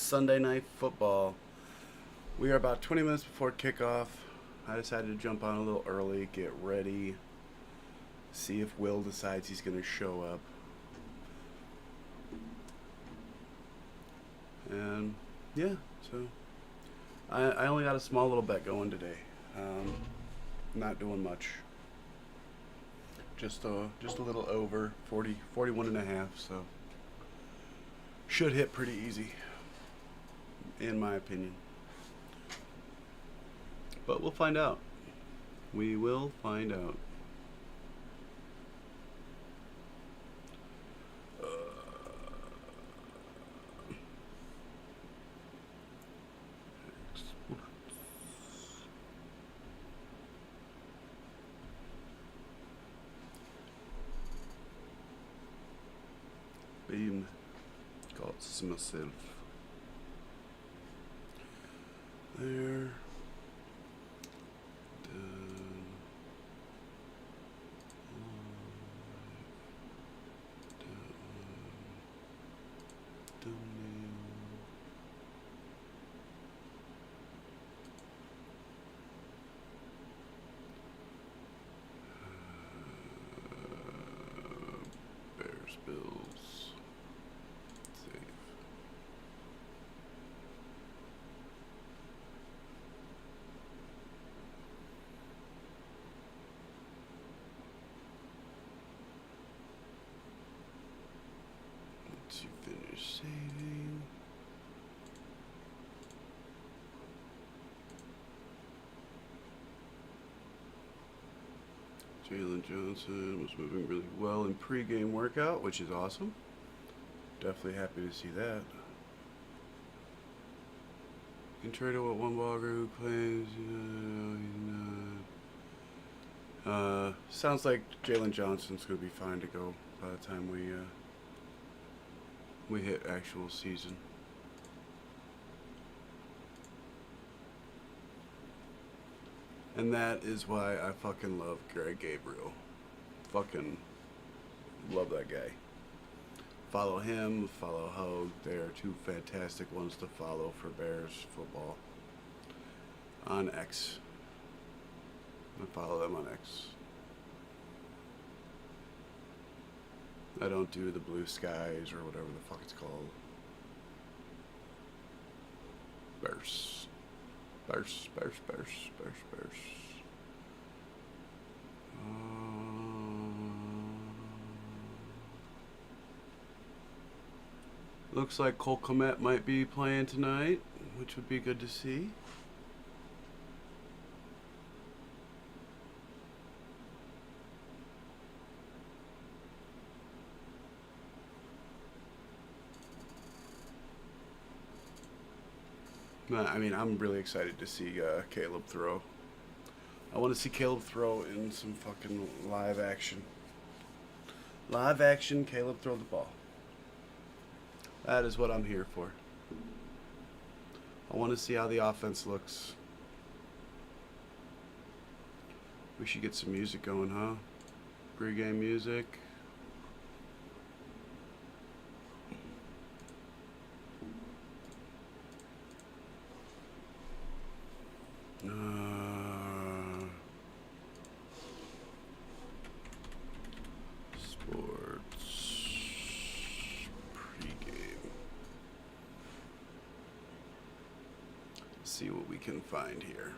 Sunday night football. We are about 20 minutes before kickoff. I decided to jump on a little early, get ready, see if Will decides he's going to show up. And yeah, so I only got a small little bet going today. Not doing much. Just a little over 41 and a half, so should hit pretty easy in my opinion. But we'll find out. We will find out. Being got myself there. Bears, Bills, save. Once you finish saving. Jalen Johnson was moving really well in pregame workout, which is awesome. Definitely happy to see that. You can trade out one blogger who claims he's not. Sounds like Jalen Johnson's gonna be fine to go by the time we hit actual season. And that is why I fucking love Greg Gabriel. Fucking love that guy. Follow him, follow Hogue. They are two fantastic ones to follow for Bears football. On X. I follow them on X. I don't do the Blue Skies or whatever the fuck it's called. Bears. Bears. Looks like Cole Kmet might be playing tonight, which would be good to see. I mean, I'm really excited to see Caleb throw. I want to see Caleb throw in some fucking live action. Live action, Caleb throw the ball. That is what I'm here for. I want to see how the offense looks. We should get some music going, huh? Pre-game music. Sports pregame. Let's see what we can find here.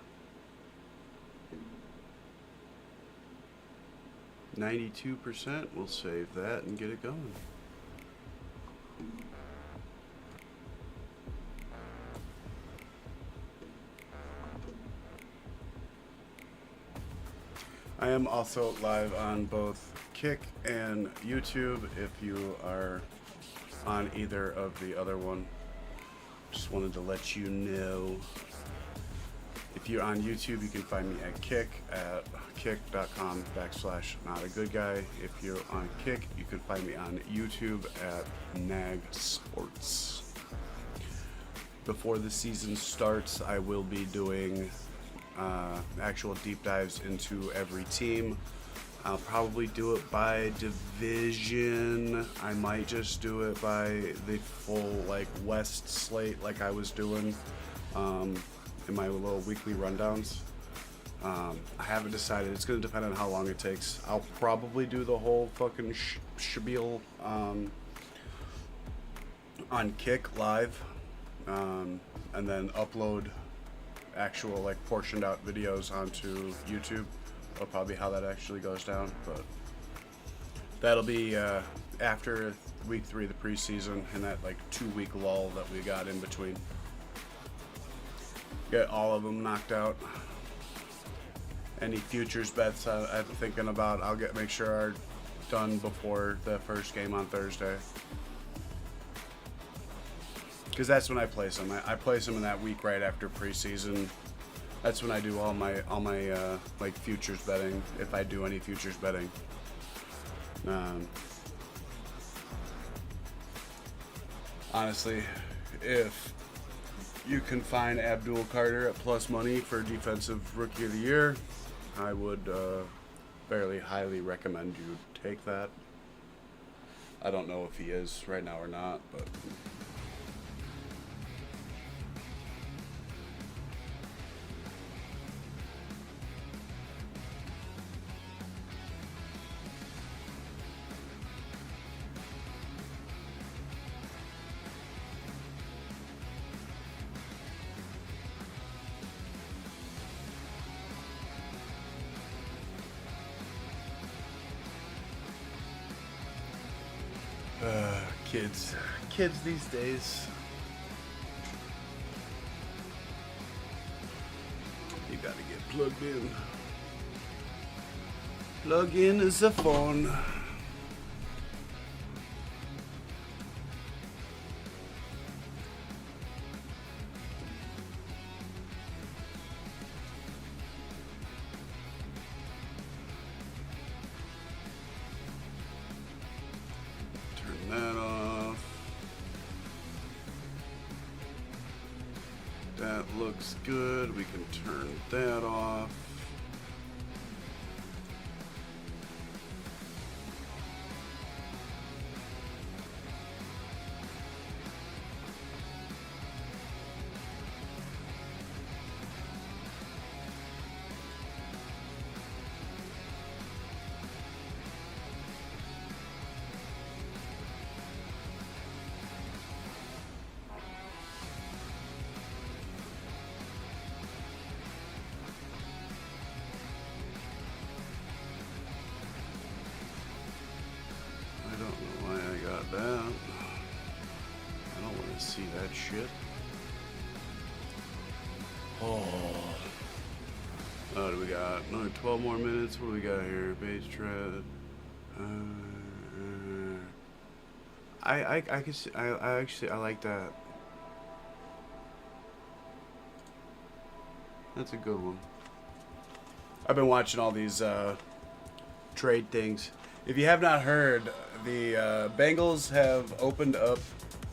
92%. We'll save that and get it going. I am also live on both Kick and YouTube if you are on either of the other one. Just wanted to let you know. If you're on YouTube, you can find me at Kick at kick.com/notagoodguy. If you're on Kick, you can find me on YouTube at Nag Sports. Before the season starts, I will be doing actual deep dives into every team. I'll probably do it by division. I might just do it by the full like West slate like I was doing in my little weekly rundowns. I haven't decided. It's going to depend on how long it takes. I'll probably do the whole fucking spiel on Kick live, and then upload actual like portioned out videos onto YouTube. That'll probably be how that actually goes down, but that'll be after week 3 of the preseason and that like 2-week lull that we got in between. Get all of them knocked out. Any futures bets I'm thinking about, I'll make sure are done before the first game on Thursday. Because that's when I place them. I place them in that week right after preseason. That's when I do all my like futures betting, if I do any futures betting. Honestly, if you can find Abdul Carter at plus money for Defensive Rookie of the Year, I would fairly highly recommend you take that. I don't know if he is right now or not, but kids these days. You gotta get plugged in. Plug in is a phone. Turn that off. That looks good. We can turn that off. That. I don't want to see that shit. Oh, do we got another 12 more minutes? What do we got here? Base tread. I can see. I actually like that. That's a good one. I've been watching all these trade things. If you have not heard, the Bengals have opened up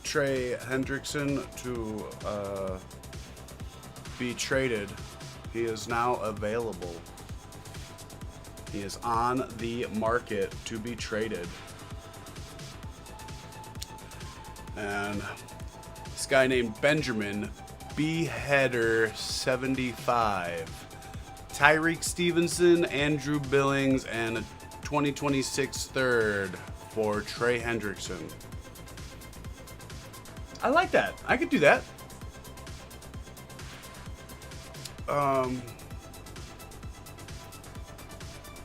Trey Hendrickson to be traded. He is now available. He is on the market to be traded. And this guy named Benjamin Beheader 75, Tyreek Stevenson, Andrew Billings, and 2026 third for Trey Hendrickson. I like that. I could do that.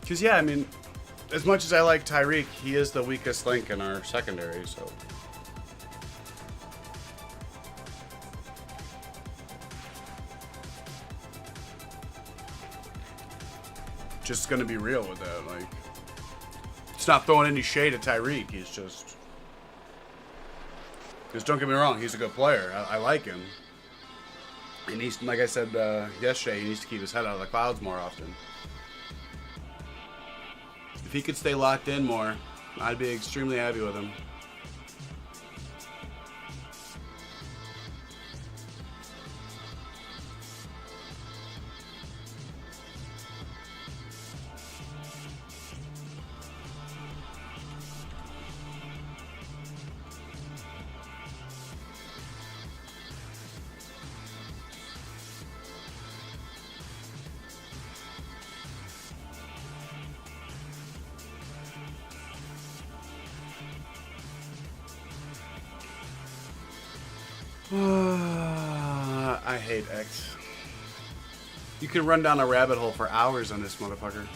Because, yeah, I mean, as much as I like Tyreek, he is the weakest link in our secondary, so. Just going to be real with that, like. He's not throwing any shade at Tyreek. He's just... Because don't get me wrong, he's a good player. I like him. And he's, like I said yesterday, he needs to keep his head out of the clouds more often. If he could stay locked in more, I'd be extremely happy with him. I hate X. You can run down a rabbit hole for hours on this motherfucker.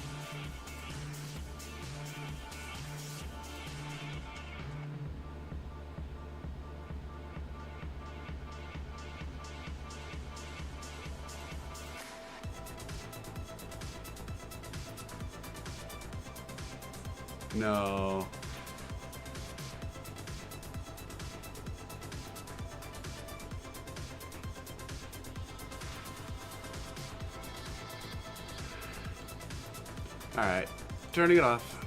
No. Alright. Turning it off.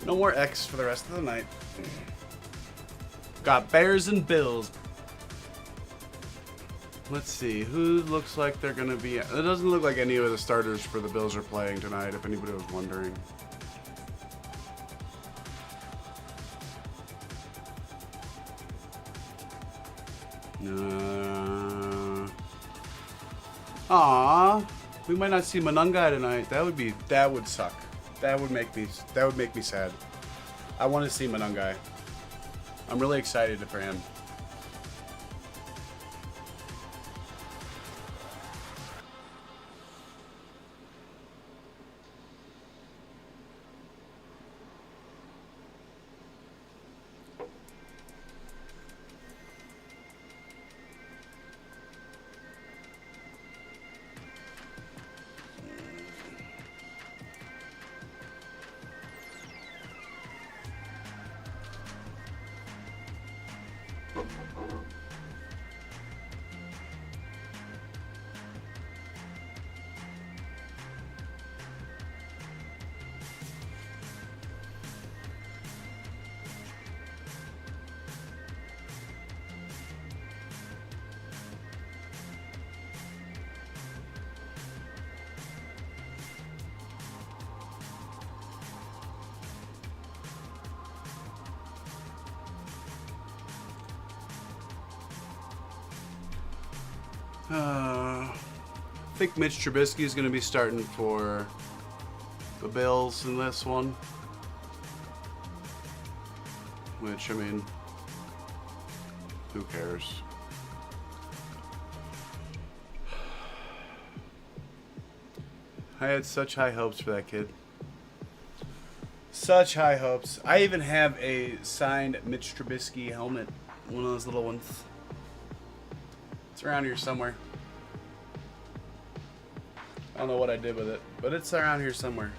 No more X for the rest of the night. Got Bears and Bills. Let's see. Who looks like they're going to be... It doesn't look like any of the starters for the Bills are playing tonight, if anybody was wondering. Aww, we might not see Manungai tonight. That would suck. That would make me sad. I want to see Manungai. I'm really excited for him. I think Mitch Trubisky is going to be starting for the Bills in this one. Which, I mean, who cares? I had such high hopes for that kid. Such high hopes. I even have a signed Mitch Trubisky helmet. One of those little ones. It's around here somewhere. I don't know what I did with it, but it's around here somewhere.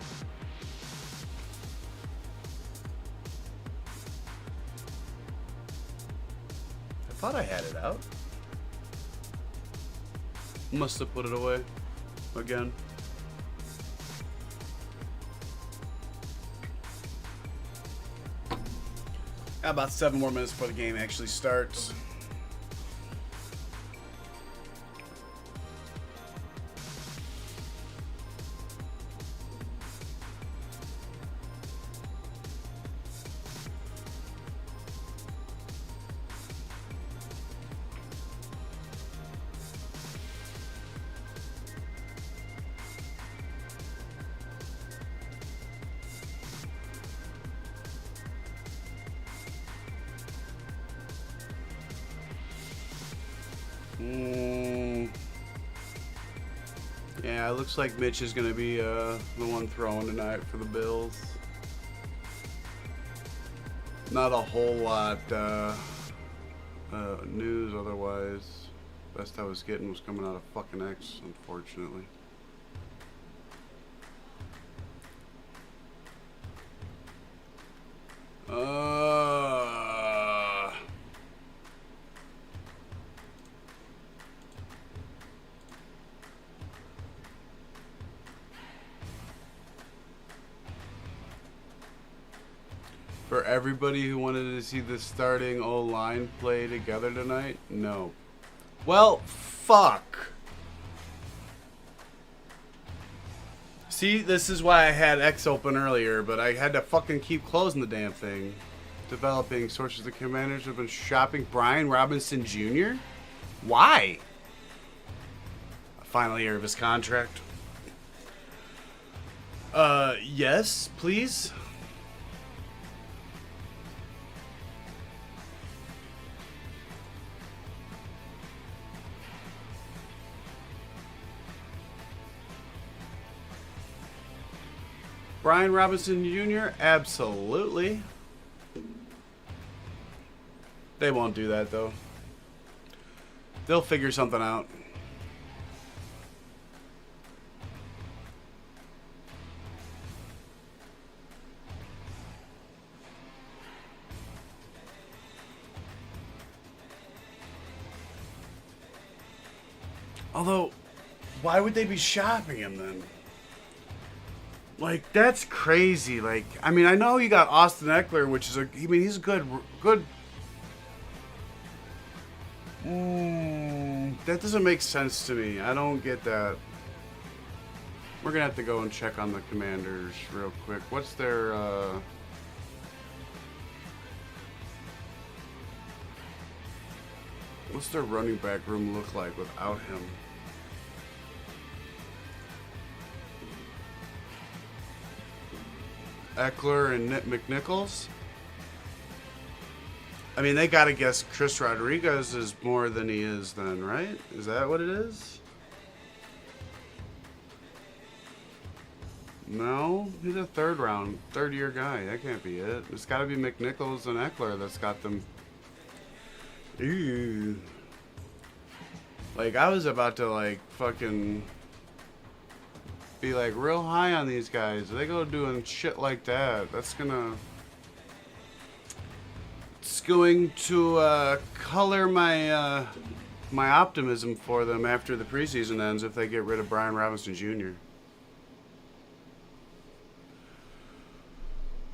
I thought I had it out. Must have put it away again. Got about 7 more minutes before the game actually starts. Yeah, it looks like Mitch is going to be the one throwing tonight for the Bills. Not a whole lot news otherwise. Best I was getting was coming out of fucking X, unfortunately. For everybody who wanted to see the starting O-line play together tonight, no. Well, fuck. See, this is why I had X open earlier, but I had to fucking keep closing the damn thing. Developing sources, the Commanders have been shopping Brian Robinson Jr.? Why? Final year of his contract. Yes, please. Brian Robinson Jr., absolutely. They won't do that, though. They'll figure something out. Although, why would they be shopping him then? Like, that's crazy. Like, I mean, I know you got Austin Eckler, which is he's a good. That doesn't make sense to me. I don't get that. We're gonna have to go and check on the Commanders real quick. What's their running back room look like without him? Eckler and McNichols? I mean, they gotta guess Chris Rodriguez is more than he is then, right? Is that what it is? No, he's a third-year guy. That can't be it. It's gotta be McNichols and Eckler that's got them. Ew. Like, I was about to, like, fucking be, like, real high on these guys. They go doing shit like that. It's going to color my my optimism for them after the preseason ends if they get rid of Brian Robinson Jr.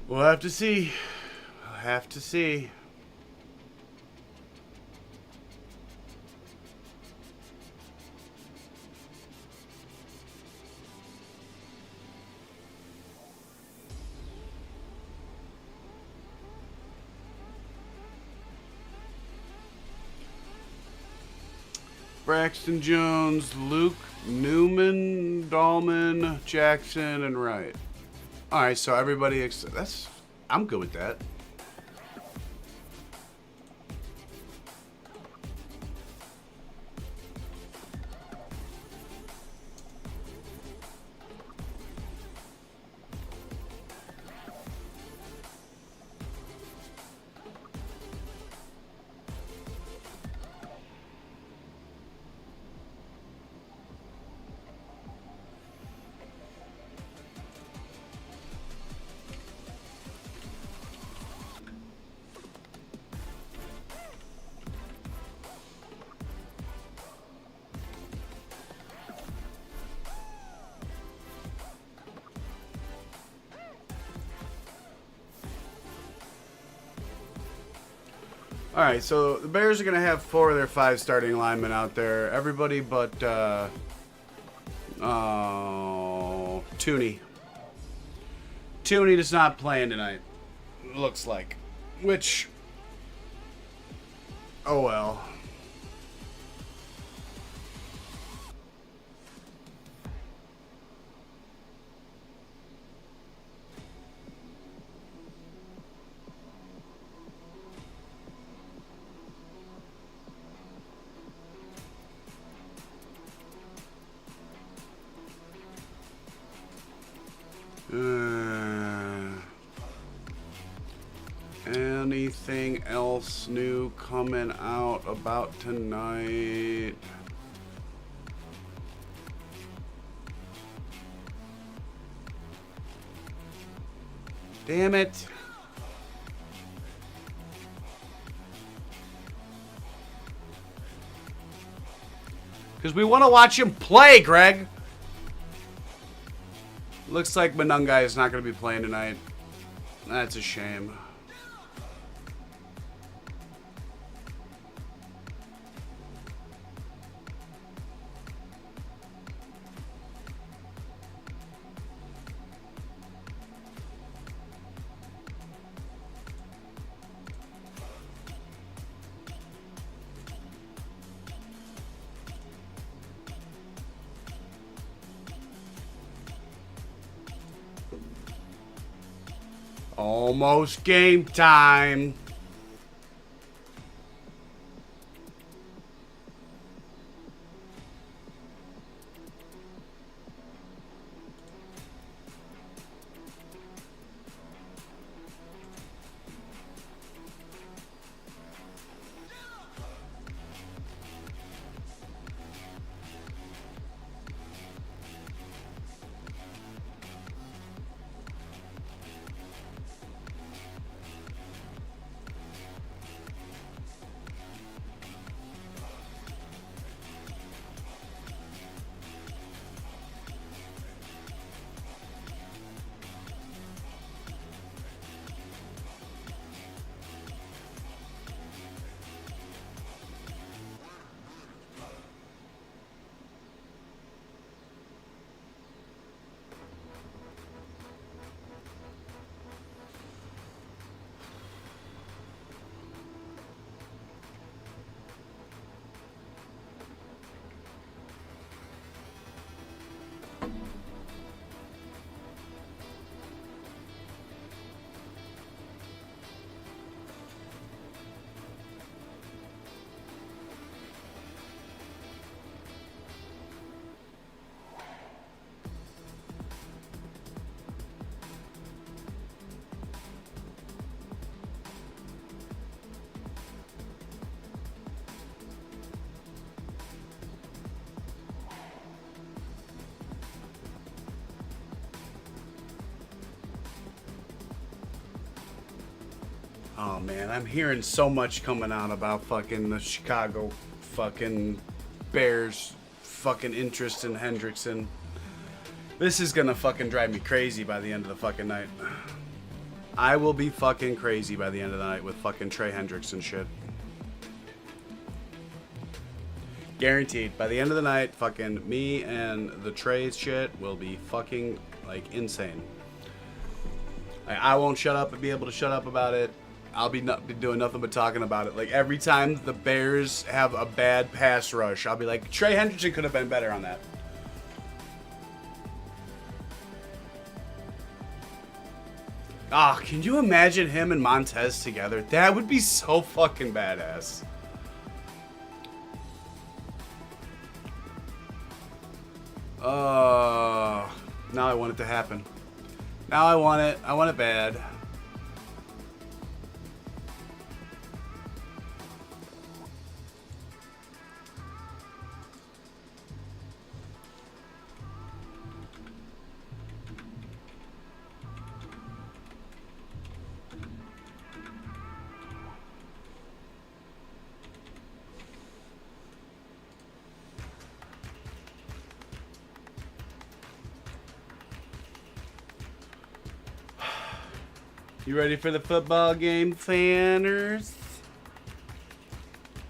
We'll have to see. We'll have to see. Braxton Jones, Luke Newman, Dahlman, Jackson, and Wright. All right, so everybody, I'm good with that. All right, so the Bears are going to have 4 of their 5 starting linemen out there. Everybody but Tooney. Tooney is not playing tonight, looks like. Which, oh well. Anything else new coming out about tonight? Damn it. Because we want to watch him play, Greg. Looks like Monungai is not going to be playing tonight. That's a shame. Almost game time. Oh man, I'm hearing so much coming out about fucking the Chicago fucking Bears fucking interest in Hendrickson. This is gonna fucking drive me crazy by the end of the fucking night. I will be fucking crazy by the end of the night with fucking Trey Hendrickson shit. Guaranteed. By the end of the night, fucking me and the Trey shit will be fucking like insane. I won't shut up and be able to shut up about it. I'll be doing nothing but talking about it. Like every time the Bears have a bad pass rush, I'll be like, Trey Hendrickson could have been better on that. Ah, can you imagine him and Montez together? That would be so fucking badass. Now I want it to happen. Now I want it. I want it bad. You ready for the football game, fanners?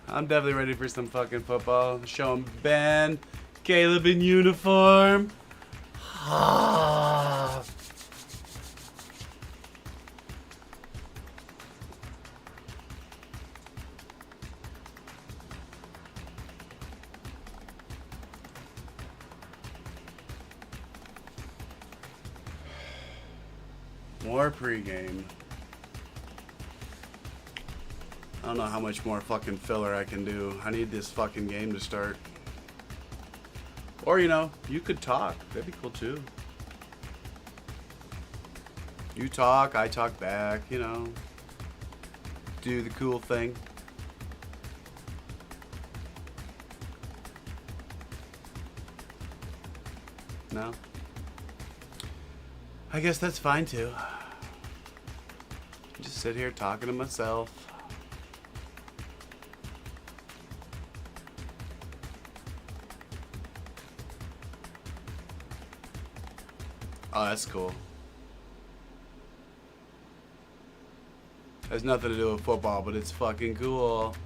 I'm definitely ready for some fucking football. Show 'em Ben, Caleb in uniform. More pregame. I don't know how much more fucking filler I can do. I need this fucking game to start. Or, you know, you could talk. That'd be cool too. You talk, I talk back, you know. Do the cool thing. No? I guess that's fine too. Just sit here talking to myself. Oh, that's cool. Has nothing to do with football, but it's fucking cool.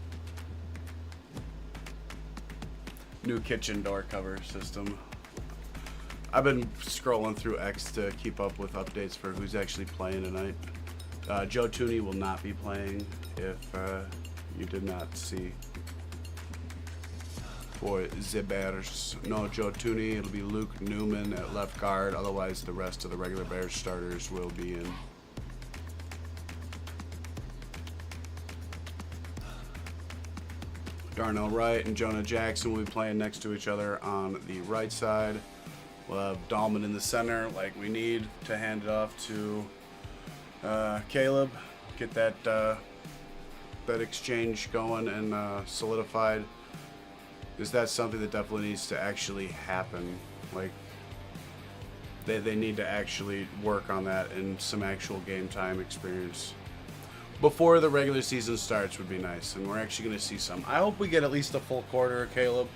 New kitchen door cover system. I've been scrolling through X to keep up with updates for who's actually playing tonight. Joe Tooney will not be playing if you did not see. For the Bears. No Joe Tooney. It'll be Luke Newman at left guard. Otherwise, the rest of the regular Bears starters will be in. Darnell Wright and Jonah Jackson will be playing next to each other on the right side. We'll have Dahlman in the center like we need to hand it off to Caleb. Get that that exchange going and solidified. Because that's something that definitely needs to actually happen. Like, they need to actually work on that in some actual game time experience. Before the regular season starts would be nice, and we're actually going to see some. I hope we get at least a full quarter, Caleb.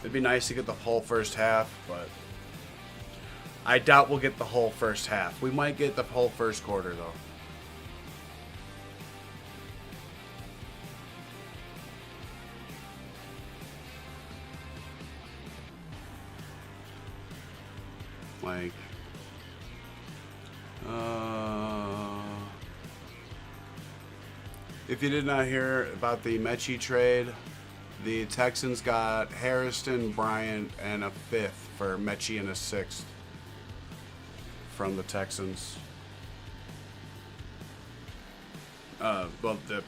It'd be nice to get the whole first half, but I doubt we'll get the whole first half. We might get the whole first quarter, though. Like, if you did not hear about the Mechie trade, the Texans got Harrison, Bryant, and a fifth for Mechie and a sixth from the Texans. Well, the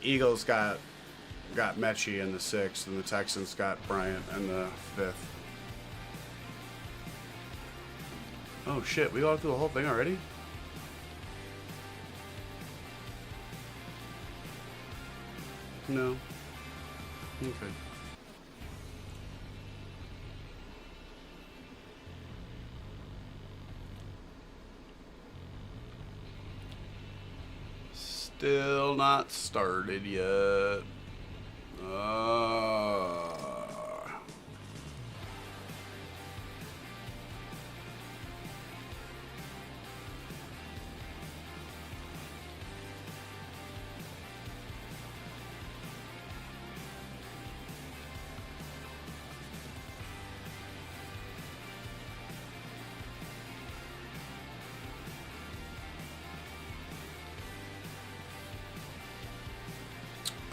Eagles got Mechie in the sixth, and the Texans got Bryant in the fifth. Oh shit, we got through the whole thing already? No. Okay. Still not started yet.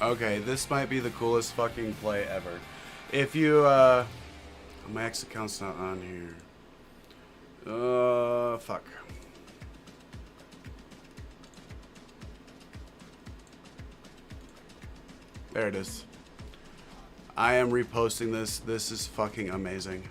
Okay, this might be the coolest fucking play ever. If you, my ex account's not on here. Fuck. There it is. I am reposting this. This is fucking amazing.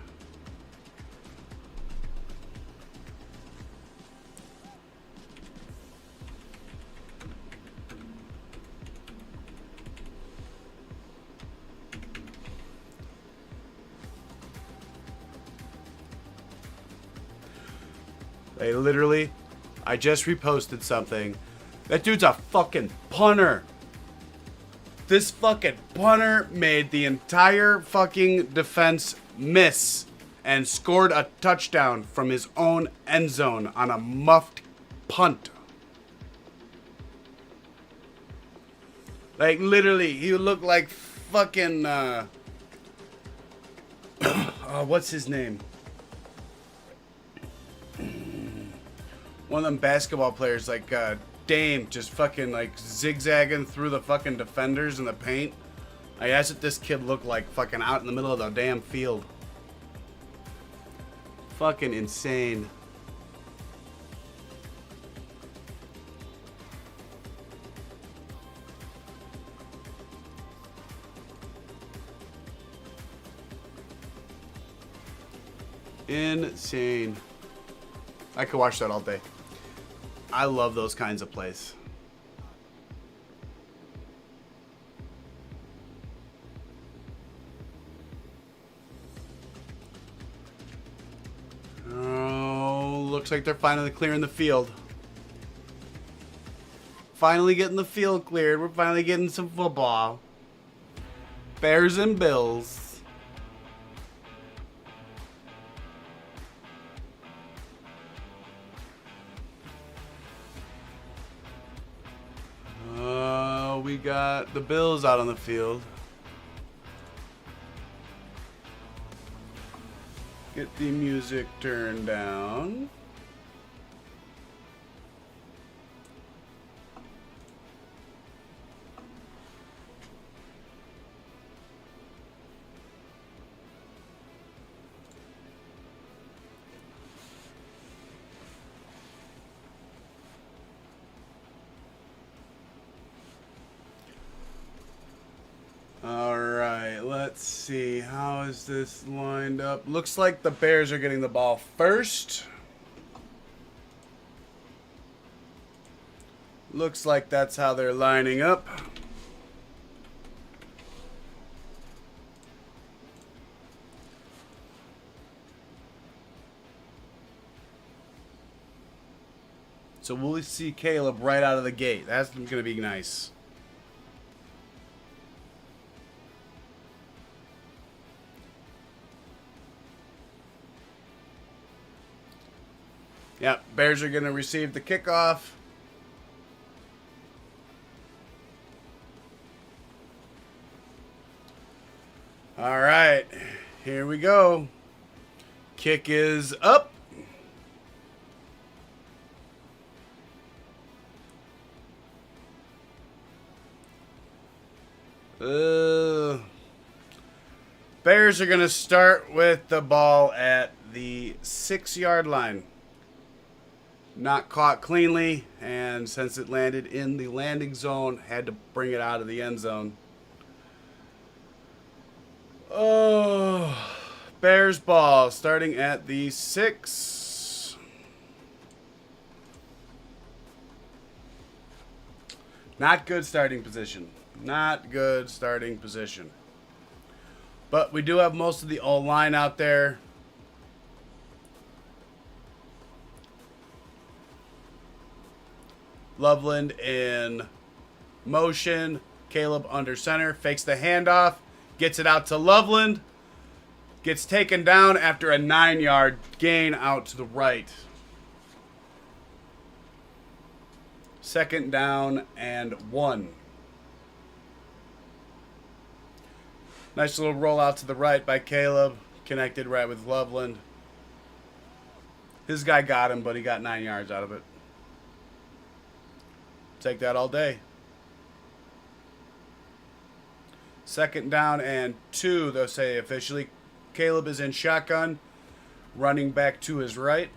They literally, I just reposted something. That dude's a fucking punter. This fucking punter made the entire fucking defense miss and scored a touchdown from his own end zone on a muffed punt. Like literally, he looked like fucking, what's his name? One of them basketball players, like Dame, just fucking like zigzagging through the fucking defenders in the paint. Like, that's what this kid looked like, fucking out in the middle of the damn field. Fucking insane. Insane. I could watch that all day. I love those kinds of plays. Oh, looks like they're finally clearing the field. Finally getting the field cleared. We're finally getting some football. Bears and Bills. We got the Bills out on the field. Get the music turned down. Alright, let's see. How is this lined up? Looks like the Bears are getting the ball first. Looks like that's how they're lining up. So we'll see Caleb right out of the gate. That's going to be nice. Yep, Bears are going to receive the kickoff. All right, here we go. Kick is up. Bears are going to start with the ball at the 6-yard line. Not caught cleanly, and since it landed in the landing zone, had to bring it out of the end zone. Oh, Bears ball starting at the 6. Not good starting position. Not good starting position. But we do have most of the O-line out there. Loveland and Motion. Caleb under center. Fakes the handoff. Gets it out to Loveland. Gets taken down after a 9-yard gain out to the right. 2nd down and 1. Nice little rollout to the right by Caleb. Connected right with Loveland. His guy got him, but he got 9 yards out of it. Take that all day. 2nd down and 2, they'll say officially. Caleb is in shotgun. Running back to his right.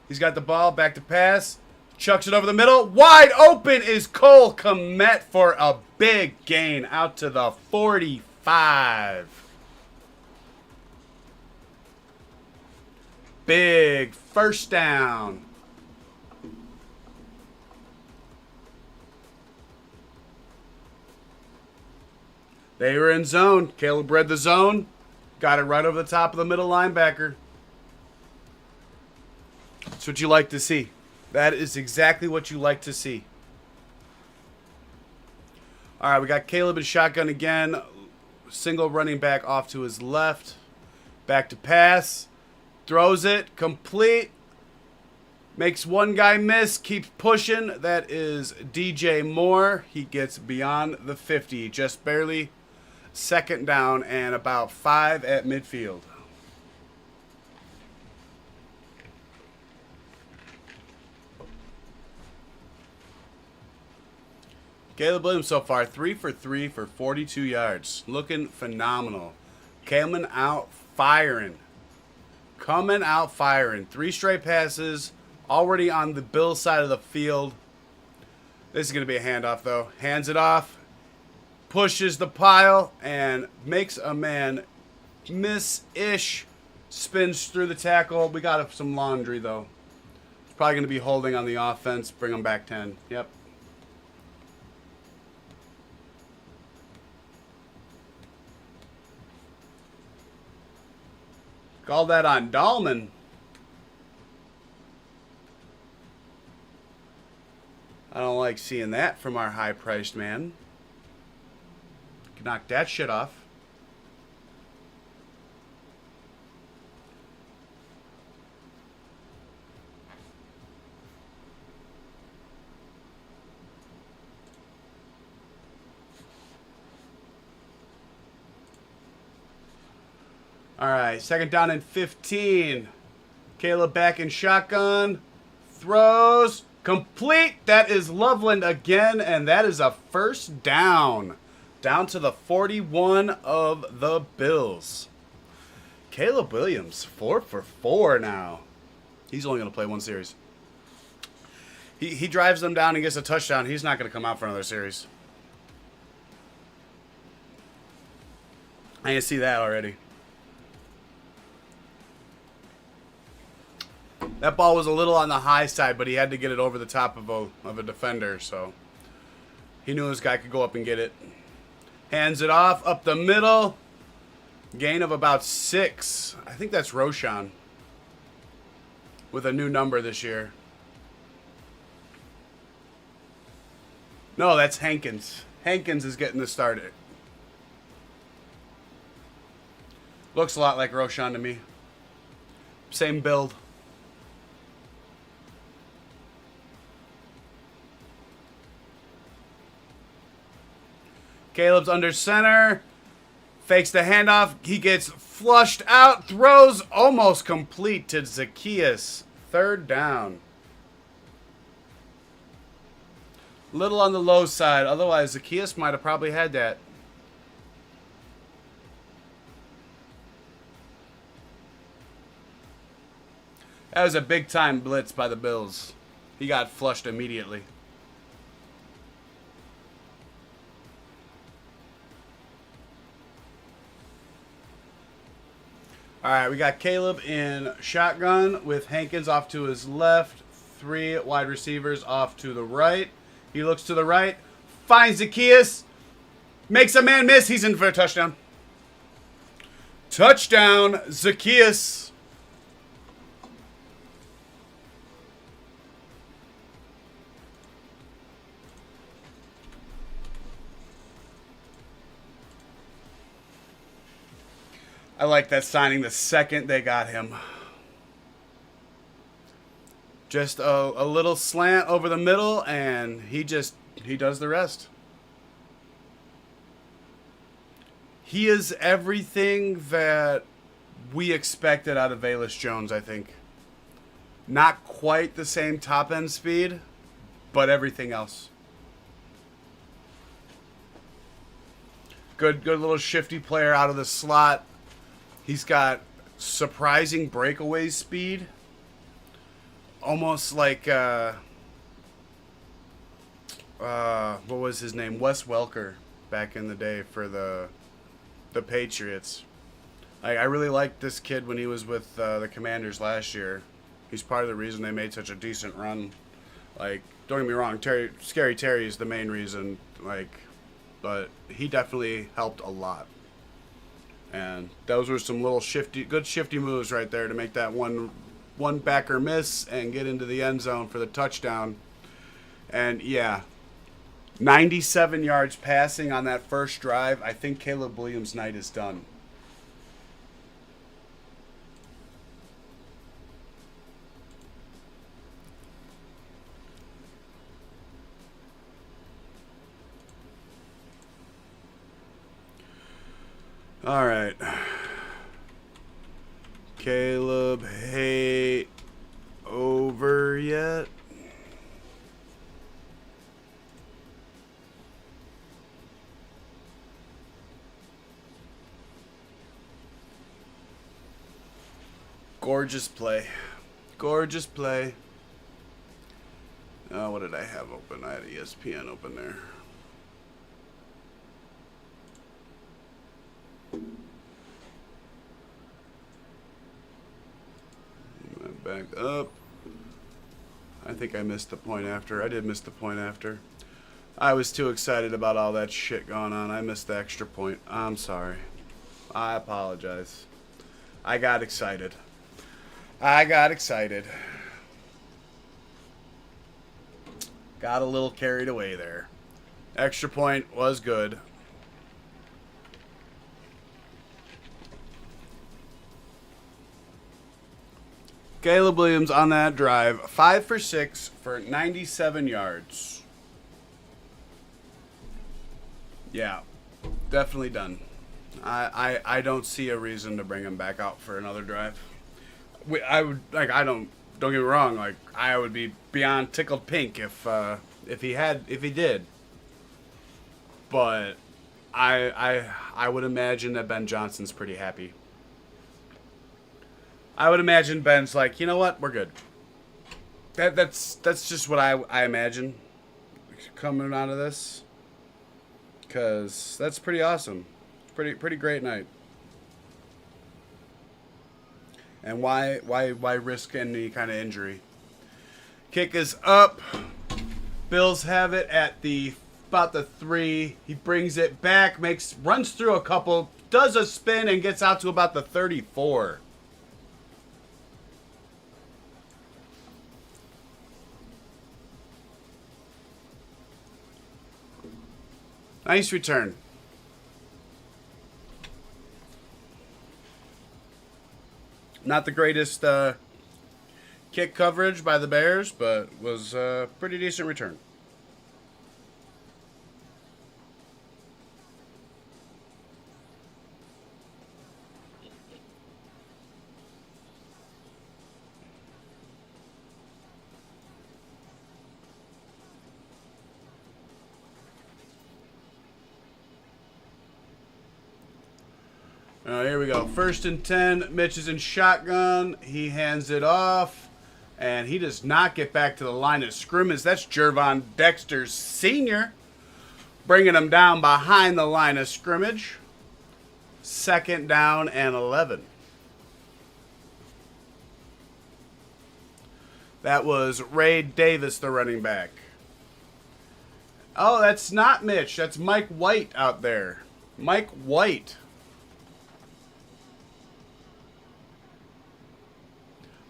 He's got the ball, back to pass. Chucks it over the middle. Wide open is Cole Kmet for a big gain out to the 45. Big 1st down. They were in zone. Caleb read the zone. Got it right over the top of the middle linebacker. That's what you like to see. That is exactly what you like to see. All right, we got Caleb in shotgun again. Single running back off to his left. Back to pass. Throws it. Complete. Makes one guy miss. Keeps pushing. That is DJ Moore. He gets beyond the 50. Just barely. 2nd down and about 5 at midfield. Caleb Williams so far 3 for 3 for 42 yards. Looking phenomenal. Coming out firing. 3 straight passes. Already on the Bills side of the field. This is going to be a handoff though. Hands it off. Pushes the pile and makes a man miss-ish. Spins through the tackle. We got some laundry though. It's probably going to be holding on the offense. Bring them back 10. Yep. Call that on Dahlman. I don't like seeing that from our high-priced man. Knock that shit off. All right, 2nd down and 15. Caleb back in shotgun. Throws. Complete. That is Loveland again, and that is a 1st down. Down to the 41 of the Bills. Caleb Williams, 4 for 4 now. He's only going to play 1 series. He drives them down and gets a touchdown. He's not going to come out for another series. I can see that already. That ball was a little on the high side, but he had to get it over the top of a defender, so he knew his guy could go up and get it. Hands it off, up the middle. Gain of about 6. I think that's Roshan with a new number this year. No, that's Hankins. Hankins is getting the start. Looks a lot like Roshan to me. Same build. Caleb's under center. Fakes the handoff. He gets flushed out. Throws almost complete to Zacchaeus. 3rd down. Little on the low side. Otherwise, Zacchaeus might have probably had that. That was a big-time blitz by the Bills. He got flushed immediately. All right, we got Caleb in shotgun with Hankins off to his left. 3 wide receivers off to the right. He looks to the right, finds Zacchaeus, makes a man miss. He's in for a touchdown. Touchdown, Zacchaeus. I like that signing the second they got him. Just a little slant over the middle, and he does the rest. He is everything that we expected out of Velus Jones, I think. Not quite the same top-end speed, but everything else. Good little shifty player out of the slot. He's got surprising breakaway speed. Almost like, what was his name? Wes Welker back in the day for the Patriots. I really liked this kid when he was with the Commanders last year. He's part of the reason they made such a decent run. Like, don't get me wrong, Scary Terry is the main reason, but he definitely helped a lot. And those were some little good shifty moves right there to make that one backer miss and get into the end zone for the touchdown. And yeah, 97 yards passing on that first drive. I think Caleb Williams' night is done. All right. Caleb, hey, over yet? Gorgeous play. Gorgeous play. What did I have open? I had ESPN open there. Back up. I think I missed the point after. I did miss the point after. I was too excited about all that shit going on. I missed the extra point. I'm sorry. I apologize. I got excited. Got a little carried away there. Extra point was good. Caleb Williams on that drive, 5 for 6 for 97 yards. Yeah, definitely done. I don't see a reason to bring him back out for another drive. Don't get me wrong, I would be beyond tickled pink if he did. But I would imagine that Ben Johnson's pretty happy. I would imagine Ben's like, you know what, we're good. That's just what I imagine coming out of this, because that's pretty awesome. Pretty great night. And why risk any kind of injury? Kick is up. Bills have it at about the 3. He brings it back, runs through a couple, does a spin, and gets out to about the 34. Nice return. Not the greatest kick coverage by the Bears, but was a pretty decent return. Here we go. 1st and 10. Mitch is in shotgun. He hands it off. And he does not get back to the line of scrimmage. That's Jervon Dexter Sr. bringing him down behind the line of scrimmage. 2nd down and 11. That was Ray Davis, the running back. Oh, that's not Mitch. That's Mike White out there. Mike White.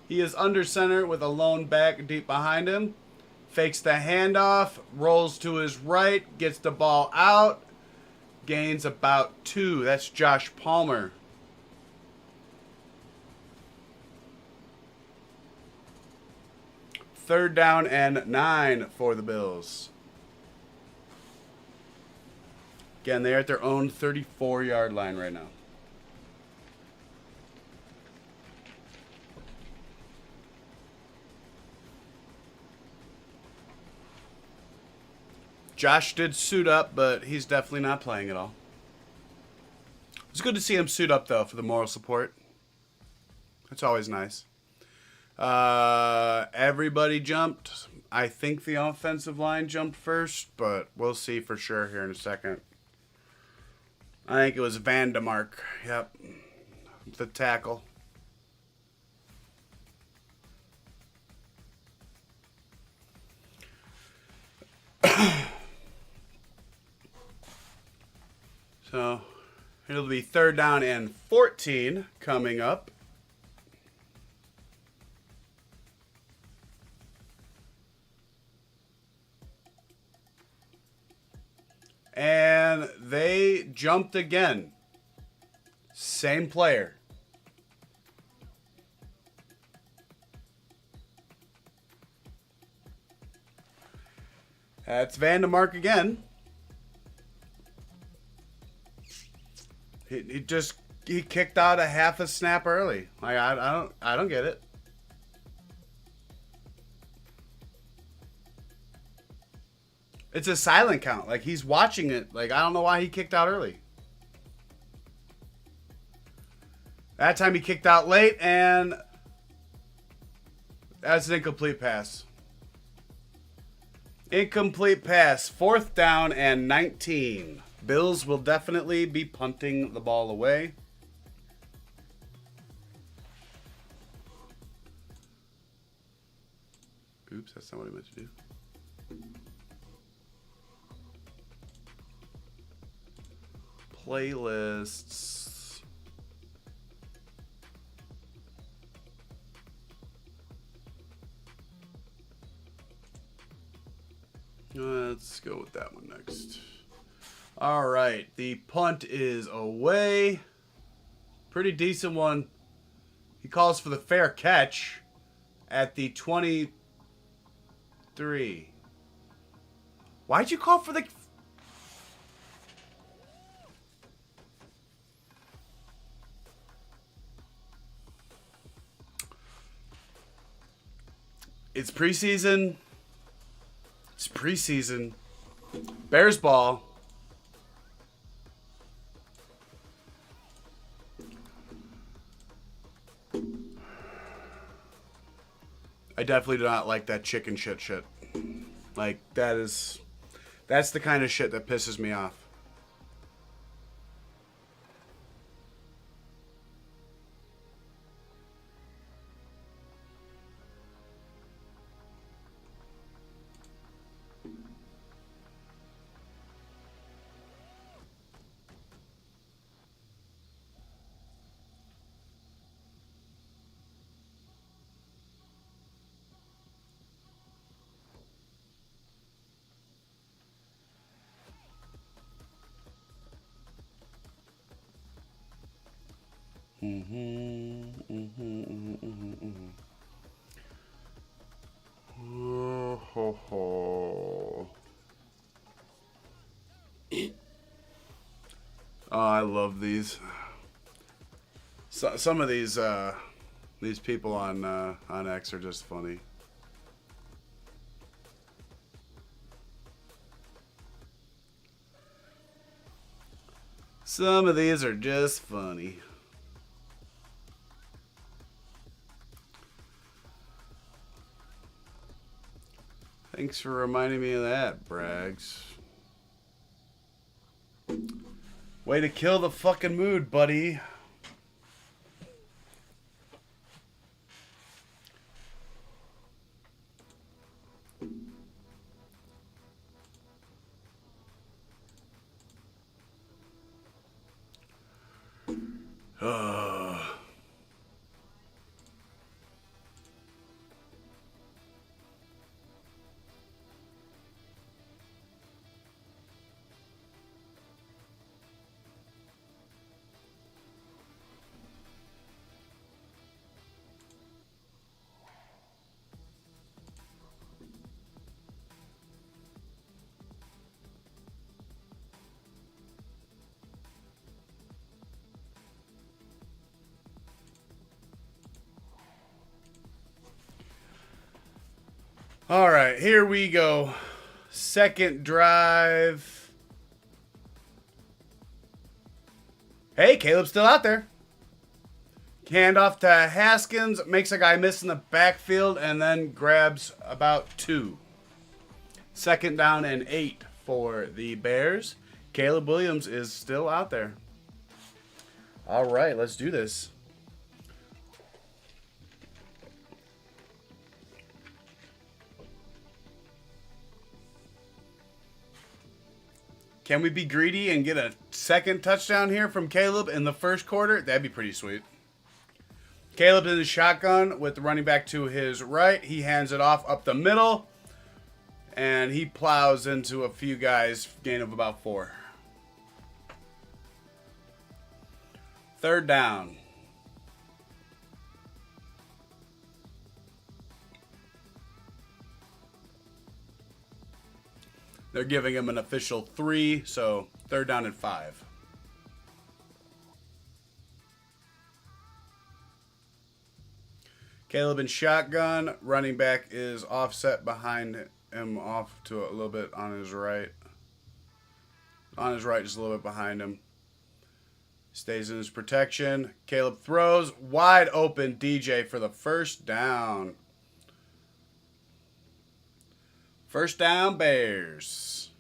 He is under center with a lone back deep behind him. Fakes the handoff, rolls to his right, gets the ball out, gains about 2. That's Josh Palmer. 3rd down and 9 for the Bills. Again, they're at their own 34-yard line right now. Josh did suit up, but he's definitely not playing at all. It's good to see him suit up, though, for the moral support. It's always nice. Everybody jumped. I think the offensive line jumped first, but we'll see for sure here in a second. I think it was Vandemark. Yep. The tackle. So, it'll be 3rd down and 14 coming up. And they jumped again. Same player. That's Vandemark again. He kicked out a half a snap early. Like I don't get it. It's a silent count. Like he's watching it. Like I don't know why he kicked out early. That time he kicked out late and that's an incomplete pass. Incomplete pass. 4th down and 19. Bills will definitely be punting the ball away. Oops, that's not what I meant to do. Playlists. Let's go with that one next. All right, the punt is away. Pretty decent one. He calls for the fair catch at the 23. Why'd you call for the... It's preseason. It's preseason. Bears ball. I definitely do not like that chicken shit. Like, that's the kind of shit that pisses me off. Oh, ho, ho. Oh, I love these. So, some of these people on X are just funny. Some of these are just funny. Thanks for reminding me of that, Braggs. Way to kill the fucking mood, buddy. All right, here we go. Second drive. Hey, Caleb's still out there. Handoff to Haskins. Makes a guy miss in the backfield and then grabs about 2. Second down and 8 for the Bears. Caleb Williams is still out there. All right, let's do this. Can we be greedy and get a second touchdown here from Caleb in the first quarter? That'd be pretty sweet. Caleb in the shotgun with the running back to his right. He hands it off up the middle. And he plows into a few guys, gain of about 4. Third down. They're giving him an official 3, so third down and 5. Caleb in shotgun. Running back is offset behind him, off to a little bit on his right. On his right, just a little bit behind him. Stays in his protection. Caleb throws. Wide open DJ for the first down. First down, Bears.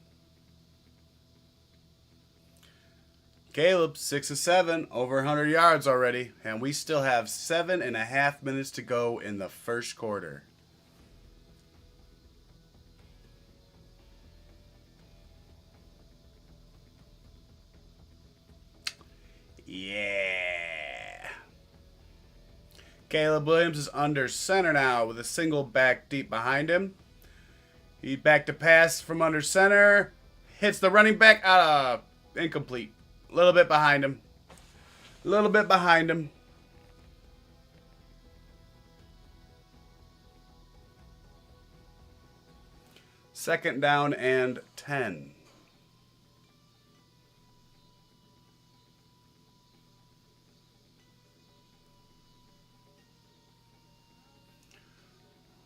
Caleb, 6 of 7, over 100 yards already. And we still have 7.5 minutes to go in the first quarter. Yeah. Caleb Williams is under center now with a single back deep behind him. He back to pass from under center. Hits the running back out of incomplete. A little bit behind him. A little bit behind him. Second down and 10.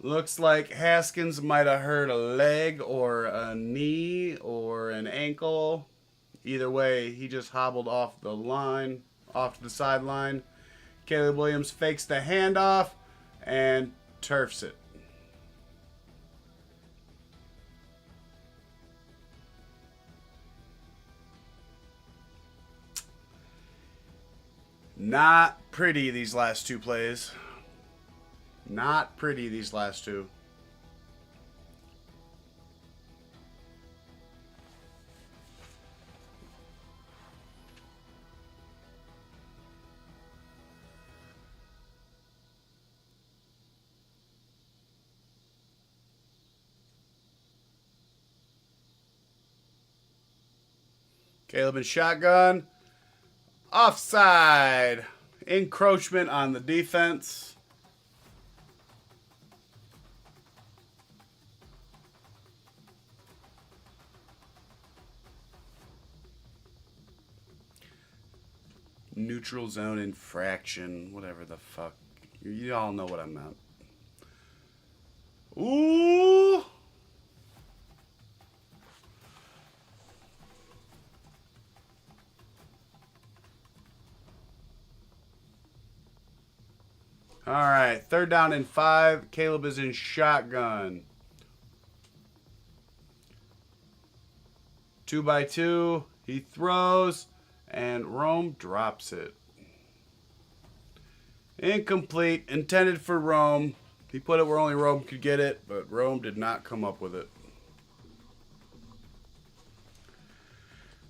Looks like Haskins might have hurt a leg or a knee or an ankle. Either way, he just hobbled off the line, off to the sideline. Caleb Williams fakes the handoff and turfs it. Not pretty, these last 2 plays. Not pretty, these last 2. Caleb in shotgun. Offside. Encroachment on the defense. Neutral zone infraction. Whatever the fuck. You all know what I meant. Ooh. All right, third down and 5. Caleb is in shotgun. 2x2. He throws, and Rome drops it. Incomplete. Intended for Rome. He put it where only Rome could get it, but Rome did not come up with it.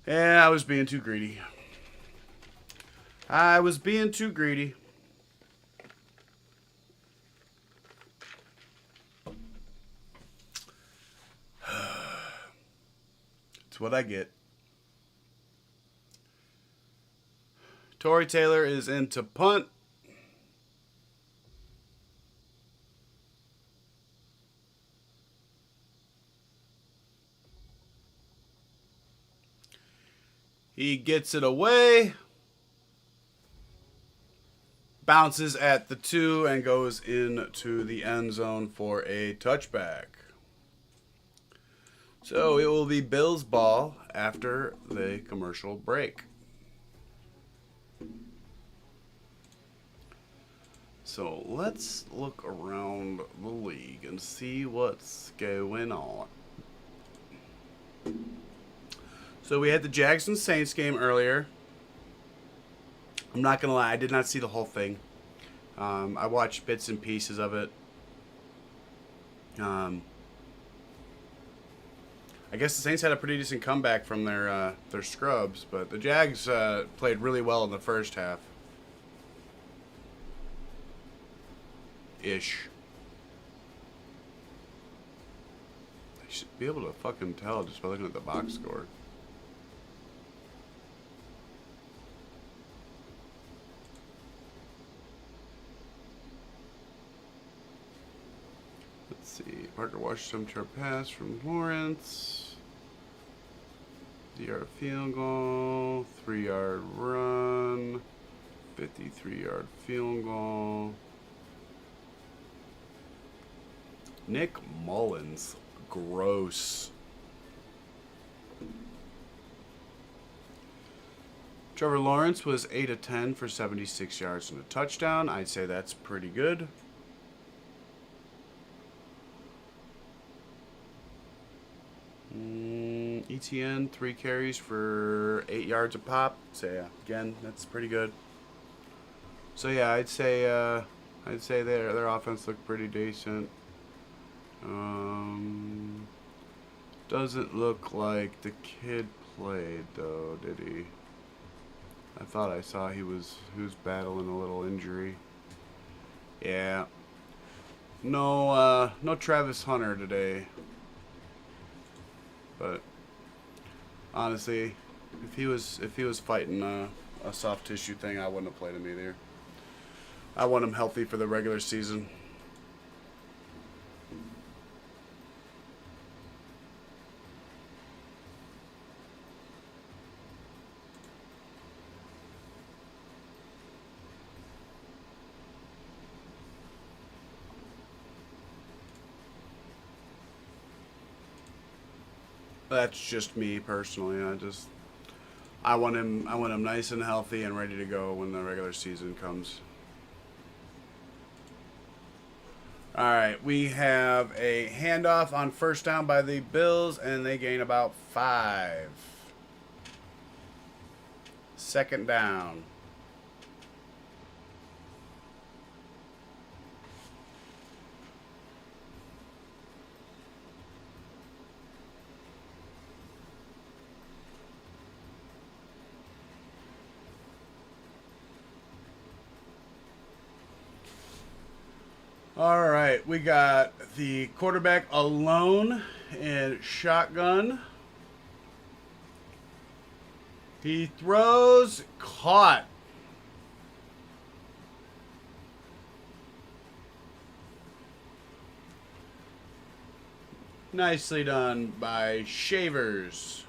Yeah, I was being too greedy. I was being too greedy. It's what I get. Torrey Taylor is into punt. He gets it away. Bounces at the 2 and goes into the end zone for a touchback. So it will be Bills ball after the commercial break. So let's look around the league and see what's going on. So we had the Jags and Saints game earlier. I'm not going to lie, I did not see the whole thing. I watched bits and pieces of it. I guess the Saints had a pretty decent comeback from their scrubs, but the Jags played really well in the first half. Ish. I should be able to fucking tell just by looking at the box score. Let's see. Parker Washington to pass from Lawrence. 50-yard field goal. 3-yard run. 53-yard field goal. Nick Mullins. Gross. Trevor Lawrence was 8 of 10 for 76 yards and a touchdown. I'd say that's pretty good. ETN, 3 carries for 8 yards a pop. So yeah, again, that's pretty good. So yeah, I'd say their offense looked pretty decent. Doesn't look like the kid played though, did he? I thought I saw he was battling a little injury. Yeah. No Travis Hunter today. But honestly, if he was fighting a soft tissue thing, I wouldn't have played him either. I want him healthy for the regular season. That's just me personally. I want him nice and healthy and ready to go when the regular season comes. All right, we have a handoff on first down by the Bills, and they gain about 5. Second down. All right, we got the quarterback alone in shotgun. He throws, caught. Nicely done by Shavers.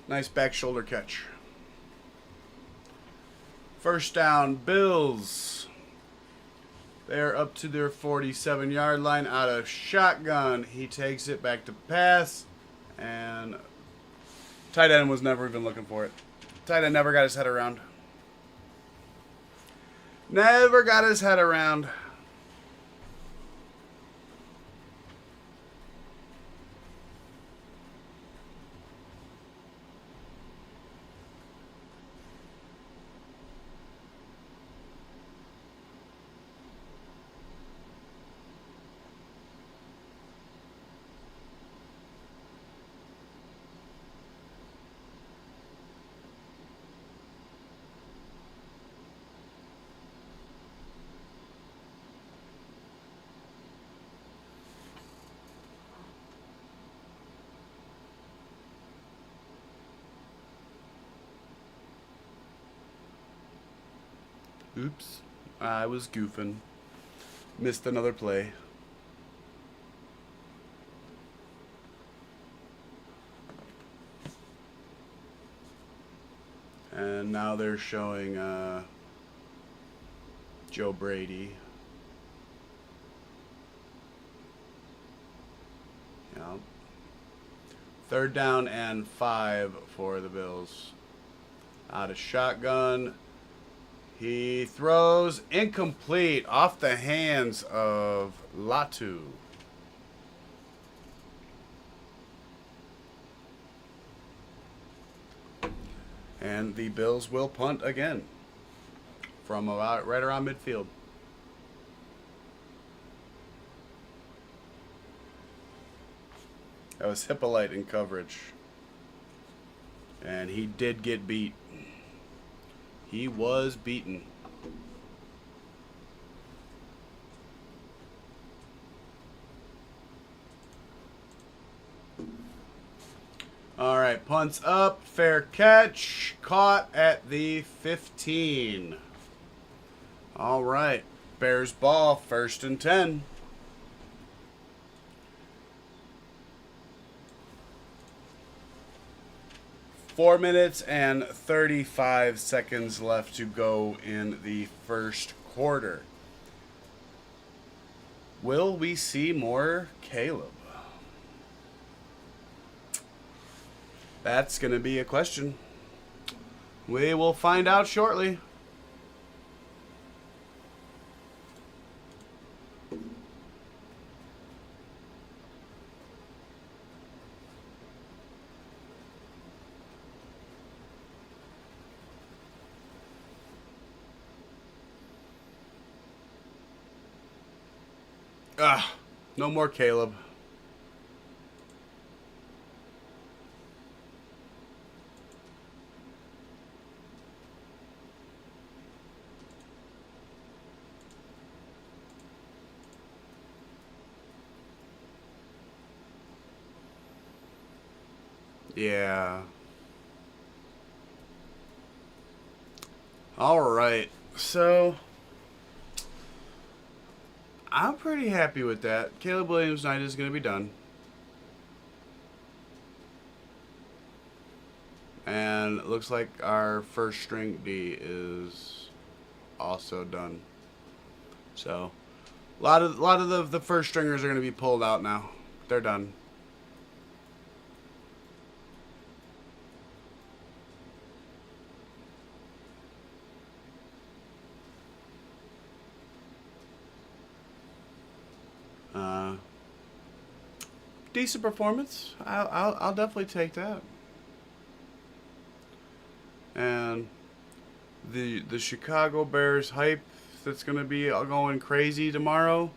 Nice back shoulder catch. First down, Bills. They're up to their 47-yard line out of shotgun. He takes it back to pass, and tight end was never even looking for it. Tight end never got his head around. Never got his head around. Oops, I was goofing. Missed another play. And now they're showing Joe Brady. Yep. 3rd down and 5 for the Bills. Out of shotgun. He throws incomplete off the hands of Latu. And the Bills will punt again from about right around midfield. That was Hippolyte in coverage. And he did get beat. He was beaten. All right, punts up, fair catch, caught at the 15. All right, Bears ball, 1st and 10. Four minutes and 35 seconds left to go in the first quarter. Will we see more Caleb? That's going to be a question. We will find out shortly. No more Caleb. Yeah. All right. So I'm pretty happy with that. Caleb Williams' night is going to be done. And it looks like our first string D is also done. So a lot of the first stringers are going to be pulled out now. They're done. Decent performance. I'll definitely take that. And the Chicago Bears hype that's going to be going crazy tomorrow.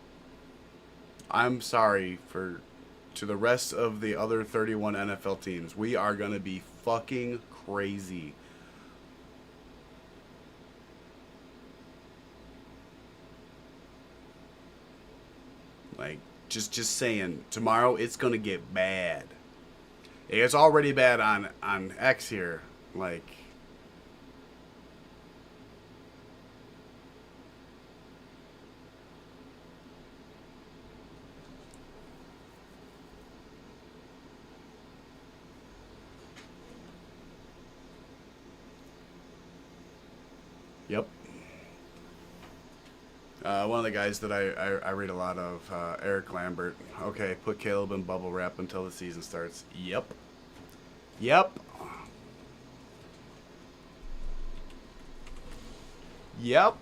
I'm sorry to the rest of the other 31 NFL teams. We are going to be fucking crazy. Like, just saying, tomorrow it's gonna get bad. It's already bad on X here. Like, yep. One of the guys that I read a lot of, Eric Lambert. Okay, put Caleb in bubble wrap until the season starts. Yep. Yep. Yep.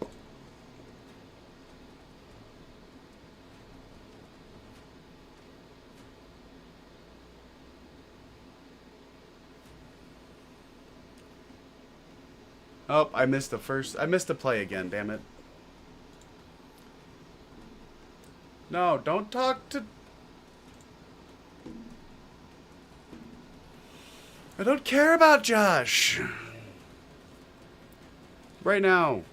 Oh, I missed the play again, damn it. No, don't talk to... I don't care about Josh. Right now.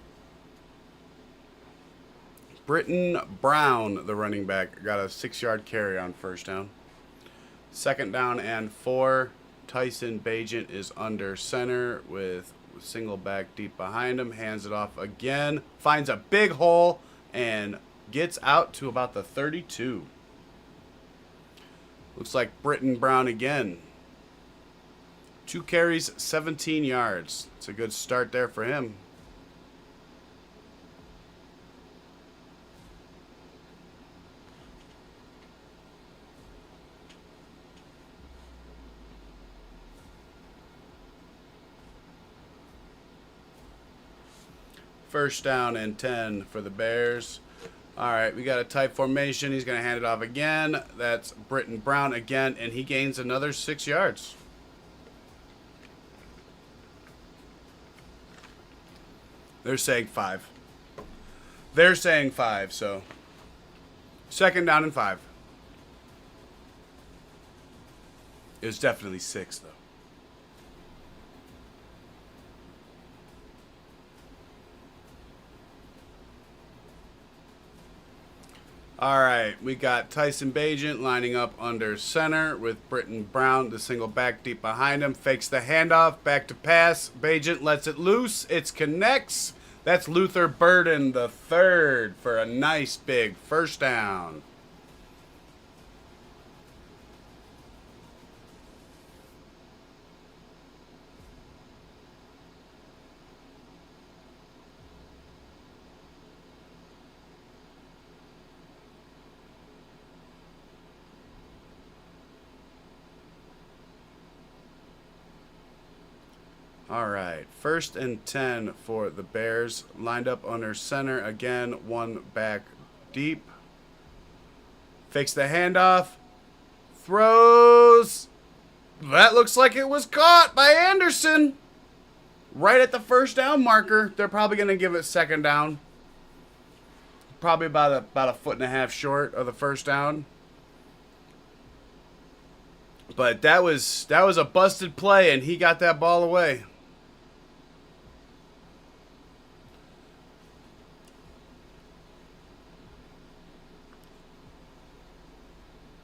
Britton Brown, the running back, got a 6-yard carry on first down. 2nd down and 4. Tyson Bagent is under center with single back deep behind him. Hands it off again. Finds a big hole and gets out to about the 32. Looks like Britton Brown again. 2 carries, 17 yards. It's a good start there for him. First down and 10 for the Bears. All right, we got a tight formation. He's going to hand it off again. That's Britton Brown again, and he gains another 6 yards. They're saying 5. They're saying 5, so second down and 5. It was definitely 6, though. All right, we got Tyson Bagent lining up under center with Britton Brown, the single back deep behind him. Fakes the handoff, back to pass. Bagent lets it loose. It connects. That's Luther Burden, the third, for a nice big first down. All right, first and 10 for the Bears. Lined up under center again, one back deep. Fakes the handoff. Throws. That looks like it was caught by Anderson. Right at the first down marker. They're probably going to give it second down. Probably about a foot and a half short of the first down. But that was a busted play, and he got that ball away.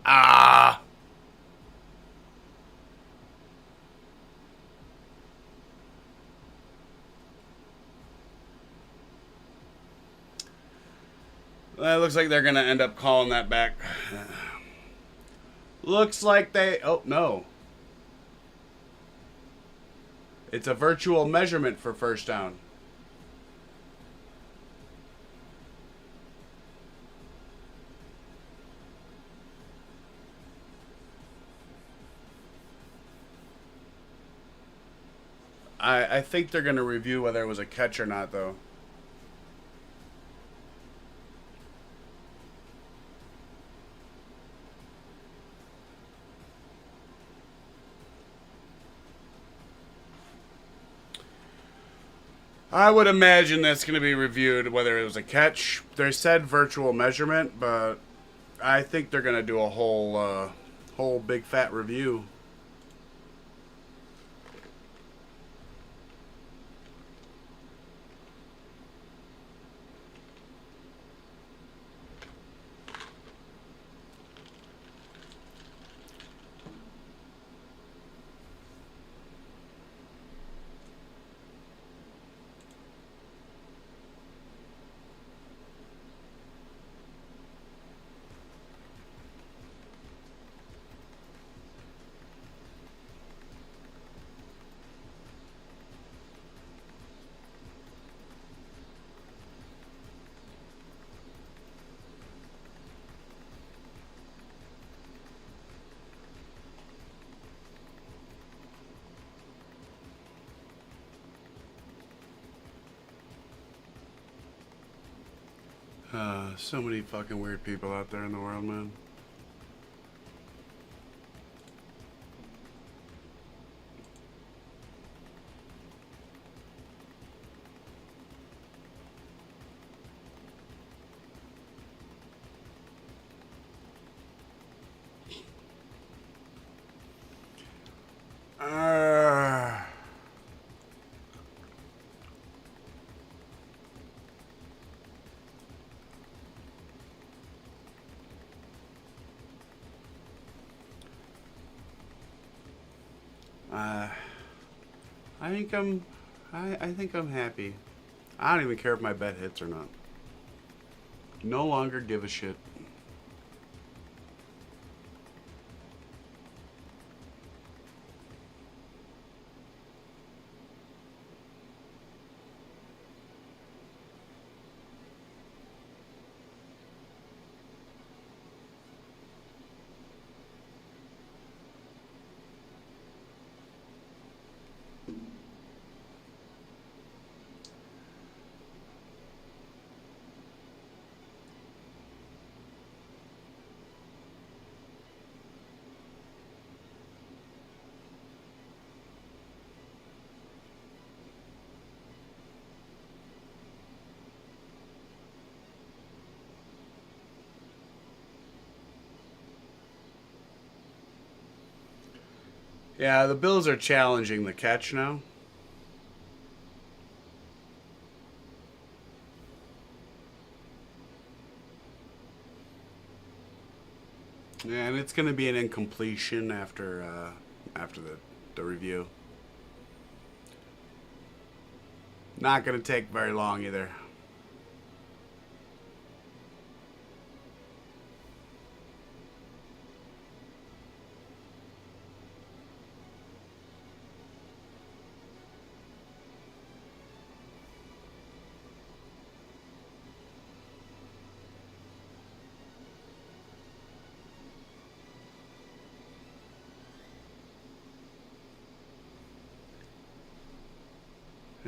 Ah! It looks like they're going to end up calling that back. Looks like they... Oh, no. It's a virtual measurement for first down. I think they're going to review whether it was a catch or not, though. I would imagine that's going to be reviewed whether it was a catch. They said virtual measurement, but I think they're going to do a whole big fat review. So many fucking weird people out there in the world, man. I think I'm happy. I don't even care if my bet hits or not. No longer give a shit. Yeah, the Bills are challenging the catch now. And it's going to be an incompletion after the review. Not going to take very long either.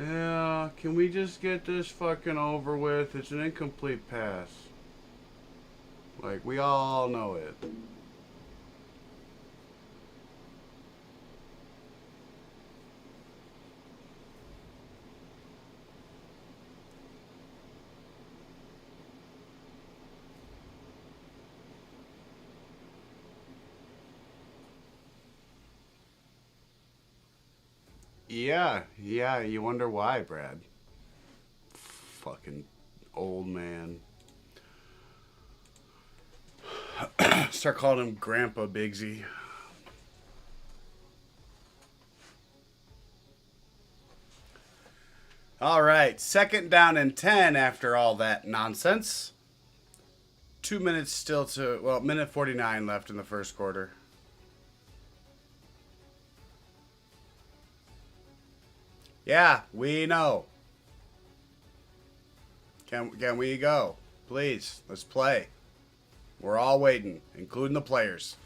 Yeah, can we just get this fucking over with? It's an incomplete pass. Like, we all know it. Yeah, you wonder why, Brad. Fucking old man. Start calling him Grandpa Bigsy. All right, 2nd down and 10 after all that nonsense. 2 minutes still to, well, minute 49 left in the first quarter. Yeah, we know. Can we go? Please, let's play. We're all waiting, including the players.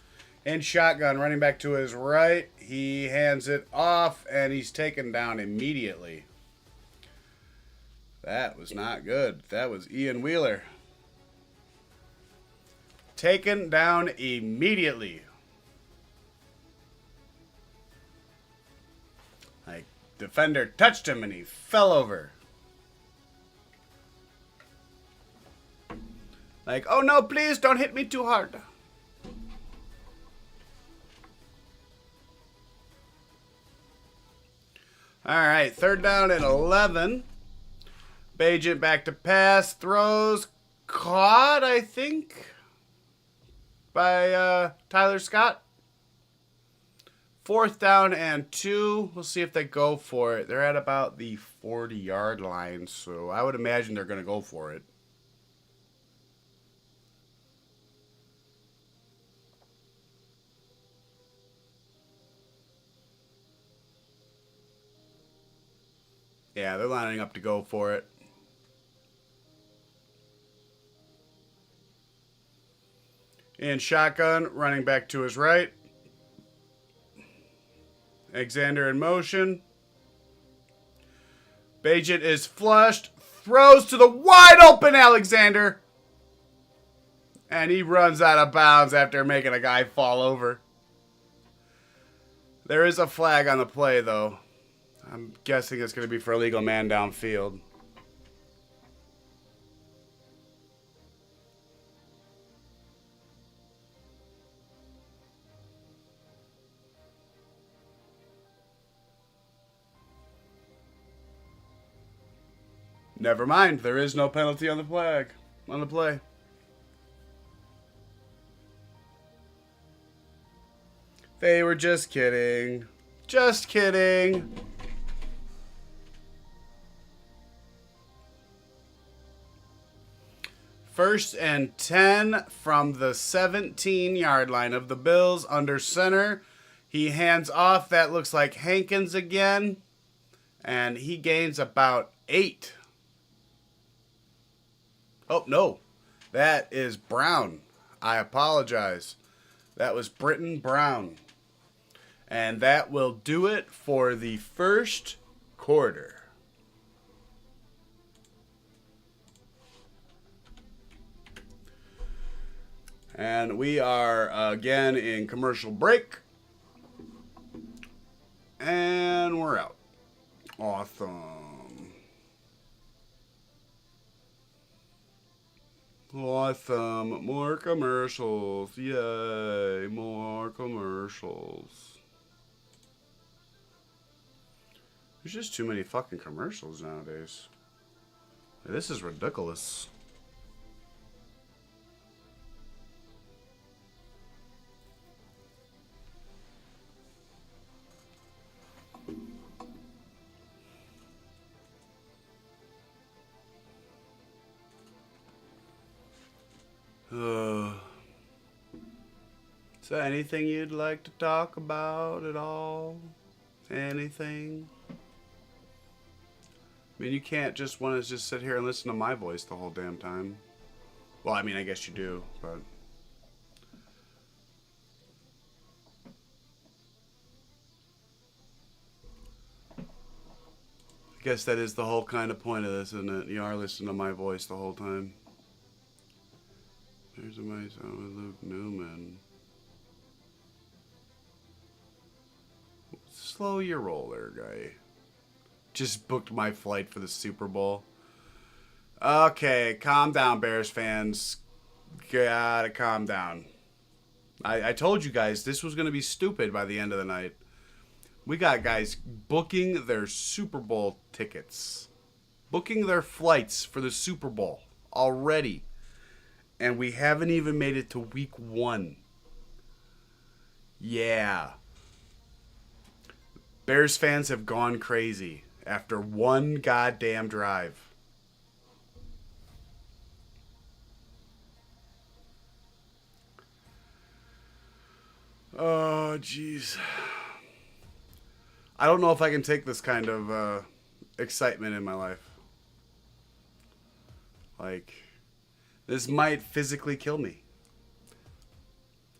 In shotgun, running back to his right. He hands it off, and he's taken down immediately. That was not good. That was Ian Wheeler. Taken down immediately. Like, defender touched him, and he fell over. Like, oh no, please don't hit me too hard. All right, 3rd down and 11. Bajent back to pass, throws, caught, I think, by Tyler Scott. 4th down and 2. We'll see if they go for it. They're at about the 40-yard line, so I would imagine they're going to go for it. Yeah, they're lining up to go for it. In shotgun, running back to his right. Alexander in motion. Bajent is flushed. Throws to the wide open Alexander. And he runs out of bounds after making a guy fall over. There is a flag on the play, though. I'm guessing it's going to be for illegal man downfield. Never mind. There is no penalty on the flag. On the play. They were just kidding. Just kidding. First and 10 from the 17-yard line of the Bills under center. He hands off. That looks like Hankins again. And he gains about 8. Oh, no. That is Brown. I apologize. That was Britton Brown. And that will do it for the first quarter. And we are again in commercial break. And we're out. Awesome. Awesome. More commercials. Yay. More commercials. There's just too many fucking commercials nowadays. This is ridiculous. Is there anything you'd like to talk about at all? Anything? I mean, you can't just want to just sit here and listen to my voice the whole damn time. Well, I mean, I guess you do, but... I guess that is the whole kind of point of this, isn't it? You are listening to my voice the whole time. There's a nice with Luke Newman. Slow your roll there, guy. Just booked my flight for the Super Bowl. Okay, calm down, Bears fans. Gotta calm down. I told you guys this was going to be stupid by the end of the night. We got guys booking their Super Bowl tickets. Booking their flights for the Super Bowl already. And we haven't even made it to week 1. Yeah. Bears fans have gone crazy after one goddamn drive. Oh, jeez. I don't know if I can take this kind of excitement in my life. Like, this might physically kill me.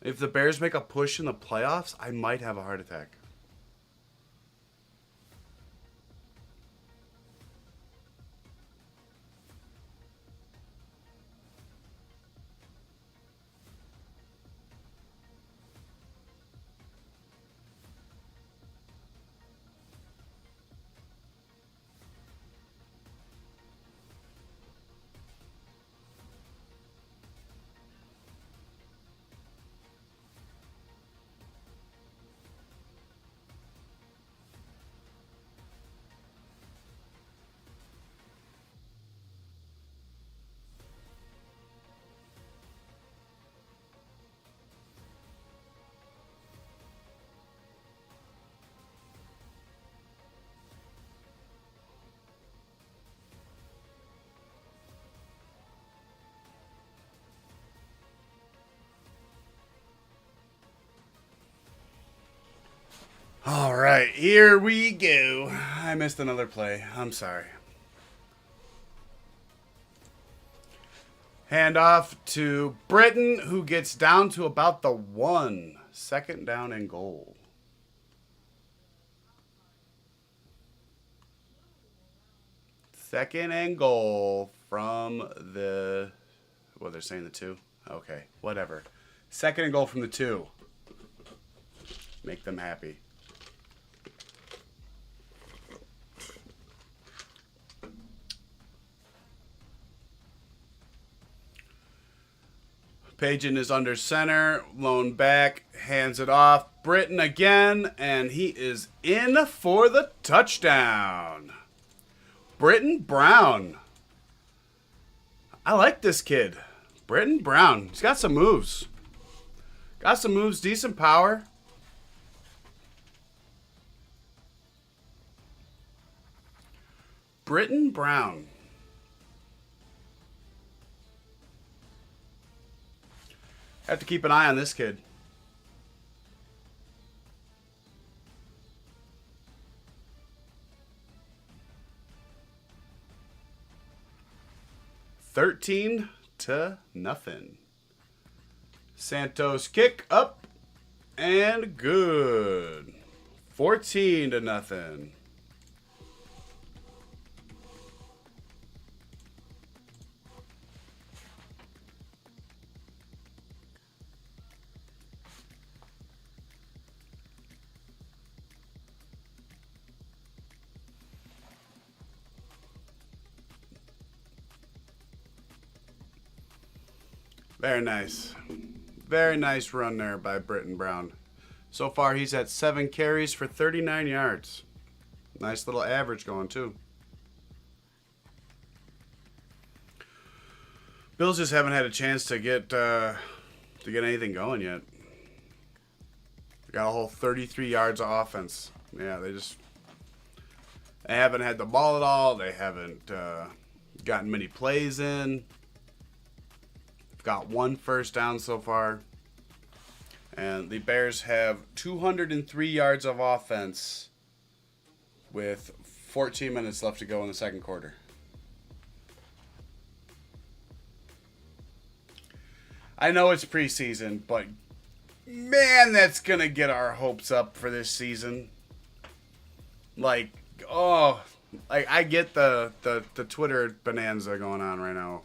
If the Bears make a push in the playoffs, I might have a heart attack. All right, here we go. I missed another play. I'm sorry. Hand off to Britton, who gets down to about the 1. Second down and goal. Second and goal from the... Well, they're saying the 2. Okay, whatever. Second and goal from the 2. Make them happy. Pagan is under center, lone back, hands it off. Britton again, and he is in for the touchdown. Britton Brown. I like this kid. Britton Brown. He's got some moves. Got some moves, decent power. Britton Brown. Have to keep an eye on this kid. $13-0. Santos kick up and good. 14-0. Very nice. Very nice run there by Britton Brown. So far, he's at 7 carries for 39 yards. Nice little average going, too. Bills just haven't had a chance to get anything going yet. They got a whole 33 yards of offense. Yeah, they haven't had the ball at all. They haven't gotten many plays in. They've got 1 first down so far. And the Bears have 203 yards of offense with 14 minutes left to go in the second quarter. I know it's preseason, but man, that's going to get our hopes up for this season. Like, oh, I get the Twitter bonanza going on right now.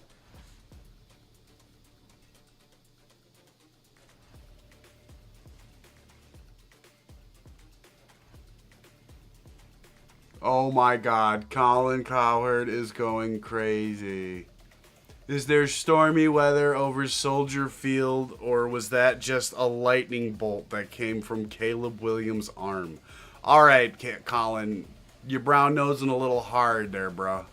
Oh my God, Colin Cowherd is going crazy. Is there stormy weather over Soldier Field, or was that just a lightning bolt that came from Caleb Williams' arm? All right, Colin, you're brown nosing a little hard there, bro.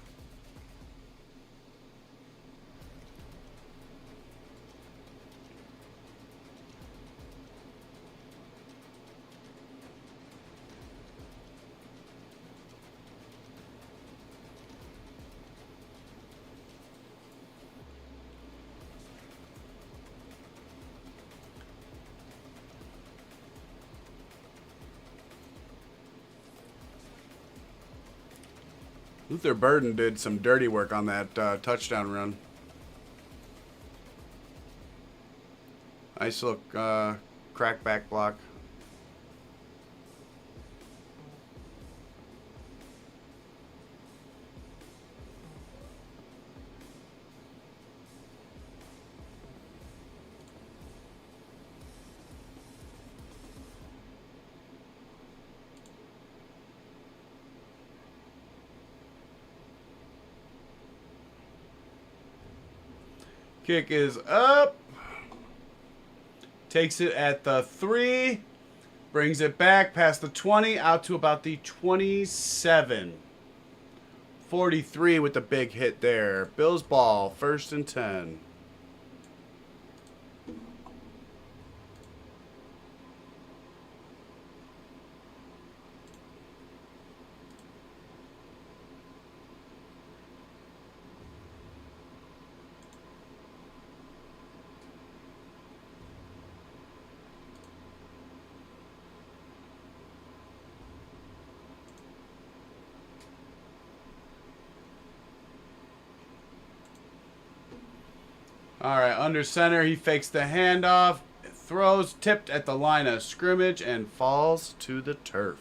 Luther Burden did some dirty work on that touchdown run. Nice little crackback block. Kick is up. Takes it at the 3. Brings it back past the 20 out to about the 27. 43 with the big hit there. Bills ball, 1st and 10. All right, under center, he fakes the handoff, throws, tipped at the line of scrimmage, and falls to the turf.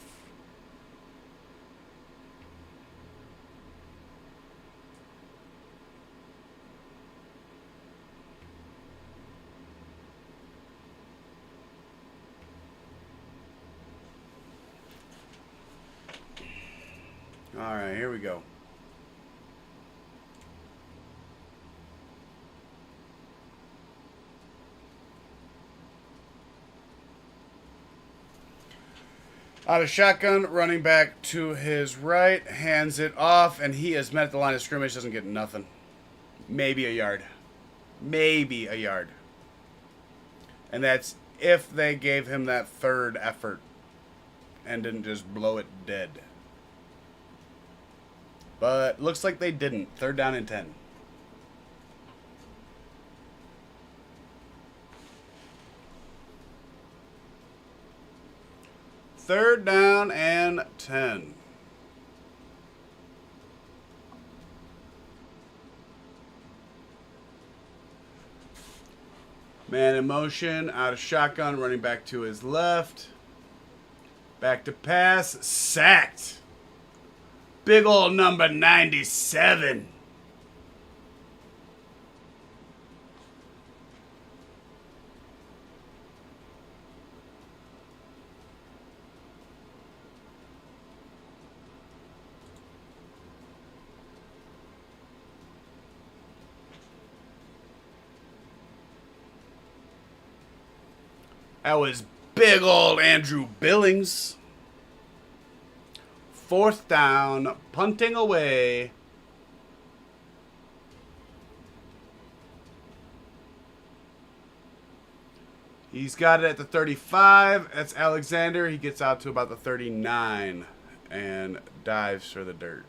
All right, here we go. Out of shotgun, running back to his right, hands it off, and he is met at the line of scrimmage, doesn't get nothing. Maybe a yard. Maybe a yard. And that's if they gave him that third effort and didn't just blow it dead. But looks like they didn't. 3rd down and 10. Third down and 10. Man in motion, out of shotgun, running back to his left. Back to pass, sacked. Big old number 97. That was big old Andrew Billings. 4th down, punting away. He's got it at the 35. That's Alexander. He gets out to about the 39 and dives for the dirt.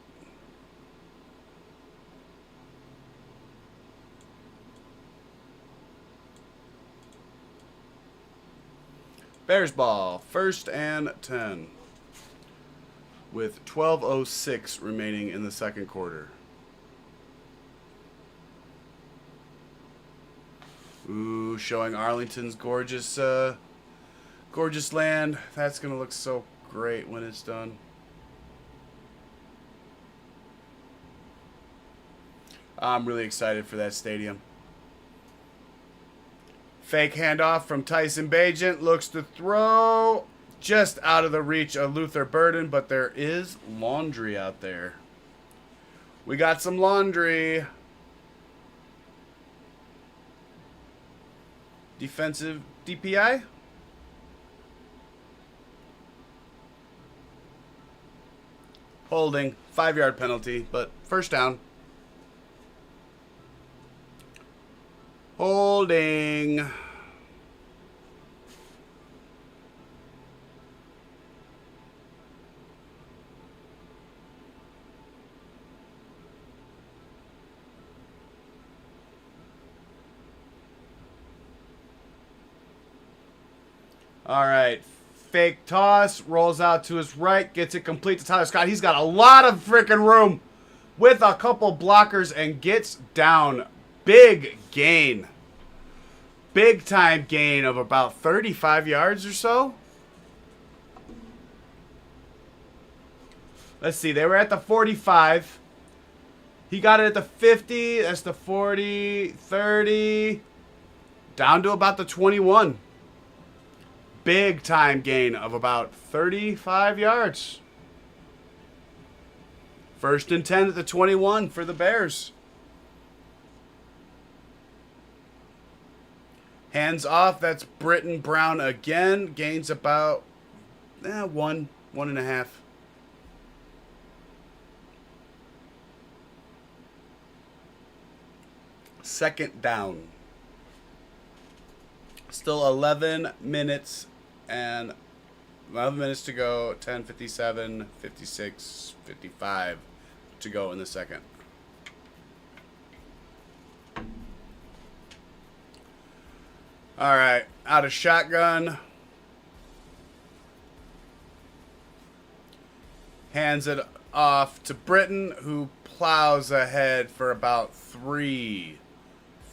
Bears ball, 1st and 10. With 12:06 remaining in the second quarter. Ooh, showing Arlington's gorgeous, gorgeous land. That's gonna look so great when it's done. I'm really excited for that stadium. Fake handoff from Tyson Bagent. Looks to throw just out of the reach of Luther Burden, but there is laundry out there. We got some laundry. Defensive DPI. Holding. 5-yard penalty, but 1st down. Holding. All right. Fake toss. Rolls out to his right. Gets it complete to Tyler Scott. He's got a lot of freaking room with a couple blockers and gets down. Big gain. Big time gain of about 35 yards or so. Let's see. They were at the 45. He got it at the 50. That's the 40, 30. Down to about the 21. Big time gain of about 35 yards. 1st and 10 at the 21 for the Bears. Hands off. That's Britton Brown again. Gains about 1.5. Second down. Still 11 minutes and 11 minutes to go. 10:57, 56, 55 to go in the second. All right, out of shotgun. Hands it off to Britton, who plows ahead for about 3.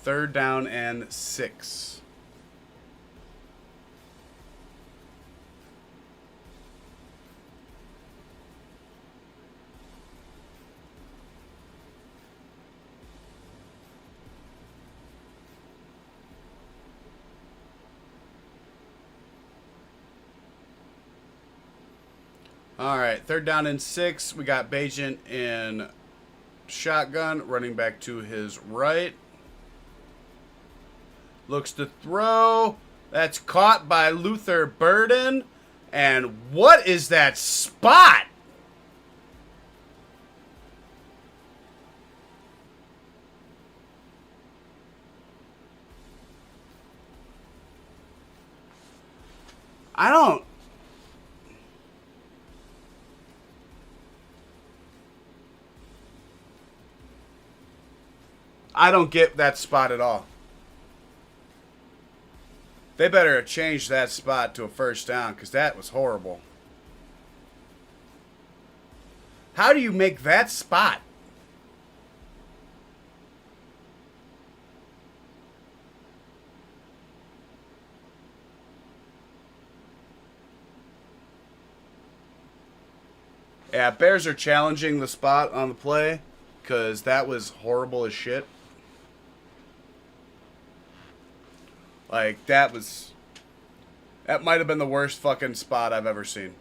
3rd down and 6. All right, 3rd down and 6. We got Bagent in shotgun, running back to his right. Looks to throw. That's caught by Luther Burden. And what is that spot? I don't get that spot at all. They better have changed that spot to a 1st down, because that was horrible. How do you make that spot? Yeah, Bears are challenging the spot on the play, because that was horrible as shit. Like, that might have been the worst fucking spot I've ever seen.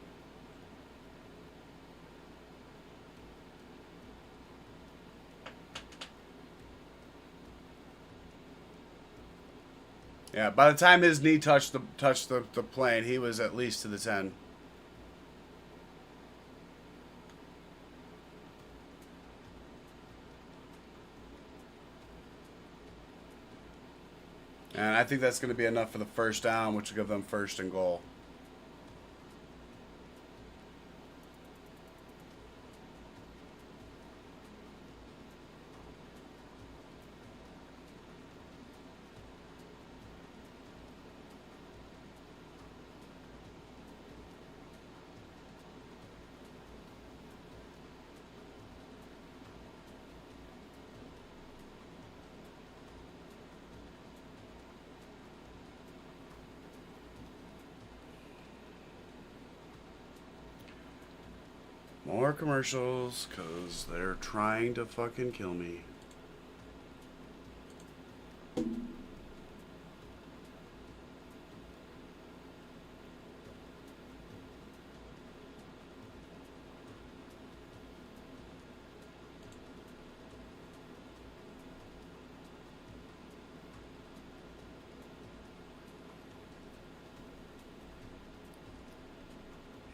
Yeah, by the time his knee touched the plane, he was at least to the 10. And I think that's going to be enough for the first down, which will give them first and goal. More commercials, because they're trying to fucking kill me.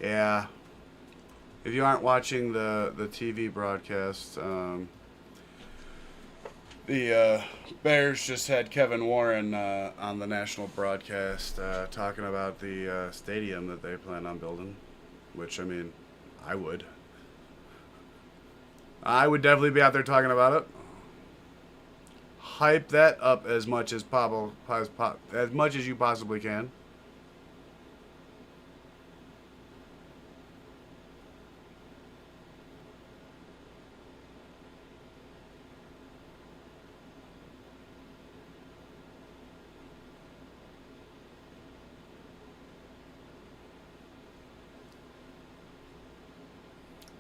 Yeah. If you aren't watching the TV broadcast, the Bears just had Kevin Warren on the national broadcast talking about the stadium that they plan on building, which, I mean, I would. I would definitely be out there talking about it. Hype that up as much as as much as you possibly can.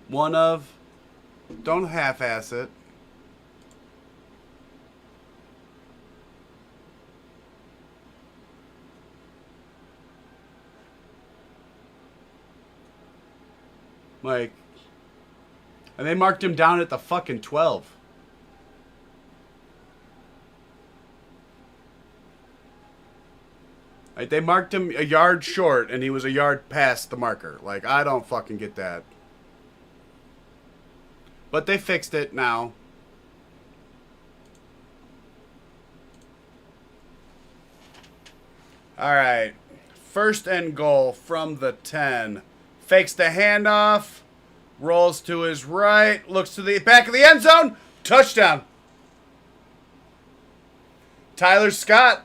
One of, don't half-ass it. Like, and they marked him down at the fucking 12. Like, they marked him a yard short, and he was a yard past the marker. Like, I don't fucking get that. But they fixed it now. All right. First and goal from the 10. Fakes the handoff. Rolls to his right. Looks to the back of the end zone. Touchdown. Tyler Scott.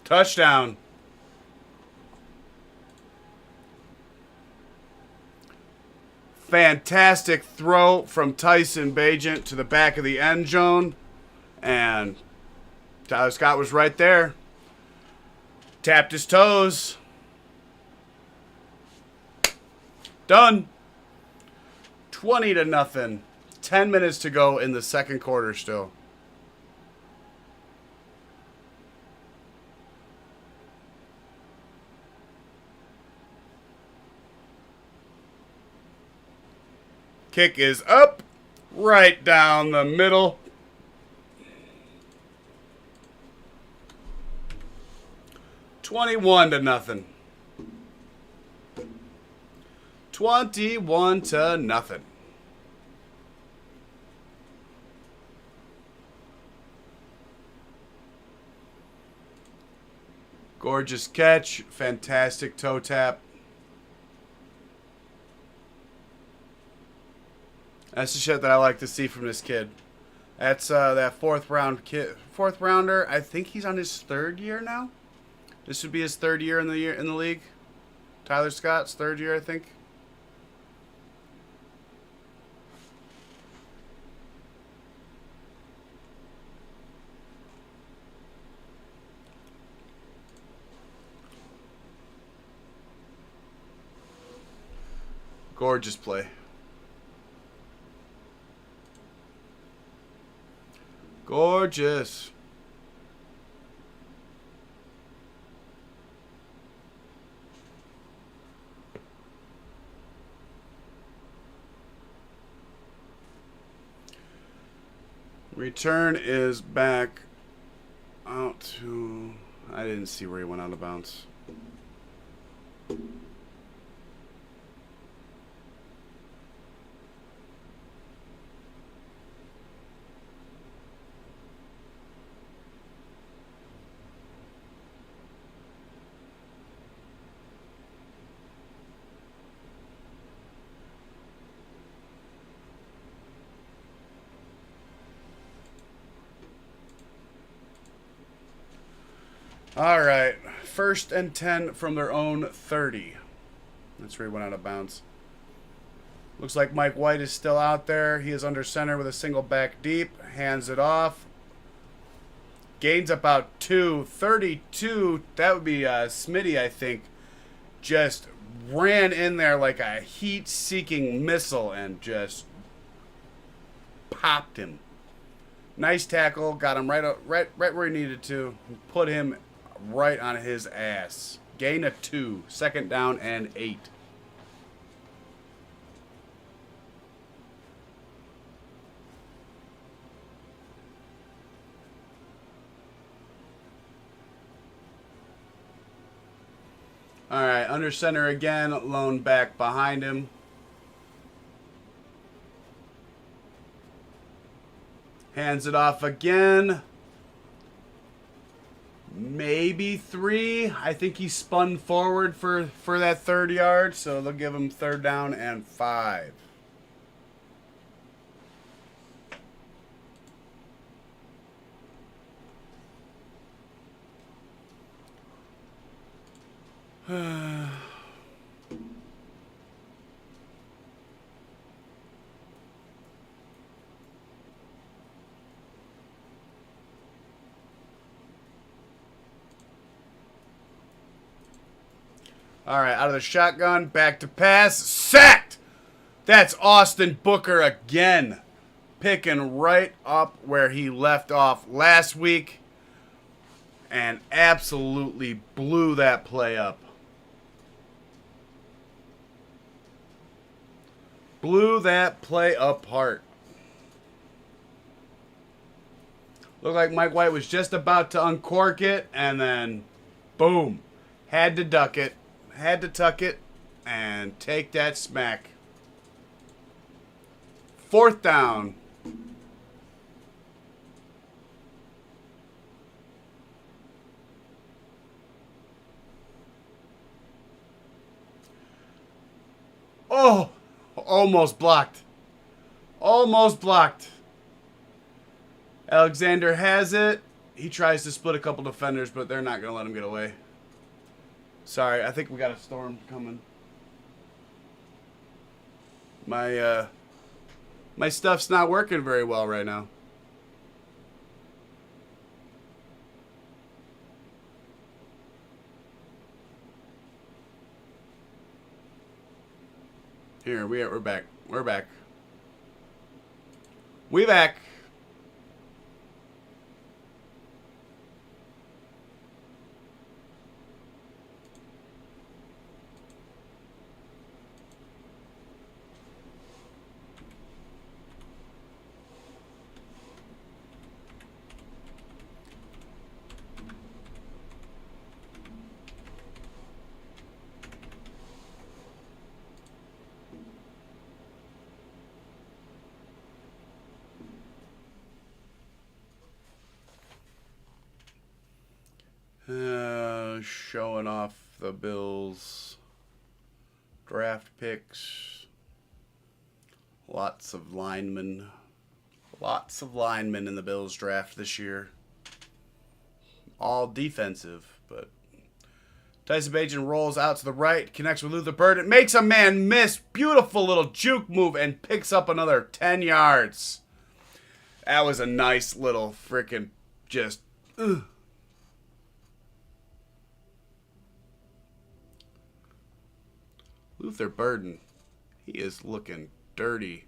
Touchdown. Fantastic throw from Tyson Bagent to the back of the end zone. And Tyler Scott was right there. Tapped his toes. Done. 20-0. 10 minutes to go in the second quarter still. Kick is up, right down the middle. $21-0. 21-0. Gorgeous catch, fantastic toe tap. That's the shit that I like to see from this kid. That's that fourth rounder. I think he's on his third year now. This would be his third year in the league. Tyler Scott's third year, I think. Gorgeous play. Gorgeous. Return is back out to... I didn't see where he went out of bounds. All right. 1st and 10 from their own 30. That's where he went out of bounds. Looks like Mike White is still out there. He is under center with a single back deep. Hands it off. Gains about 2. 32. That would be Smitty, I think. Just ran in there like a heat-seeking missile and just popped him. Nice tackle. Got him right where he needed to. Put him right on his ass. Gain of 2. 2nd down and 8. All right, under center again, lone back behind him. Hands it off again. Maybe 3. I think he spun forward for that 3rd yard, so they'll give him 3rd down and 5. All right, out of the shotgun, back to pass, sacked. That's Austin Booker again, picking right up where he left off last week and absolutely blew that play up. Blew that play apart. Looked like Mike White was just about to uncork it, and then, boom. Had to duck it, had to tuck it, and take that smack. 4th down. Oh, almost blocked. Almost blocked. Alexander has it. He tries to split a couple defenders, but they're not going to let him get away. Sorry, I think we got a storm coming. My stuff's not working very well right now. Here, we're back. We're back. We back. Showing off the Bills draft picks. Lots of linemen. Lots of linemen in the Bills draft this year. All defensive, but Tyson Bagent rolls out to the right, connects with Luther Burden, makes a man miss. Beautiful little juke move and picks up another 10 yards. That was a nice little freaking just... Luther Burden, he is looking dirty.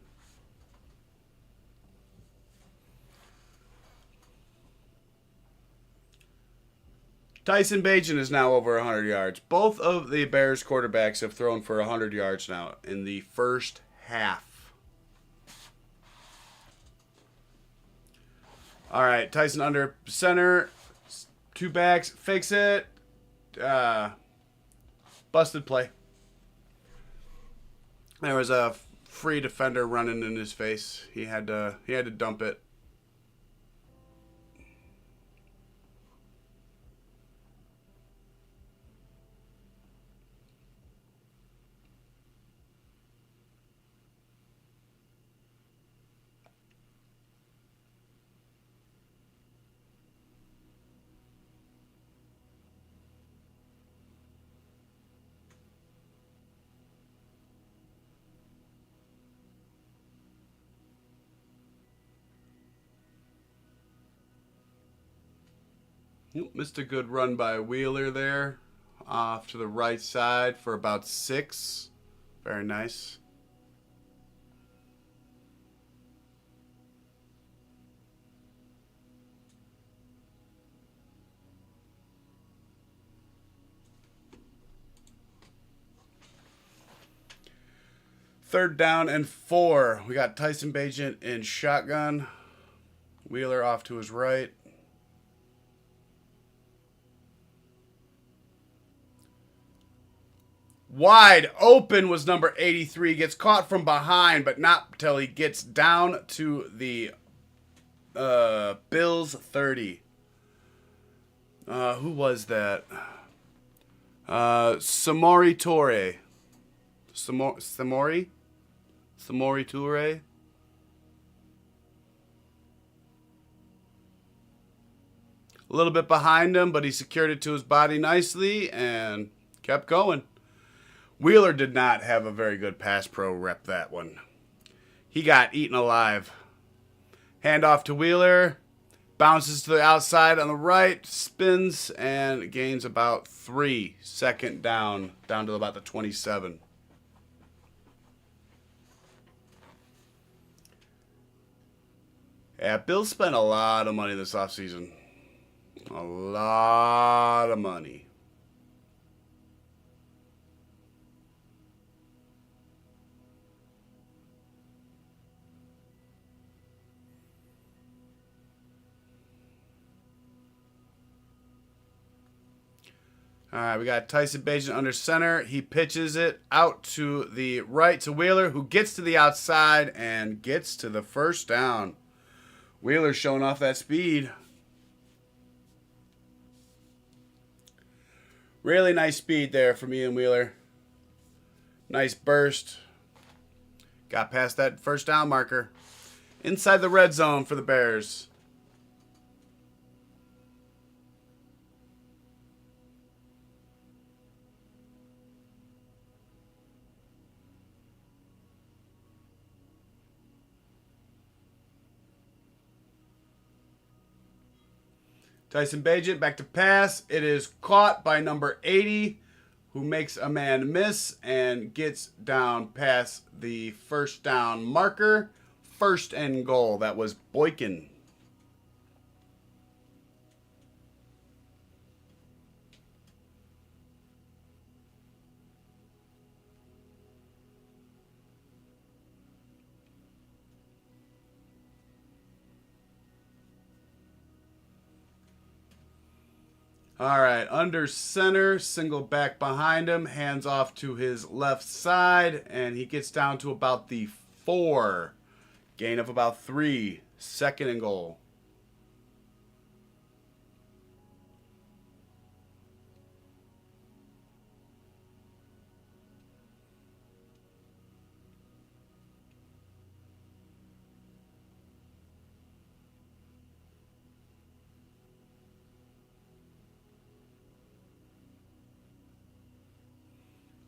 Tyson Bagent is now over 100 yards. Both of the Bears quarterbacks have thrown for 100 yards now in the first half. All right, Tyson under center. 2 backs, fakes it. Busted play. There was a free defender running in his face. He had to dump it. Missed a good run by Wheeler there. Off to the right side for about 6. Very nice. Third down and 4. We got Tyson Bagent in shotgun. Wheeler off to his right. Wide open was number 83. Gets caught from behind, but not until he gets down to the Bills 30. Who was that? Samori Toure. Samori Toure. A little bit behind him, but he secured it to his body nicely and kept going. Wheeler did not have a very good pass pro rep that one. He got eaten alive. Handoff to Wheeler. Bounces to the outside on the right. Spins and gains about 3. Second down to about the 27. Yeah, Bill spent a lot of money this offseason. A lot of money. All right, we got Tyson Bagent under center. He pitches it out to the right to Wheeler, who gets to the outside and gets to the first down. Wheeler showing off that speed. Really nice speed there from Ian Wheeler. Nice burst. Got past that first down marker. Inside the red zone for the Bears. Tyson Bagent back to pass. It is caught by number 80, who makes a man miss and gets down past the first down marker. First and goal. That was Boykin. All right, under center, single back behind him, hands off to his left side, and he gets down to about the 4. Gain of about 3. Second and goal.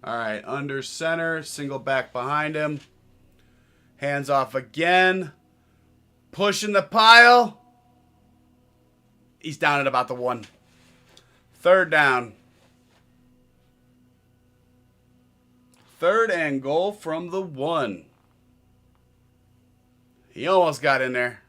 All right, under center, single back behind him. Hands off again. Pushing the pile. He's down at about the 1. Third down. Third and goal from the 1. He almost got in there.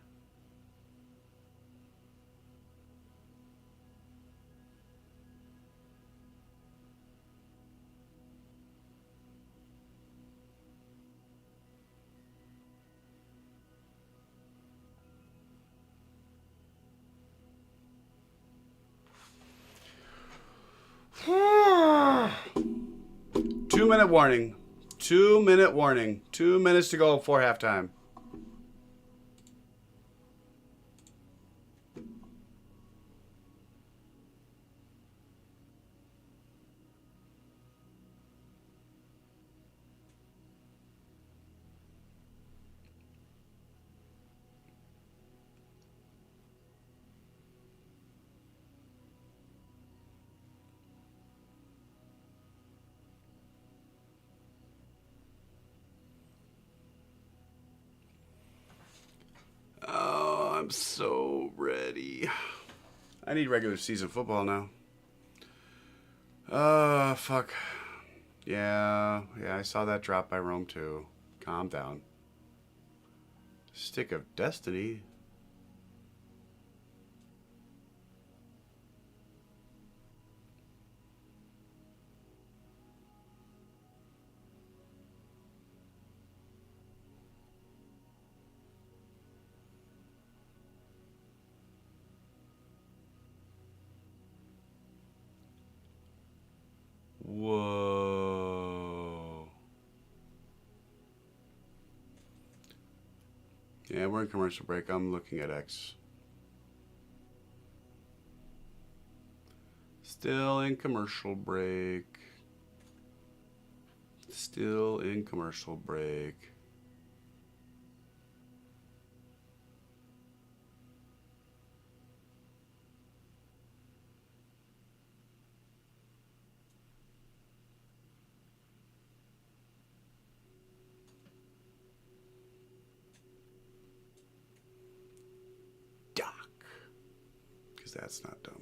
Two-minute warning. 2-minute warning. 2 minutes to go before halftime. I'm so ready. I need regular season football now. Fuck. Yeah, I saw that drop by Rome too. Calm down. Stick of Destiny. Whoa. Yeah, we're in commercial break. I'm looking at X. Still in commercial break. Still in commercial break. Doc. Because that's not dumb.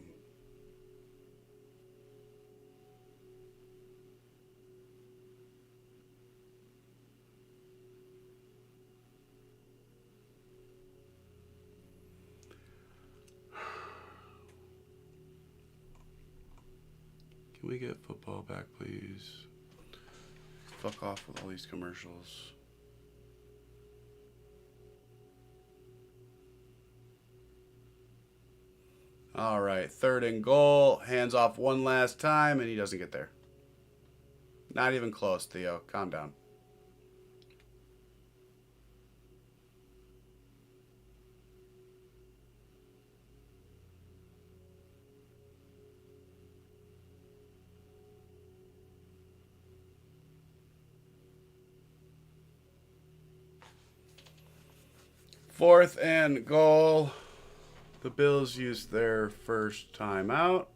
Can we get football back, please? Fuck off with all these commercials. All right, 3rd and goal. Hands off one last time, and he doesn't get there. Not even close, Theo. Calm down. Fourth and goal. The Bills used their first timeout.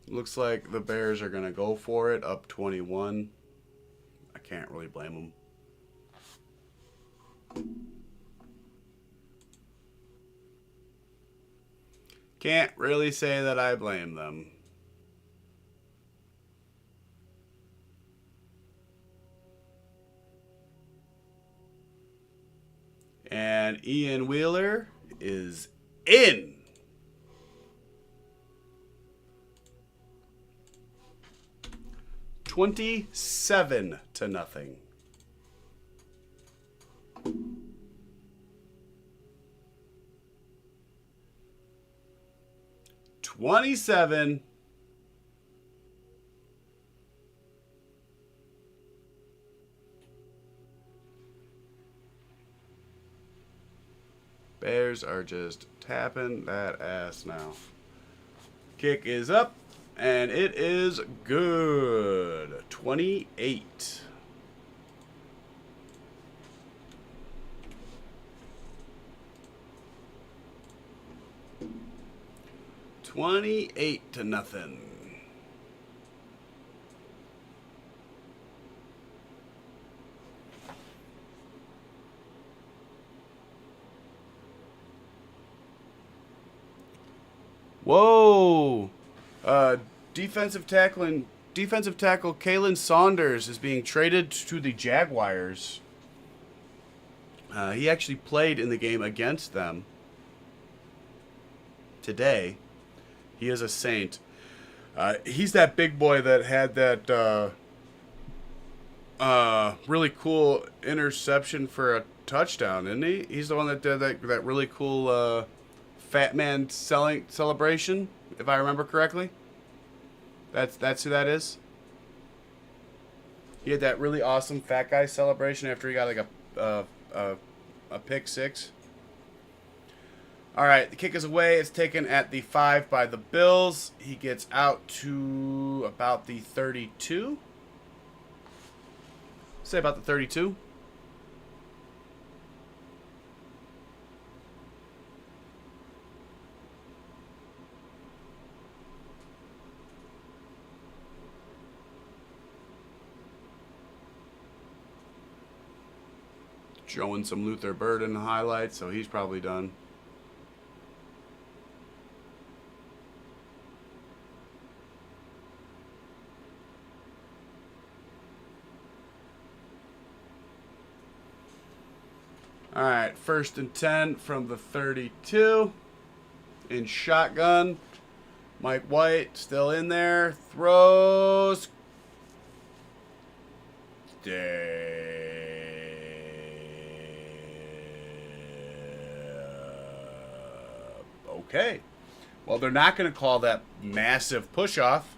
Looks like the Bears are going to go for it, up 21. I can't really blame them. Can't really say that I blame them. And Ian Wheeler is in. $27-0. 27. Bears are just tapping that ass now. Kick is up, and it is good. 28. $28-0. Whoa! Defensive tackle Kalen Saunders is being traded to the Jaguars. He actually played in the game against them today. He is a Saint. He's that big boy that had that really cool interception for a touchdown, isn't he? He's the one that did that really cool Fat Man celebration, if I remember correctly. That's who that is. He had that really awesome fat guy celebration after he got like a pick six. All right, the kick is away. It's taken at the 5 by the Bills. He gets out to about the 32. Say about the 32. Showing some Luther Burden highlights, so he's probably done. All right, 1st and 10 from the 32 in shotgun. Mike White still in there. Throws. Okay. Well, they're not going to call that massive push-off.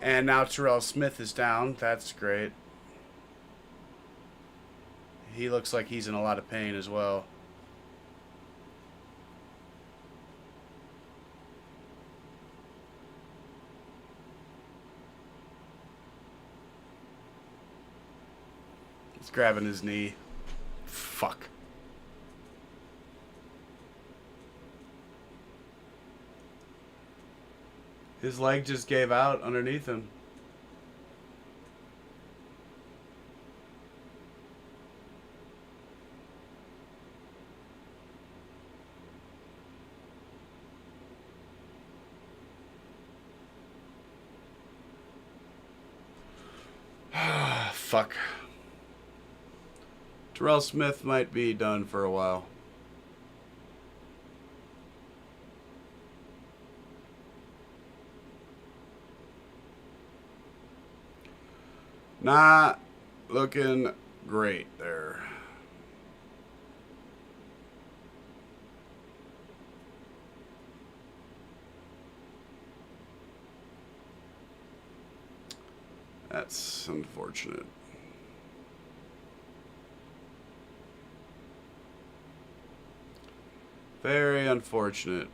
And now Terrell Smith is down. That's great. He looks like he's in a lot of pain as well. He's grabbing his knee. Fuck. His leg just gave out underneath him. Fuck. Terrell Smith might be done for a while. Not looking great there. That's unfortunate. Very unfortunate.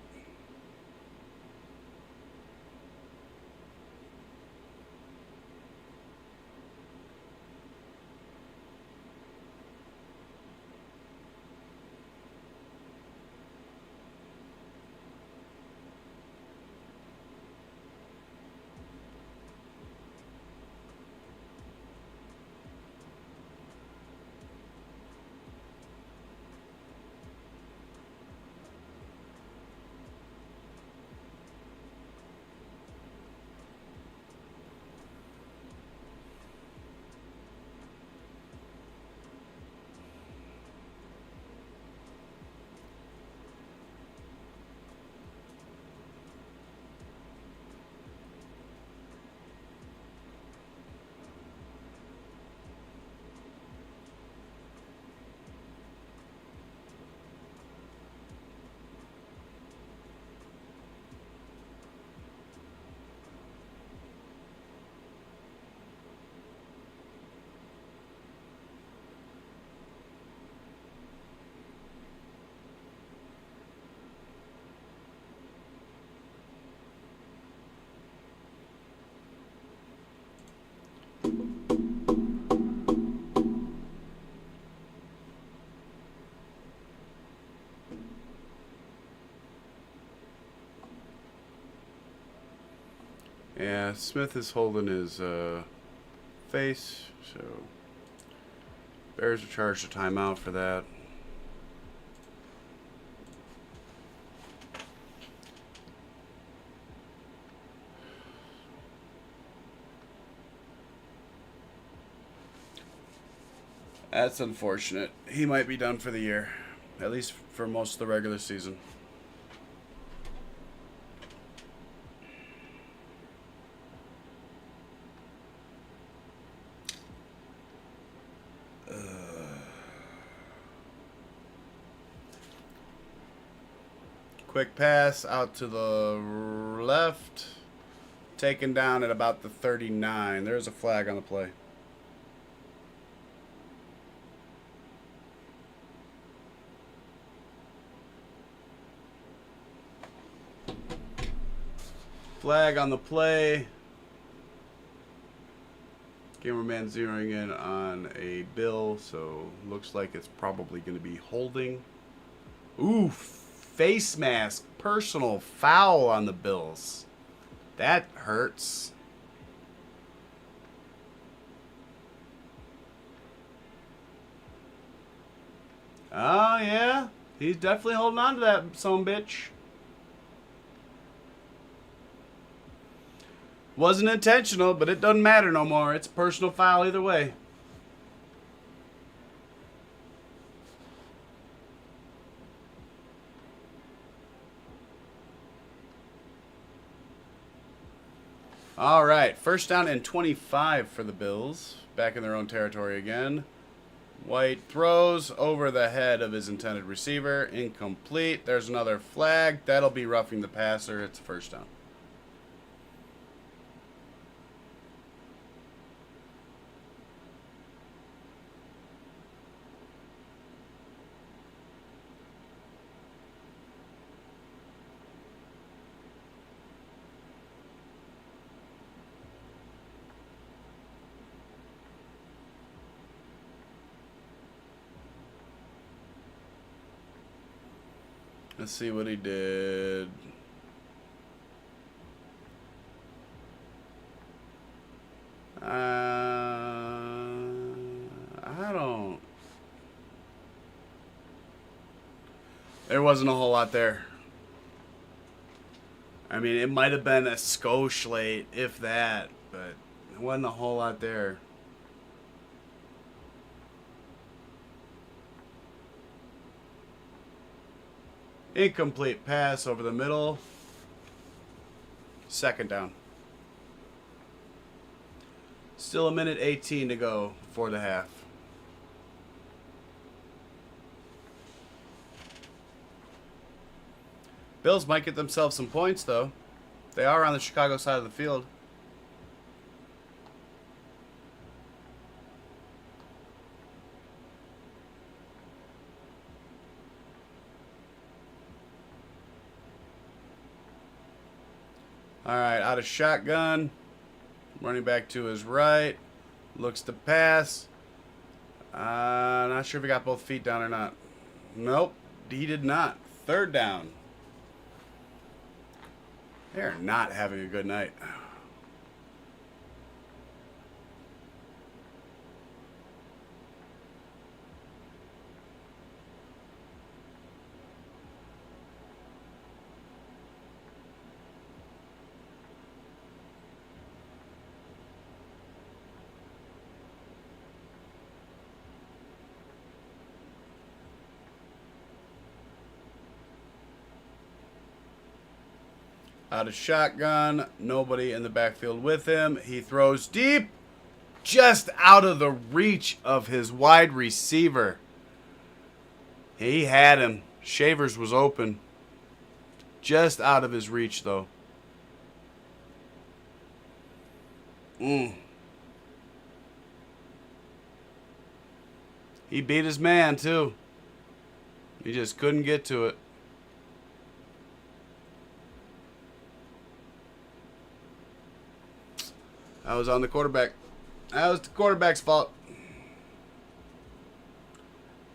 Yeah, Smith is holding his face, so Bears are charged a timeout for that. That's unfortunate. He might be done for the year, at least for most of the regular season. Quick pass out to the left. Taken down at about the 39. There's a flag on the play. Flag on the play. Cameraman zeroing in on a bill, so looks like it's probably going to be holding. Ooh, face mask, personal foul on the Bills. That hurts. Oh, yeah. He's definitely holding on to that son bitch. Wasn't intentional, but it doesn't matter no more. It's a personal foul either way. All right, first down and 25 for the Bills. Back in their own territory again. White throws over the head of his intended receiver. Incomplete. There's another flag. That'll be roughing the passer. It's a first down. Let's see what he did. I don't. There wasn't a whole lot there. I mean, it might have been a skosh late, if that, but there wasn't a whole lot there. Incomplete pass over the middle. Second down. Still a minute 18 to go before the half. Bills might get themselves some points, though. They are on the Chicago side of the field. All right, out of shotgun. Running back to his right. Looks to pass. Not sure if he got both feet down or not. Nope, he did not. Third down. They're not having a good night. Out of shotgun, nobody in the backfield with him. He throws deep, just out of the reach of his wide receiver. He had him. Shavers was open. Just out of his reach, though. He beat his man, too. He just couldn't get to it. That was on the quarterback. That was the quarterback's fault.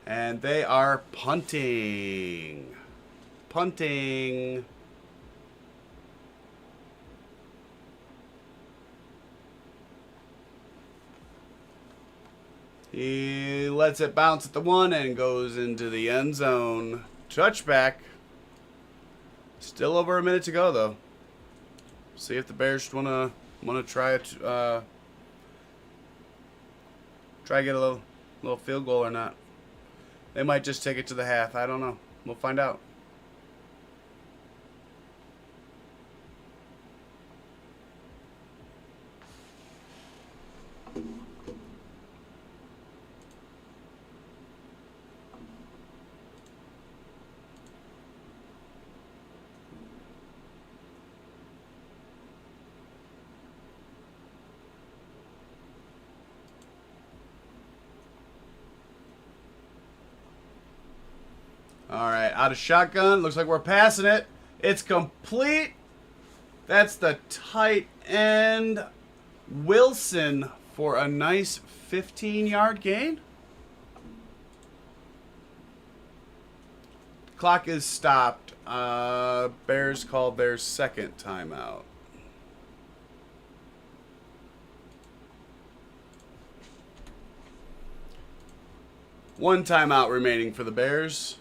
And they are punting. Punting. He lets it bounce at the 1 and goes into the end zone. Touchback. Still over a minute to go, though. See if the Bears want to try it. Try to get a little field goal or not. They might just take it to the half. I don't know. We'll find out. All right, out of shotgun. Looks like we're passing it. It's complete. That's the tight end, Wilson, for a nice 15-yard gain. Clock is stopped. Bears called their second timeout. One timeout remaining for the Bears.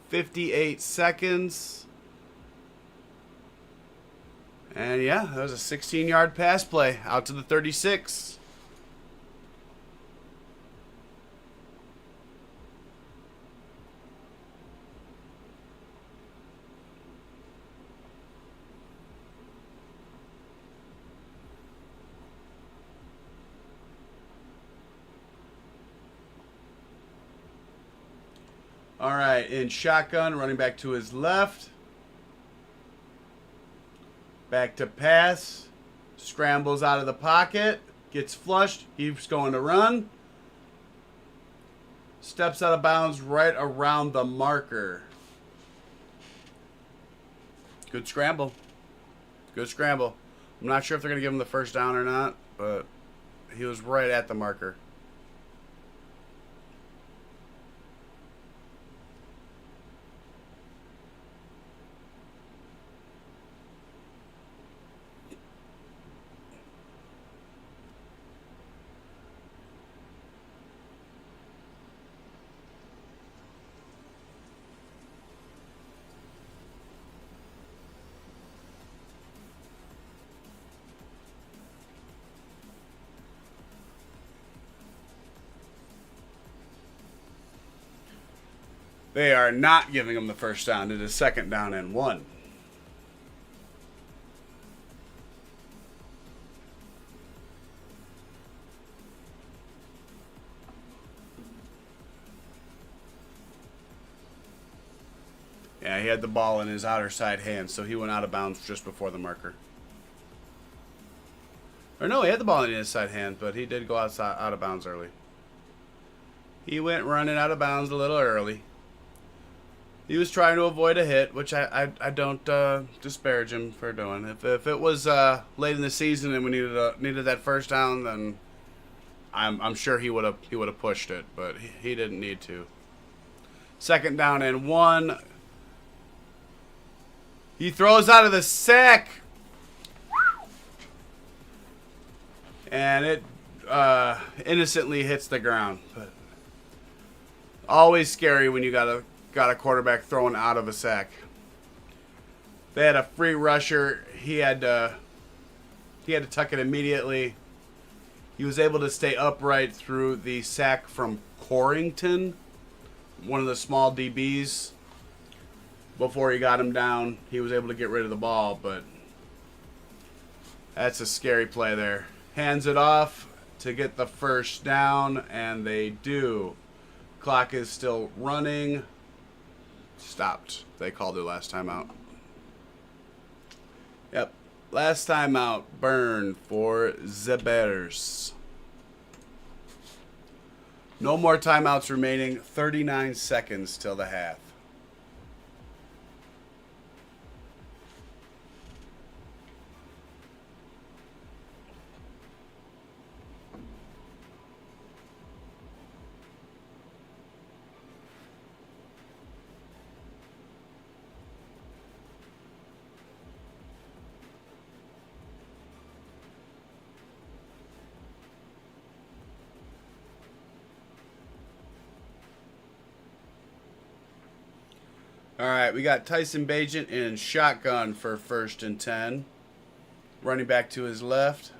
58 seconds. And yeah, that was a 16-yard pass play out to the 36. All right, in shotgun, running back to his left. Back to pass. Scrambles out of the pocket. Gets flushed. Keeps going to run. Steps out of bounds right around the marker. Good scramble. Good scramble. I'm not sure if they're going to give him the first down or not, but he was right at the marker. They are not giving him the first down. It is second down and 1. Yeah, he had the ball in his outer side hand, so he went out of bounds just before the marker. Or no, he had the ball in his side hand, but he did go out of bounds early. He went running out of bounds a little early. He was trying to avoid a hit, which I don't disparage him for doing. If it was late in the season and we needed that first down, then I'm sure he would have pushed it, but he didn't need to. Second down and 1. He throws out of the sack, and it innocently hits the ground. But always scary when you got a quarterback throwing out of a sack. They had a free rusher. He had to tuck it immediately. He was able to stay upright through the sack from Corrington, one of the small DBs. Before he got him down, he was able to get rid of the ball, but that's a scary play there. Hands it off to get the first down, and they do. Clock is still running. Stopped. They called their last timeout. Yep. Last timeout burn for the Bears. No more timeouts remaining. 39 seconds till the half. All right, we got Tyson Bagent in shotgun for first and 10. Running back to his left.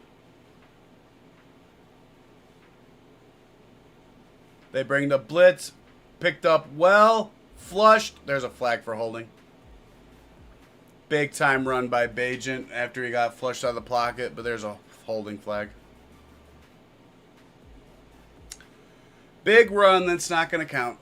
They bring the blitz. Picked up well. Flushed. There's a flag for holding. Big time run by Bagent after he got flushed out of the pocket, but there's a holding flag. Big run that's not going to count.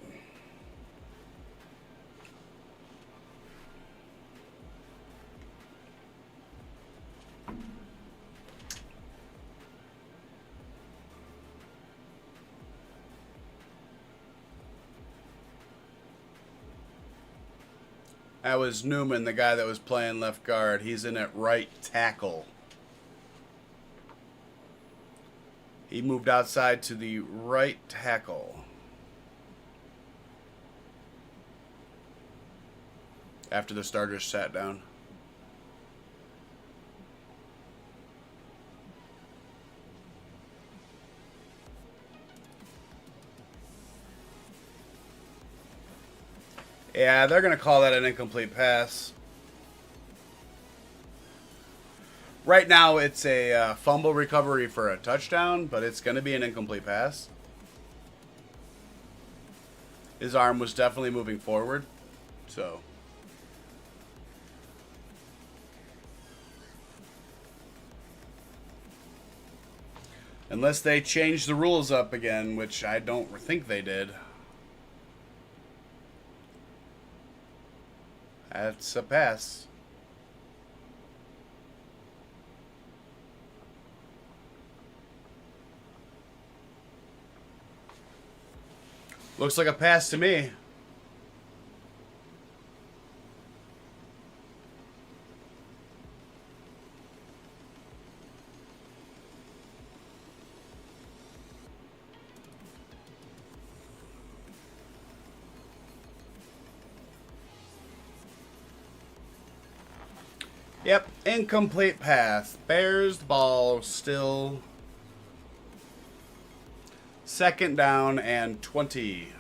That was Newman, the guy that was playing left guard. He's in at right tackle. He moved outside to the right tackle. After the starters sat down. Yeah, they're going to call that an incomplete pass. Right now, it's a fumble recovery for a touchdown, but it's going to be an incomplete pass. His arm was definitely moving forward, so... Unless they change the rules up again, which I don't think they did. That's a pass. Looks like a pass to me. Yep, incomplete pass. Bears ball still. Second down and 20.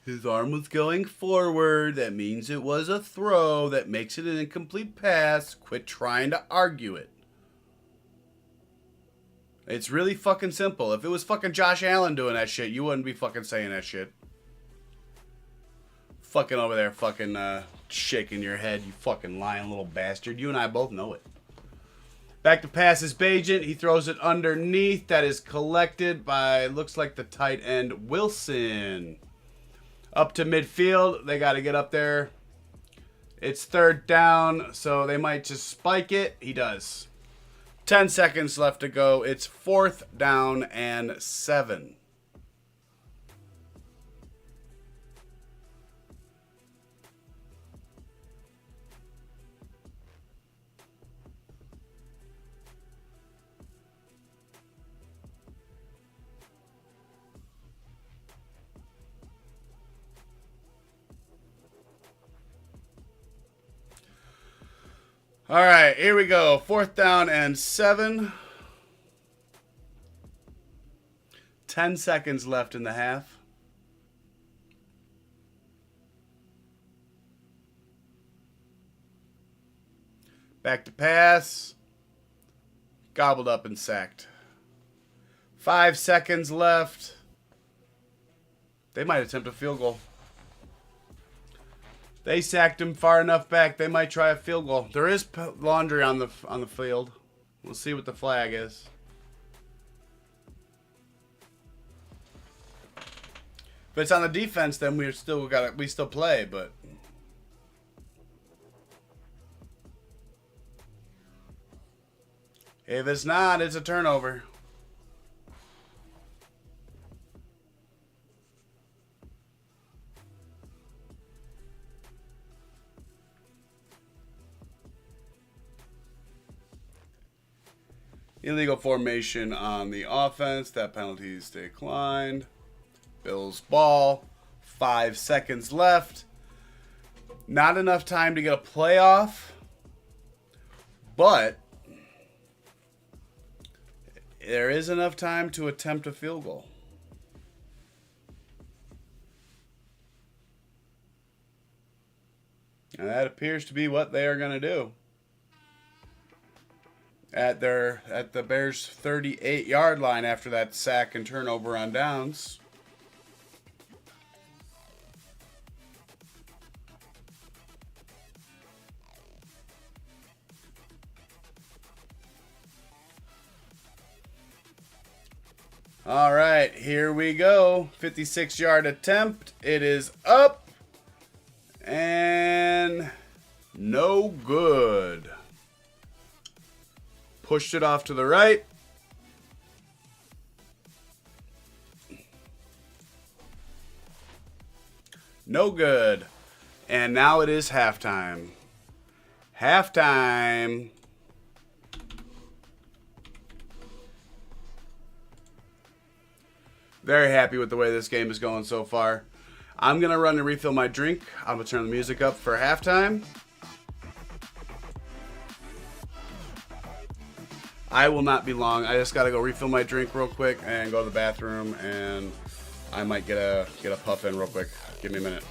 His arm was going forward. That means it was a throw. That makes it an incomplete pass. Quit trying to argue it. It's really fucking simple. If it was fucking Josh Allen doing that shit, you wouldn't be fucking saying that shit. Fucking over there fucking shaking your head, you fucking lying little bastard. You and I both know it. Back to pass is Bajent. He throws it underneath. That is collected by, looks like the tight end, Wilson. Up to midfield. They got to get up there. It's third down, so they might just spike it. He does. 10 seconds left to go. It's fourth down and 7. All right, here we go. Fourth down and 7. 10 seconds left in the half. Back to pass. Gobbled up and sacked. 5 seconds left. They might attempt a field goal. They sacked him far enough back. They might try a field goal. There is laundry on the field. We'll see what the flag is. If it's on the defense, then we still play. But if it's not, it's a turnover. Illegal formation on the offense. That penalty is declined. Bills ball. 5 seconds left. Not enough time to get a playoff. But there is enough time to attempt a field goal. And that appears to be what they are going to do. At the Bears' 38-yard line after that sack and turnover on downs. All right, here we go. 56-yard attempt. It is up and no good. Pushed it off to the right. No good. And now it is halftime. Halftime. Very happy with the way this game is going so far. I'm going to run to refill my drink. I'm going to turn the music up for halftime. I will not be long. I just got to go refill my drink real quick and go to the bathroom, and I might get a puff in real quick. Give me a minute.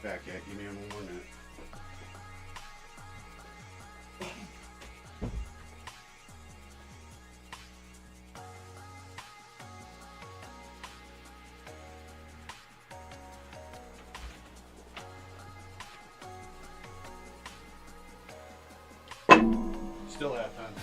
back yet. Give me one more minute. Still have time.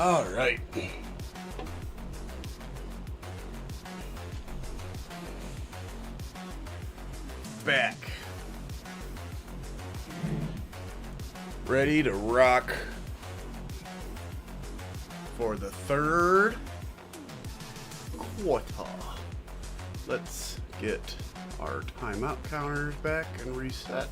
All right. Back. Ready to rock for the third quarter. Let's get our timeout counters back and reset.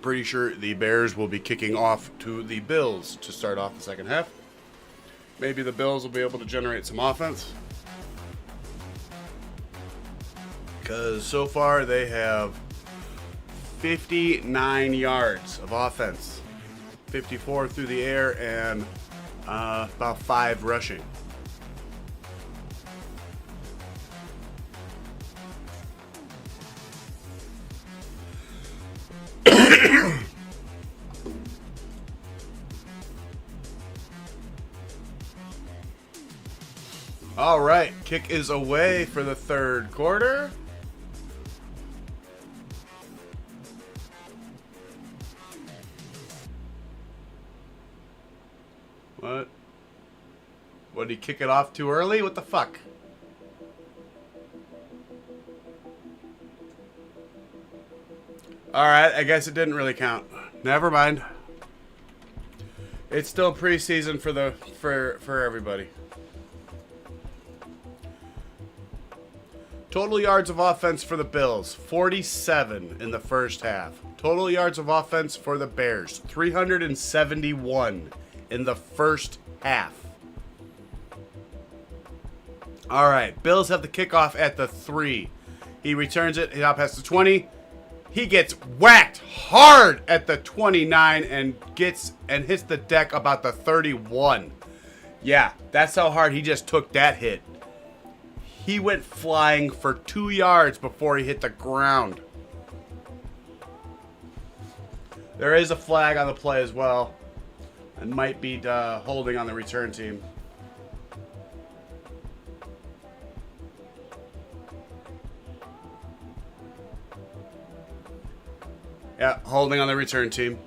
Pretty sure the Bears will be kicking off to the Bills to start off the second half. Maybe the Bills will be able to generate some offense. Because so far they have 59 yards of offense. 54 through the air and about 5 rushing. All right, kick is away for the third quarter. What? What, did he kick it off too early? What the fuck? All right, I guess it didn't really count. Never mind. It's still preseason for everybody. Total yards of offense for the Bills, 47 in the first half. Total yards of offense for the Bears, 371 in the first half. All right, Bills have the kickoff at the 3. He returns it, he out past the 20. He gets whacked hard at the 29 and hits the deck about the 31. Yeah, that's how hard he just took that hit. He went flying for 2 yards before he hit the ground. There is a flag on the play as well. It might be holding on the return team. Yeah, holding on the return team.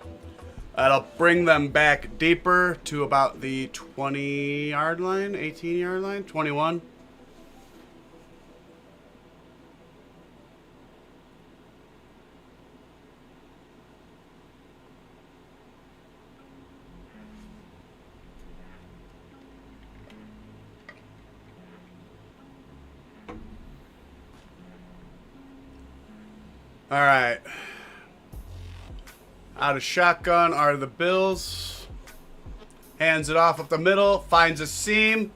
That'll bring them back deeper to about the 20-yard line, 18-yard line, 21. All right. Out of shotgun are the Bills. Hands it off up the middle. Finds a seam.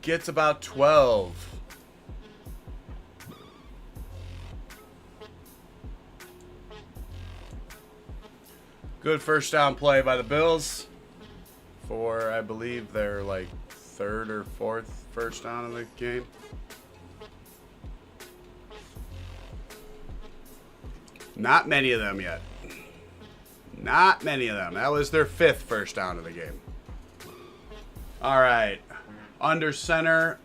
Gets about 12. Good first down play by the Bills. For, I believe, their like third or fourth first down of the game. Not many of them yet. Not many of them. That was their 5th first down of the game. All right. Under center.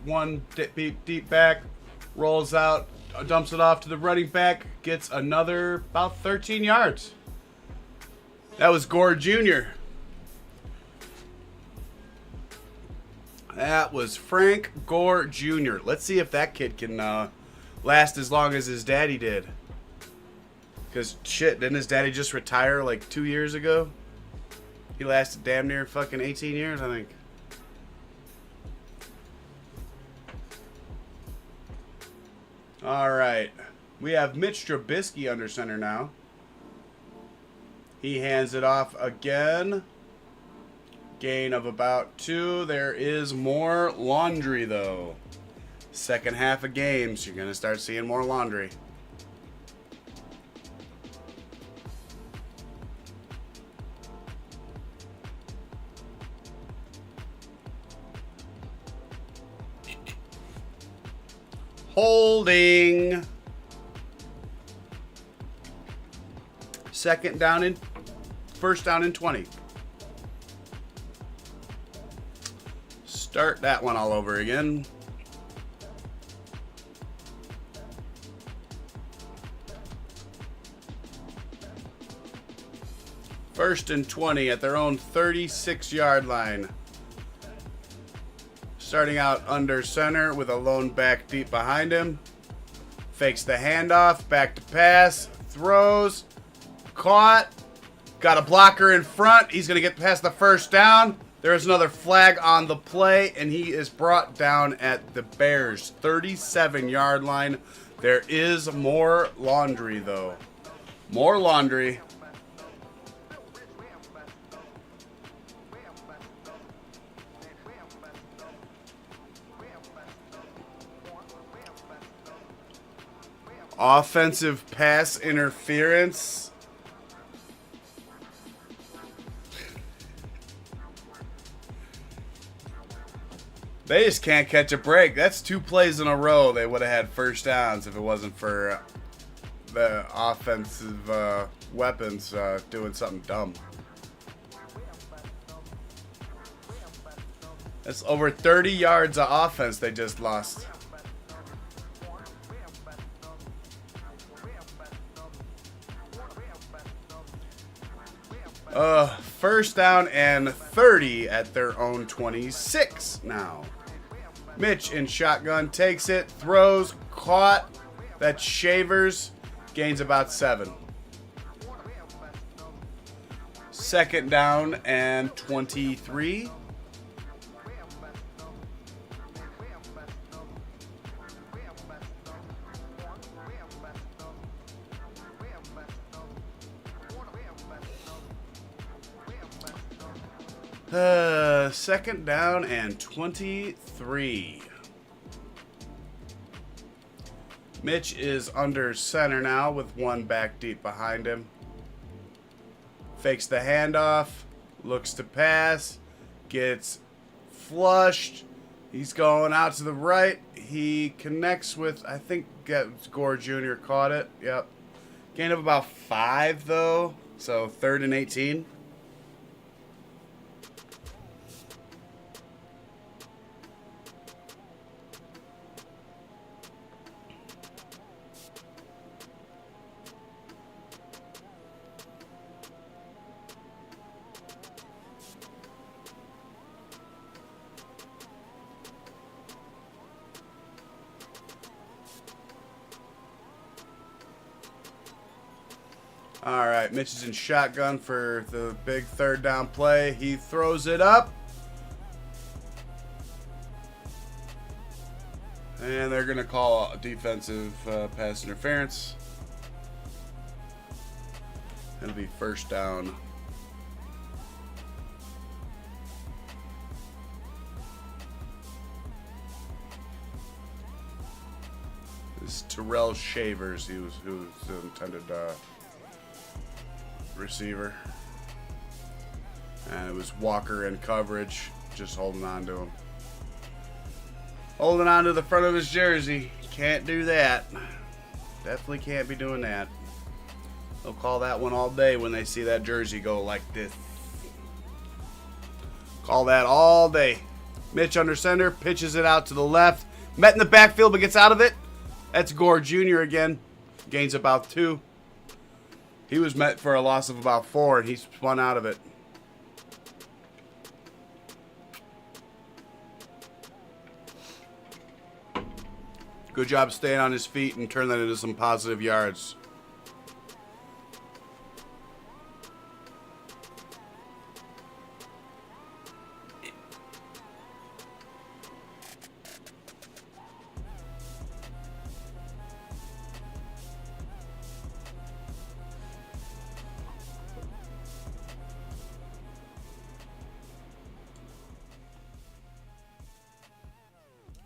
One deep back. Rolls out. Dumps it off to the running back. Gets another about 13 yards. That was Gore Jr. That was Frank Gore Jr. Let's see if that kid can last as long as his daddy did. Because, shit, didn't his daddy just retire like 2 years ago? He lasted damn near fucking 18 years, I think. All right. We have Mitch Trubisky under center now. He hands it off again. Gain of about 2. There is more laundry, though. Second half of games, you're going to start seeing more laundry. Holding. First down and 20. Start that one all over again. First and 20 at their own 36-yard line. Starting out under center with a lone back deep behind him. Fakes the handoff, back to pass, throws, caught, got a blocker in front. He's going to get past the first down. There is another flag on the play, and he is brought down at the Bears' 37-yard line. There is more laundry, though. More laundry. Offensive pass interference. They just can't catch a break. That's 2 plays in a row. They would have had first downs if it wasn't for the offensive weapons doing something dumb. That's over 30 yards of offense they just lost. First down and 30 at their own 26 now. Mitch in shotgun takes it, throws, caught. That's Shavers. Gains about 7. Second down and 23. Second down and 23. Mitch is under center now with 1 back deep behind him. Fakes the handoff, looks to pass, gets flushed. He's going out to the right. He connects with, I think Gore Jr. caught it. Yep. Gain of about 5 though. So 3rd and 18. All right, Mitch is in shotgun for the big 3rd down play. He throws it up. And they're going to call a defensive pass interference. It'll be first down. This is Terrell Shavers, who's the intended receiver. And it was Walker in coverage, just holding on to him. Holding on to the front of his jersey. Can't do that. Definitely can't be doing that. They'll call that one all day when they see that jersey go like this. Call that all day. Mitch under center, pitches it out to the left. Met in the backfield, but gets out of it. That's Gore Jr. again. Gains about 2. He was met for a loss of about 4, and he spun out of it. Good job staying on his feet and turn that into some positive yards.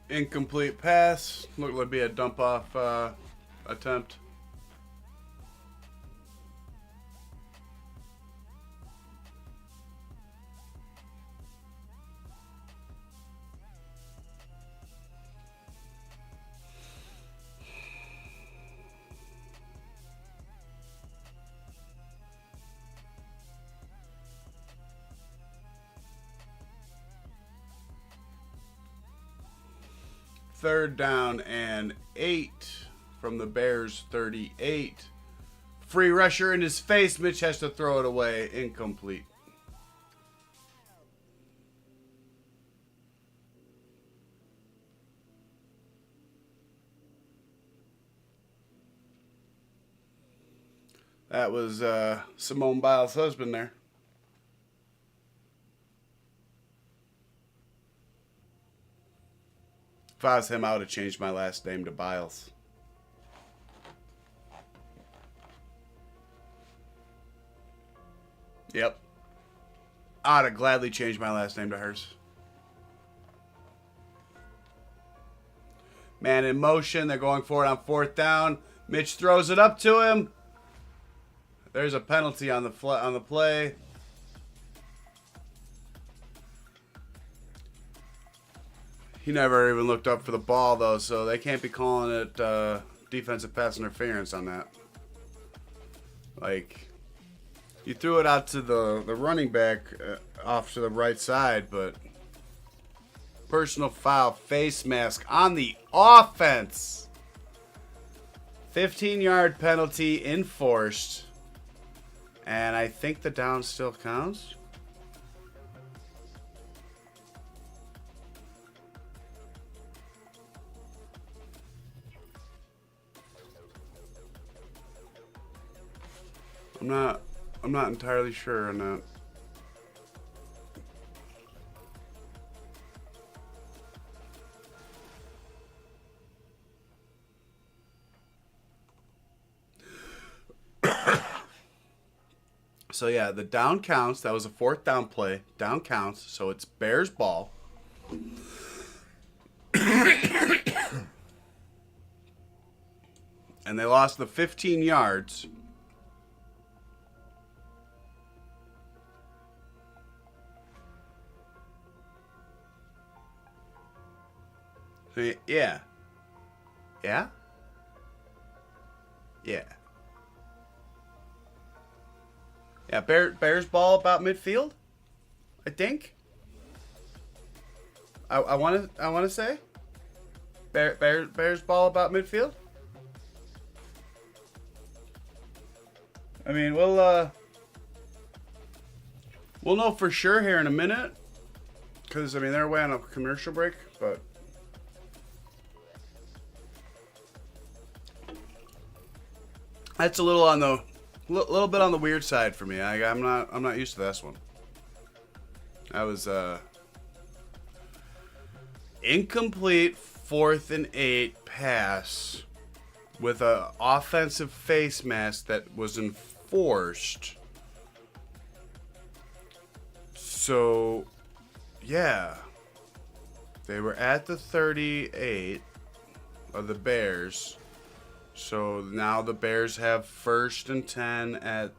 Incomplete pass. Looked like be a dump off attempt. 3rd down and 8 from the Bears 38. Free rusher in his face. Mitch has to throw it away. Incomplete. That was Simone Biles' husband there. If I was him, I would have changed my last name to Biles. Yep. I'd have gladly changed my last name to hers. Man in motion. They're going for it on 4th down. Mitch throws it up to him. There's a penalty on the play. He never even looked up for the ball, though, so they can't be calling it defensive pass interference on that. Like, you threw it out to the running back off to the right side, but personal foul, face mask on the offense. 15-yard penalty enforced. And I think the down still counts. I'm not entirely sure on that. So yeah, the down counts. That was a 4th down play. Down counts. So it's Bears ball. And they lost the 15 yards. So yeah. Yeah? Yeah. Yeah, Bears ball about midfield, I think. I want to say Bears ball about midfield. I mean, we'll know for sure here in a minute, because I mean they're away on a commercial break, but that's a little on the. Little bit on the weird side for me. I'm not used to this one. I was incomplete 4th and 8 pass with a offensive face mask that was enforced. So yeah, they were at the 38 of the Bears. So now the Bears have 1st and 10 at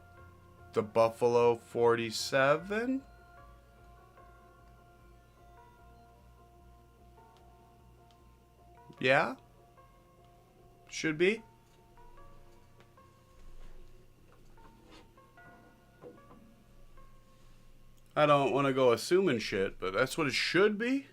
the Buffalo 47. Yeah? Should be. I don't want to go assuming shit, but that's what it should be.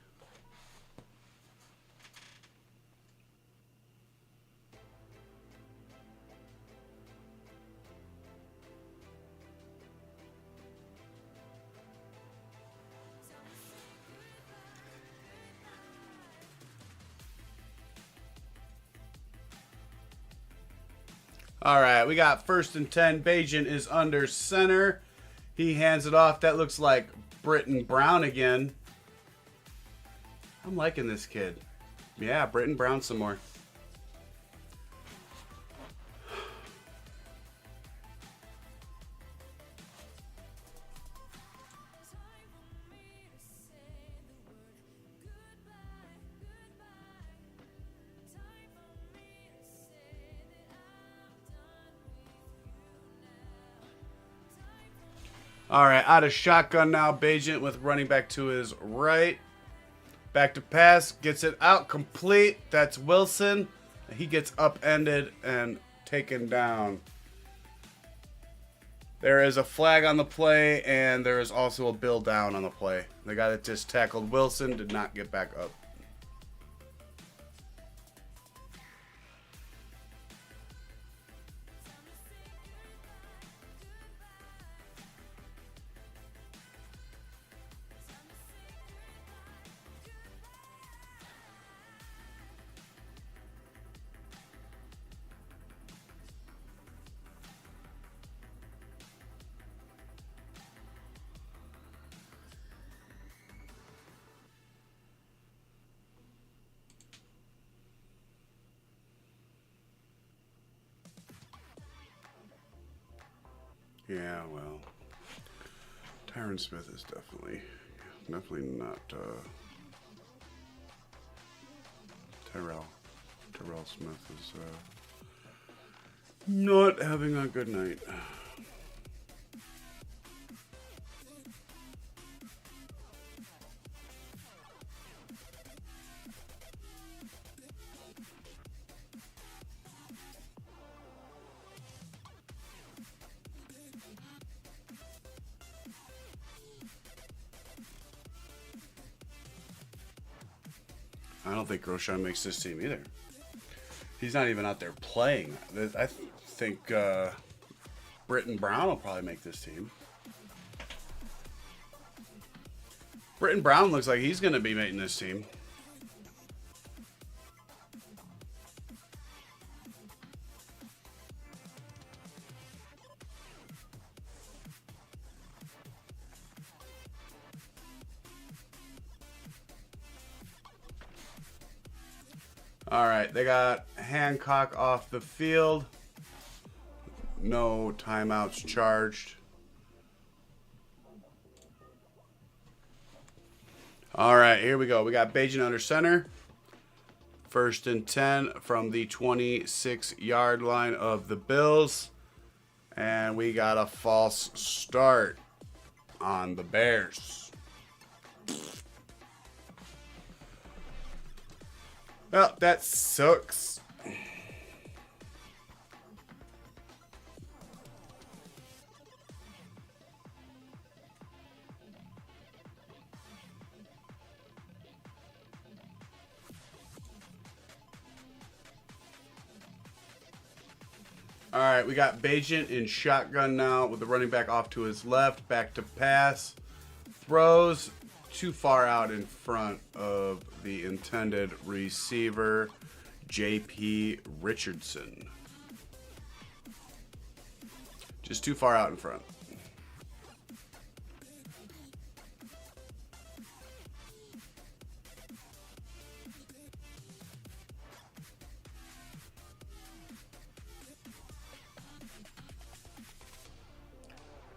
All right, we got 1st and 10. Bajan is under center. He hands it off. That looks like Britton Brown again. I'm liking this kid. Yeah, Britton Brown some more. All right, out of shotgun now. Bajent with running back to his right. Back to pass. Gets it out. Complete. That's Wilson. He gets upended and taken down. There is a flag on the play, and there is also a bill down on the play. The guy that just tackled Wilson did not get back up. Yeah, well, Tyron Smith is definitely not Tyrell. Tyrell Smith is not having a good night. I don't think Roshan makes this team either. He's not even out there playing. I think Britton Brown will probably make this team. Britton Brown looks like he's going to be making this team. All right, they got Hancock off the field. No timeouts charged. All right, here we go. We got Bajan under center. 1st and 10 from the 26-yard line of the Bills. And we got a false start on the Bears. Well, that sucks. All right, we got Bajan in shotgun now with the running back off to his left. Back to pass. Throws too far out in front of the intended receiver, J.P. Richardson. Just too far out in front.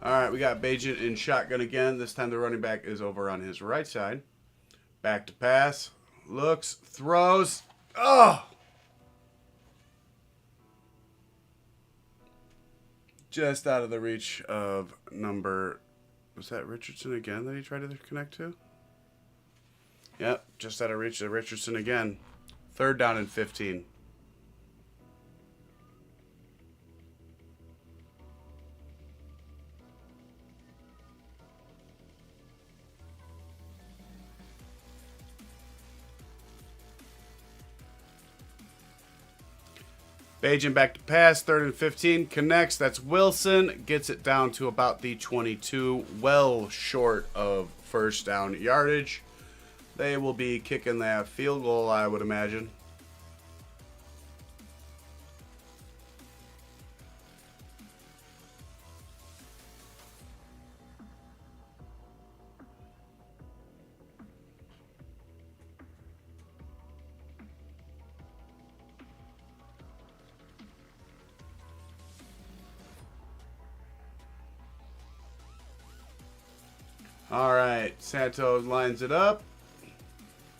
All right, we got Bajan in shotgun again. This time the running back is over on his right side. Back to pass. Looks, throws. Oh! Just out of the reach of number... Was that Richardson again that he tried to connect to? Yep, just out of reach of Richardson again. 3rd down and 15. Bajan back to pass, 3rd and 15, connects, that's Wilson, gets it down to about the 22, well short of 1st down yardage. They will be kicking that field goal, I would imagine. All right, Santos lines it up.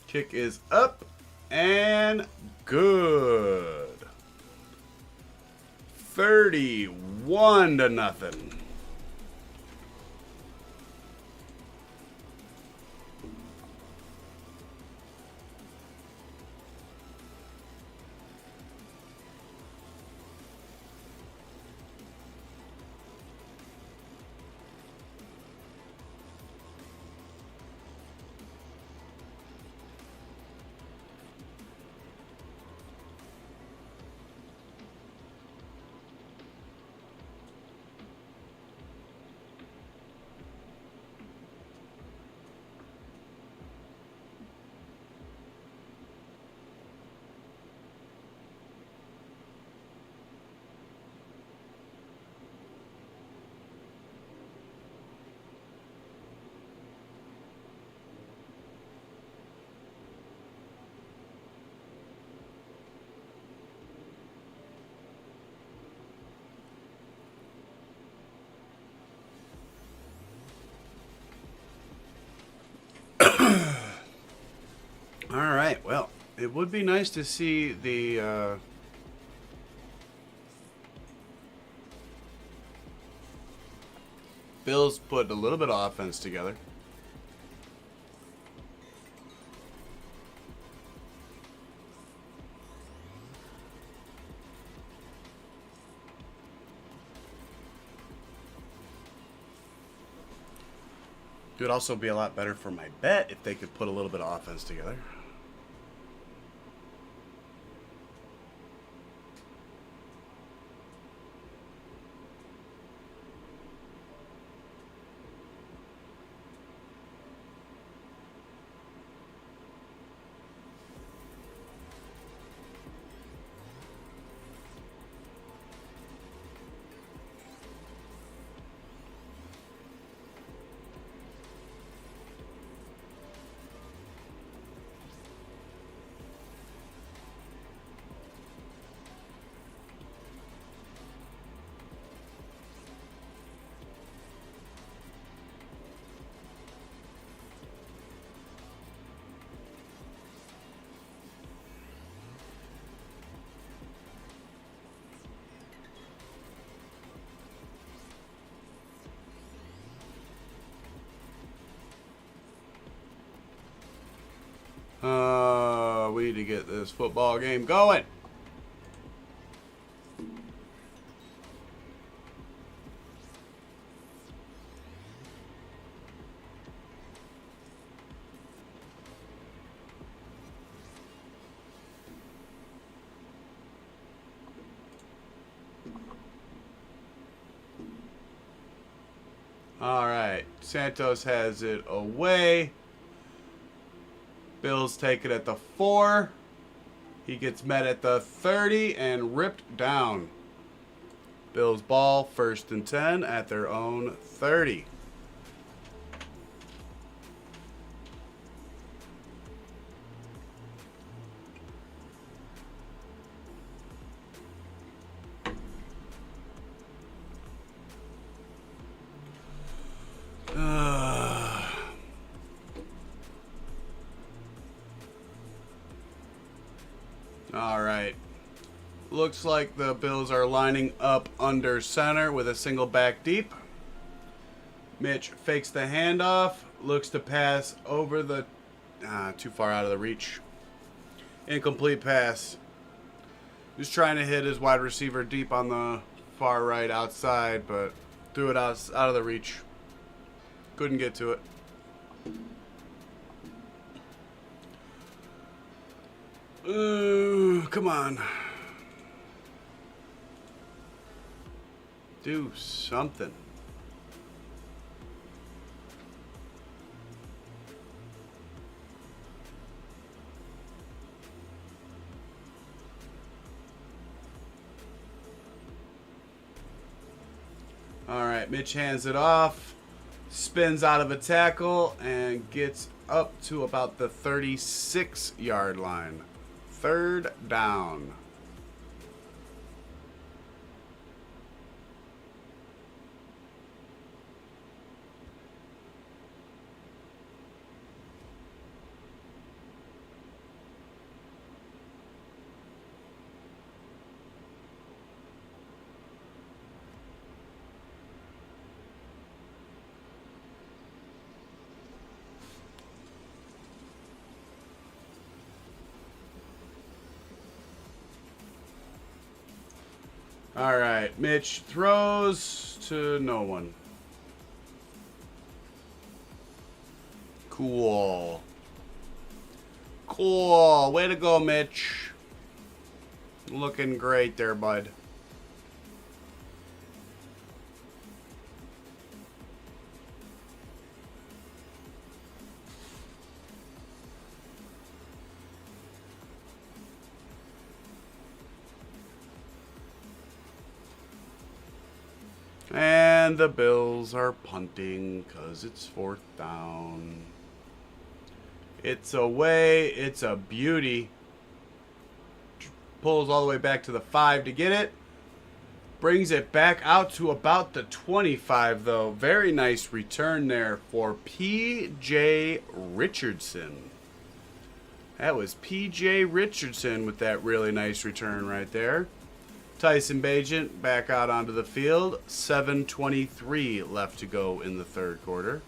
Kick is up and good. 31-0. All right. Well, it would be nice to see the Bills put a little bit of offense together. It would also be a lot better for my bet if they could put a little bit of offense together. We need to get this football game going. All right, Santos has it away. Bills take it at the 4. He gets met at the 30 and ripped down. Bills ball, 1st and 10 at their own 30. All right. Looks like the Bills are lining up under center with a single back deep. Mitch fakes the handoff. Looks to pass over the... too far out of the reach. Incomplete pass. He's trying to hit his wide receiver deep on the far right outside, but threw it out of the reach. Couldn't get to it. Come on. Do something. All right, Mitch hands it off, spins out of a tackle, and gets up to about the 36-yard line. 3rd down. All right, Mitch throws to no one. Cool. Cool. Way to go, Mitch. Looking great there, bud. And the Bills are punting because it's 4th down. It's away. It's a beauty. Pulls all the way back to the 5 to get it. Brings it back out to about the 25, though. Very nice return there for P.J. Richardson. That was P.J. Richardson with that really nice return right there. Tyson Bagent back out onto the field. 7:23 left to go in the third quarter.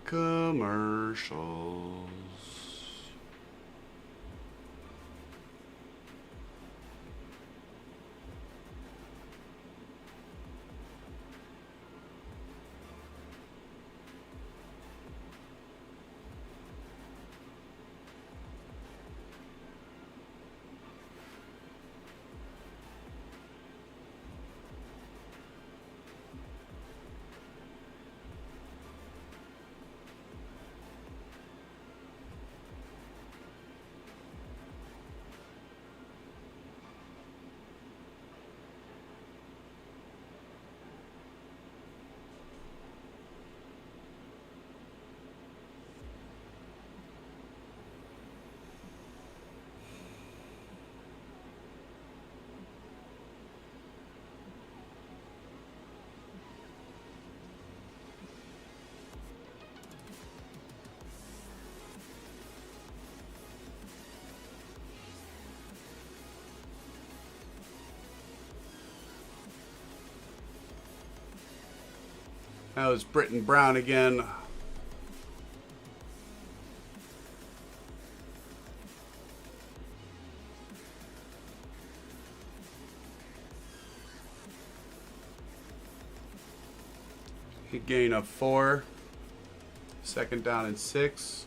Commercials. That was Britton Brown again. He gained a 4. Second down and 6.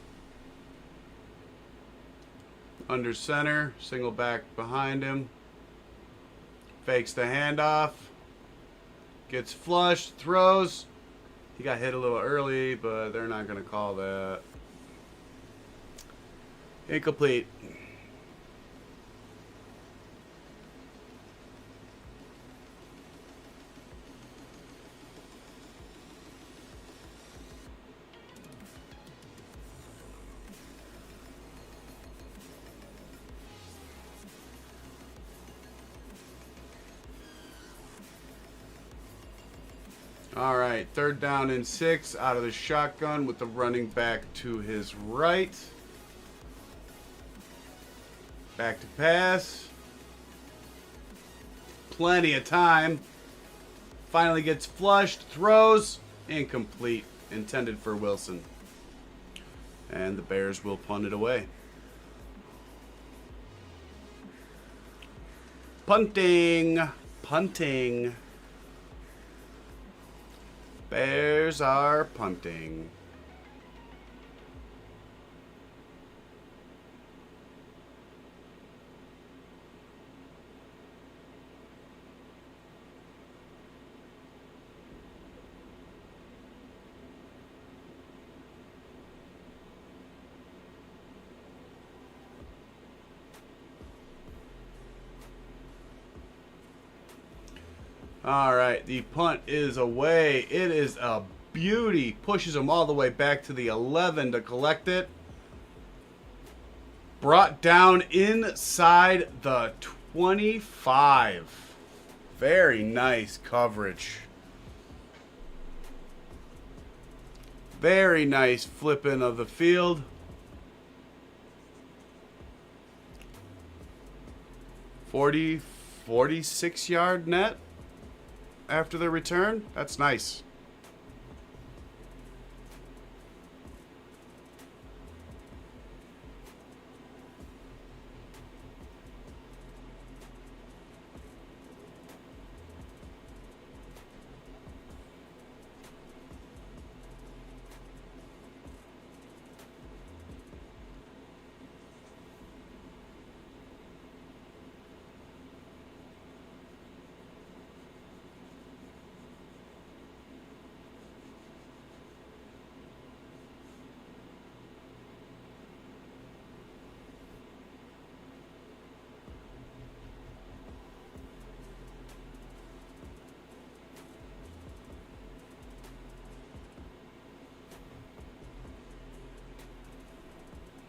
Under center. Single back behind him. Fakes the handoff. Gets flushed. Throws. He got hit a little early, but they're not going to call that. Incomplete. All right, third down and 6 out of the shotgun with the running back to his right. Back to pass. Plenty of time. Finally gets flushed, throws, incomplete, intended for Wilson. And the Bears will punt it away. Punting. Bears are punting. All right, the punt is away. It is a beauty. Pushes him all the way back to the 11 to collect it. Brought down inside the 25. Very nice coverage. Very nice flipping of the field. 46-yard net after the return. That's nice.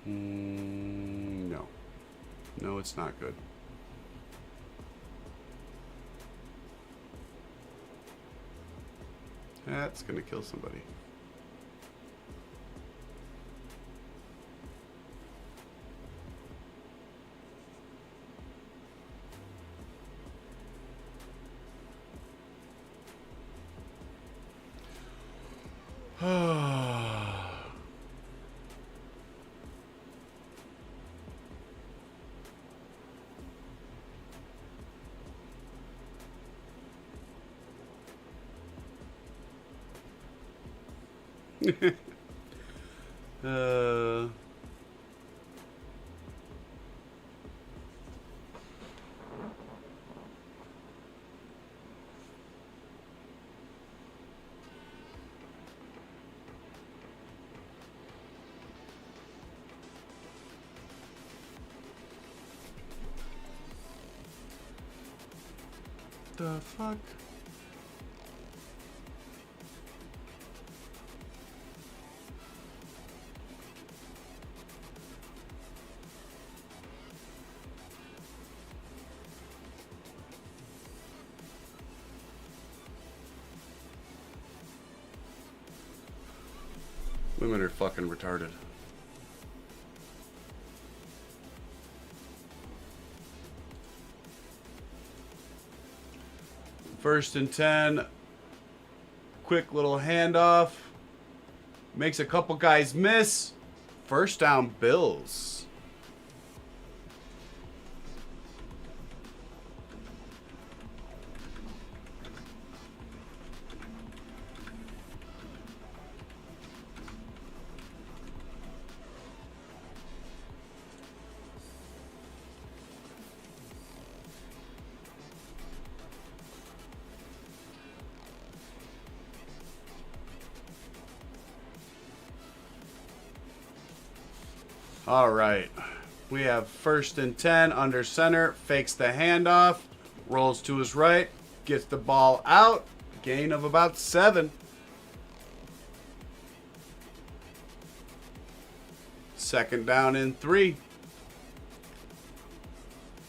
No. No, it's not good. That's going to kill somebody. The fuck? Women are fucking retarded. First and 10. Quick little handoff. Makes a couple guys miss. First down, Bills. All right. We have first and 10 under center. Fakes the handoff. Rolls to his right. Gets the ball out. Gain of about 7. Second down and 3.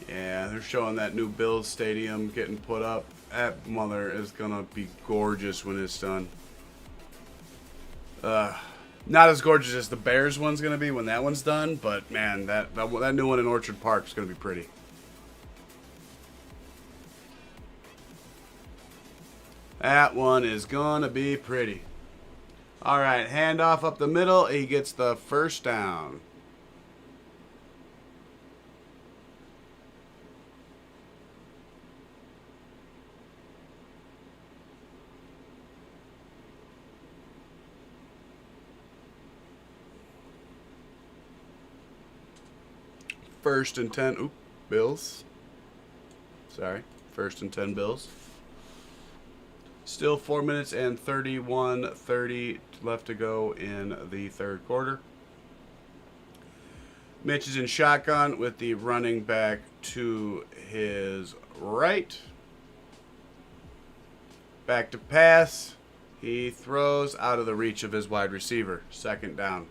Yeah, they're showing that new Bills stadium getting put up. That mother is going to be gorgeous when it's done. Not as gorgeous as the Bears one's going to be when that one's done, but man, that new one in Orchard Park is going to be pretty. That one is going to be pretty. All right, handoff up the middle. He gets the first down. First and 10. Oop, Bills. Sorry. First and 10 Bills. Still 4 minutes and 31:30 left to go in the third quarter. Mitch is in shotgun with the running back to his right. Back to pass. He throws out of the reach of his wide receiver. Second down.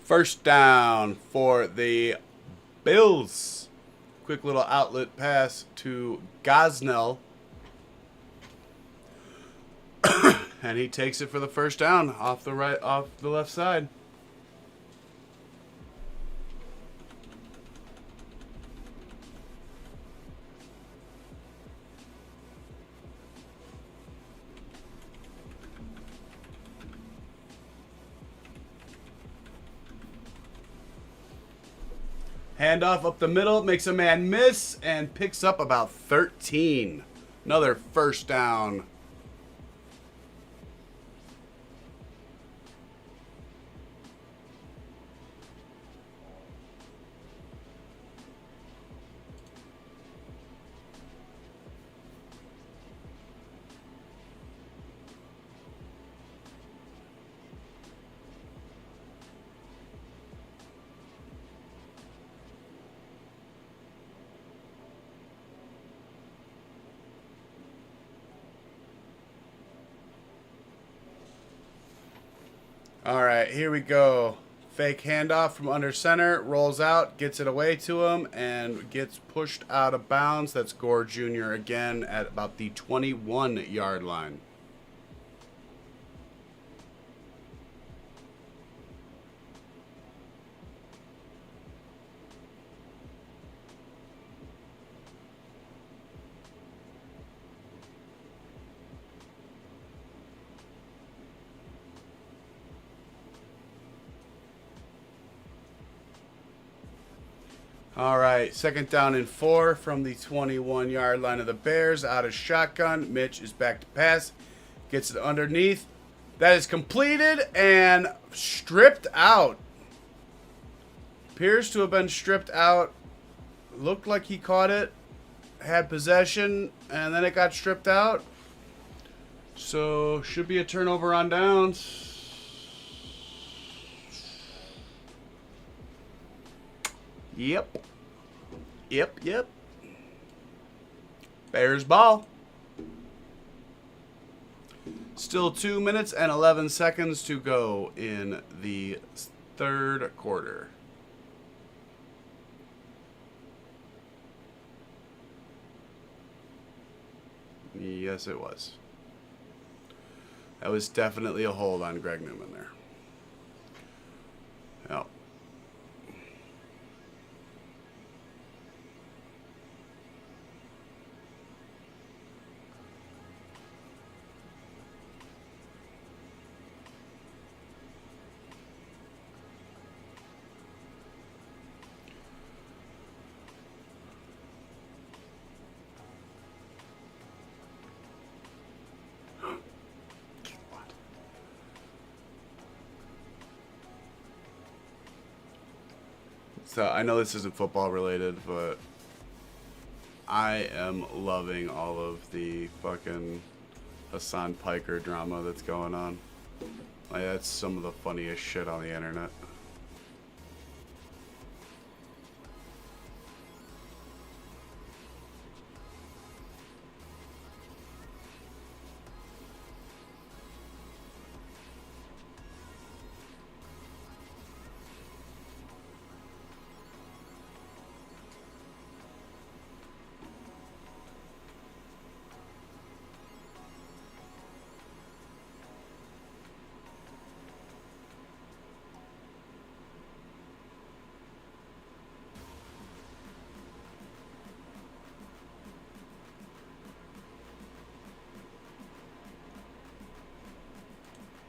First down for the Bills. Quick little outlet pass to Gosnell. And he takes it for the first down off the left side. Handoff up the middle, makes a man miss, and picks up about 13. Another first down. All right, here we go. Fake handoff from under center, rolls out, gets it away to him, and gets pushed out of bounds. That's Gore Jr. again at about the 21-yard line. All right, second down and 4 from the 21-yard line of the Bears. Out of shotgun. Mitch is back to pass. Gets it underneath. That is completed and stripped out. Appears to have been stripped out. Looked like he caught it. Had possession, and then it got stripped out. So, should be a turnover on downs. Yep. Bears ball. Still 2 minutes and 11 seconds to go in the third quarter. Yes, it was. That was definitely a hold on Greg Newman there. Yep. So I know this isn't football related, but I am loving all of the fucking Hassan Piker drama that's going on. Like, that's some of the funniest shit on the internet.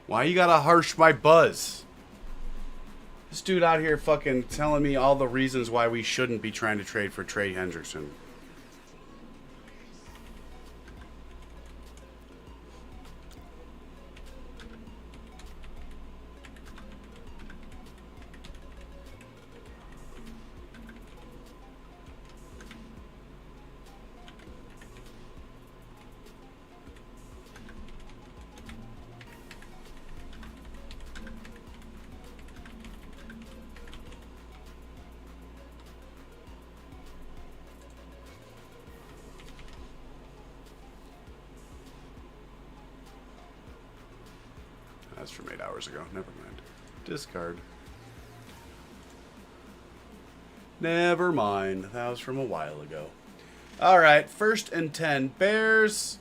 Why you gotta harsh my buzz? This dude out here fucking telling me all the reasons why we shouldn't be trying to trade for Trey Hendrickson. That's from 8 hours ago. Never mind. Discard. Never mind. That was from a while ago. All right, 1st and 10 Bears.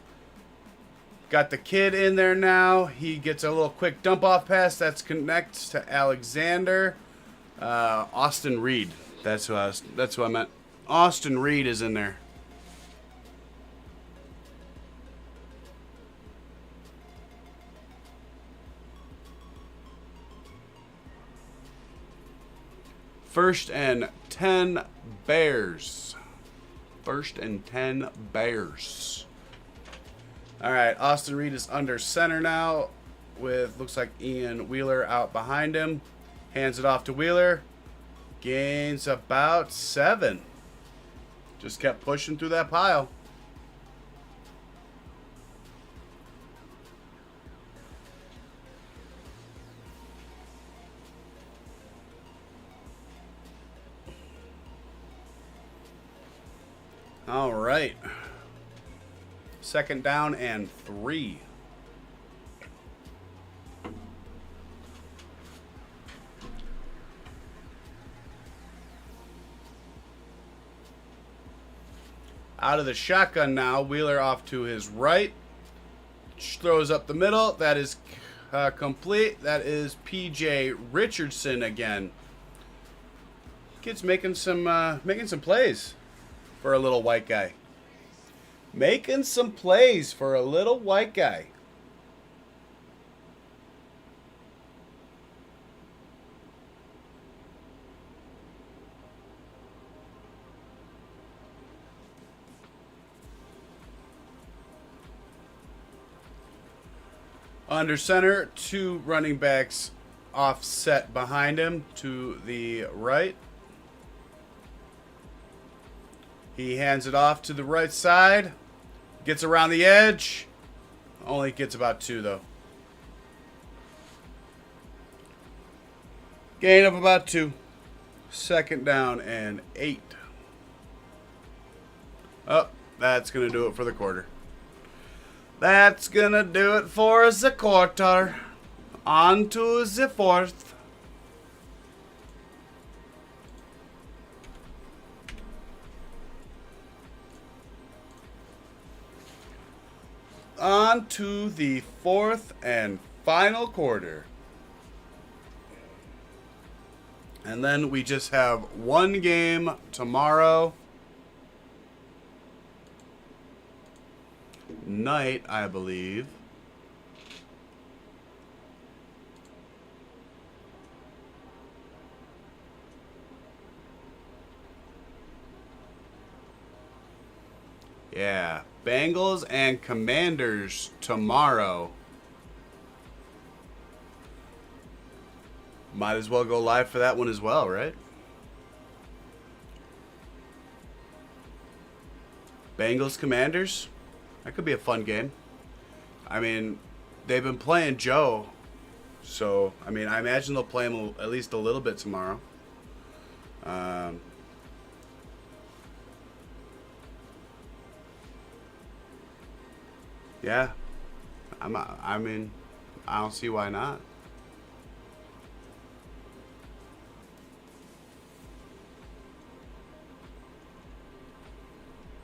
Got the kid in there now. He gets a little quick dump off pass. That's connects to Alexander. Austin Reed. That's who I meant. Austin Reed is in there. First and 10 Bears. 1st and 10 Bears. All right, Austin Reed is under center now with, looks like Ian Wheeler out behind him. Hands it off to Wheeler. Gains about 7. Just kept pushing through that pile. All right. 2nd down and 3. Out of the shotgun now. Wheeler off to his right. Throws up the middle. That is complete. That is P.J. Richardson again. Kid's making some plays for a little white guy. Making some plays for a little white guy. Under center, 2 running backs offset behind him to the right. He hands it off to the right side. Gets around the edge. Only gets about 2, though. Gain of about 2. 2nd down and 8. Oh, that's going to do it for the quarter. That's going to do it for the quarter. On to the 4th. On to the 4th and final quarter. And then we just have one game tomorrow night, I believe. Yeah, Bengals and Commanders tomorrow. Might as well go live for that one as well, right? Bengals Commanders? That could be a fun game. I mean, they've been playing Joe. So, I mean, I imagine they'll play him at least a little bit tomorrow. Yeah. I mean, I don't see why not.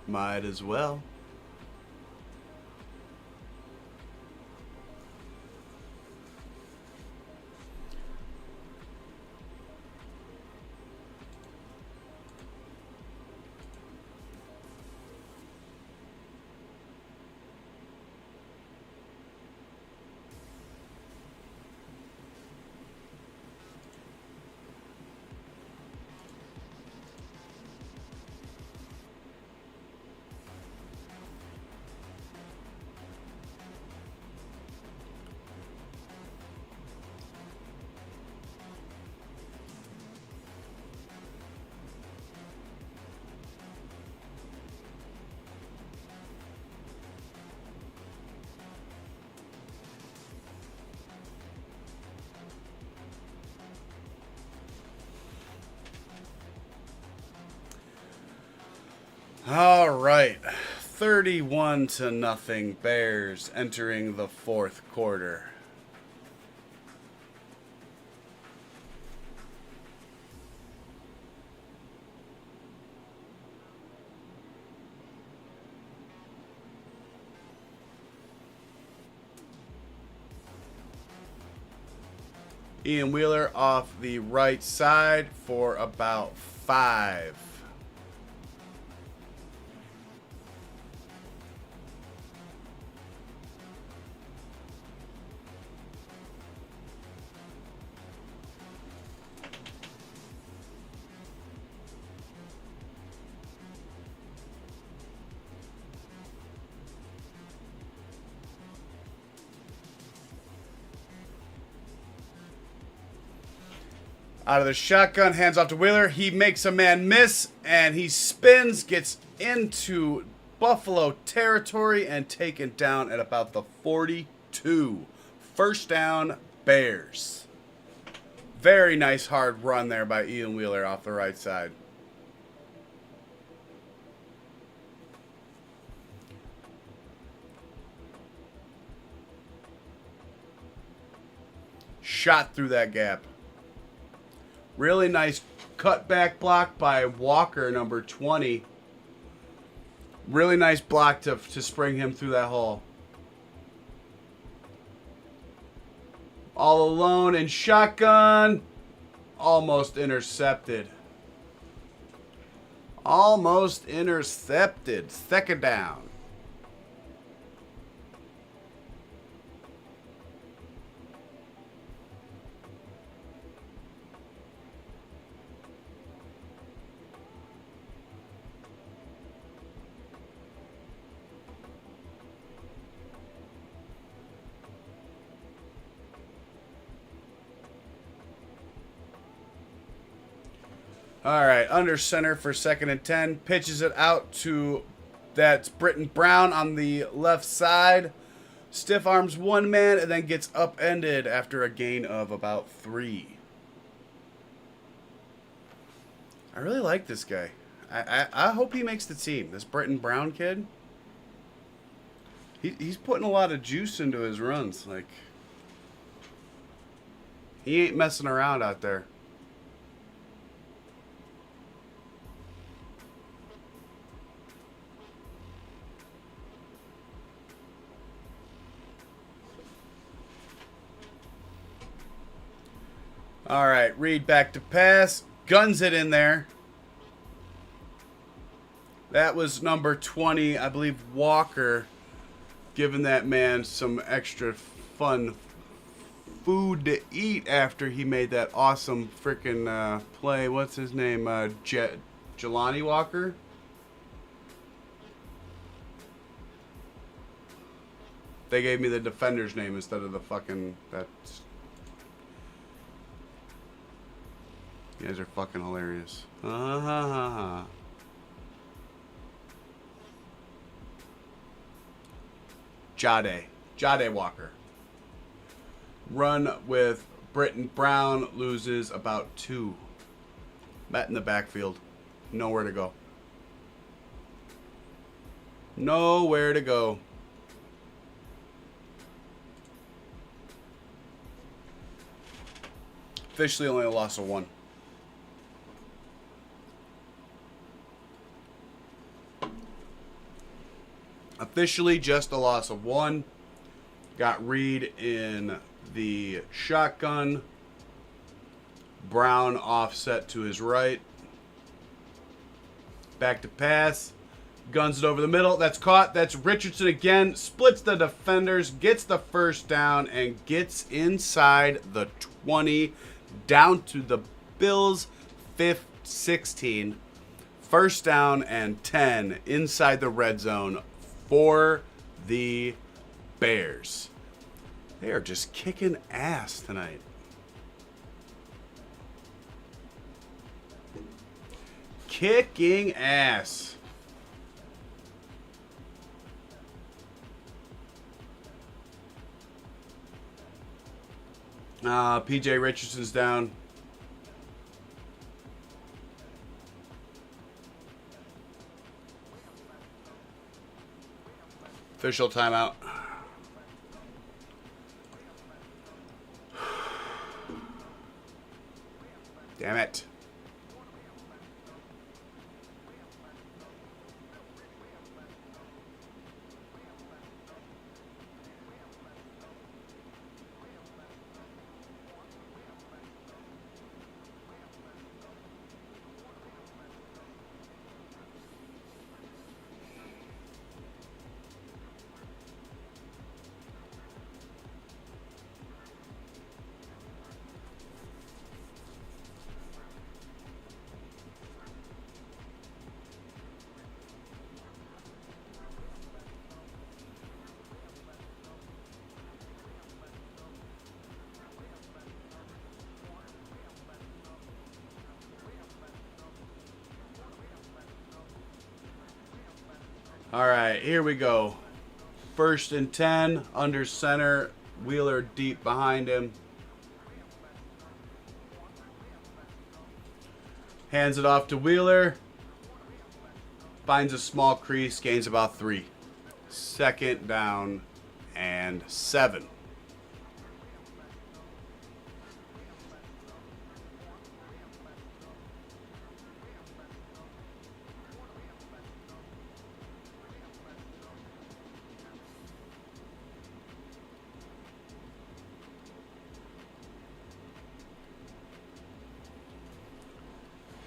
Might as well. All right. 31-0 Bears entering the 4th quarter. Ian Wheeler off the right side for about 5. Out of the shotgun, hands off to Wheeler. He makes a man miss, and he spins, gets into Buffalo territory, and taken down at about the 42. First down, Bears. Very nice hard run there by Ian Wheeler off the right side. Shot through that gap. Really nice cutback block by Walker, number 20. Really nice block to spring him through that hole. All alone in shotgun. Almost intercepted. Almost intercepted. Second down. All right, under center for 2nd and 10. Pitches it out to, that's Britton Brown on the left side. Stiff arms one man and then gets upended after a gain of about 3. I really like this guy. I hope he makes the team. This Britton Brown kid. He's putting a lot of juice into his runs. Like, he ain't messing around out there. All right, Reed back to pass. Guns it in there. That was number 20, I believe, Walker, giving that man some extra fun food to eat after he made that awesome freaking play. What's his name? Jelani Walker? They gave me the defender's name instead of the fucking... That's... You guys are fucking hilarious. Jade Walker. Run with Britton Brown, loses about 2. Met in the backfield. Nowhere to go. Nowhere to go. Officially only a loss of 1. Officially just a loss of 1. Got Reed in the shotgun. Brown offset to his right. Back to pass. Guns it over the middle. That's caught. That's Richardson again. Splits the defenders. Gets the first down and gets inside the 20. Down to the Bills' 16. First down and 10 inside the red zone for the Bears. They are just kicking ass tonight. Kicking ass. PJ Richardson's down. Official timeout. Damn it. All right, here we go. 1st and 10, under center. Wheeler deep behind him. Hands it off to Wheeler. Finds a small crease, gains about 3. 2nd down and 7.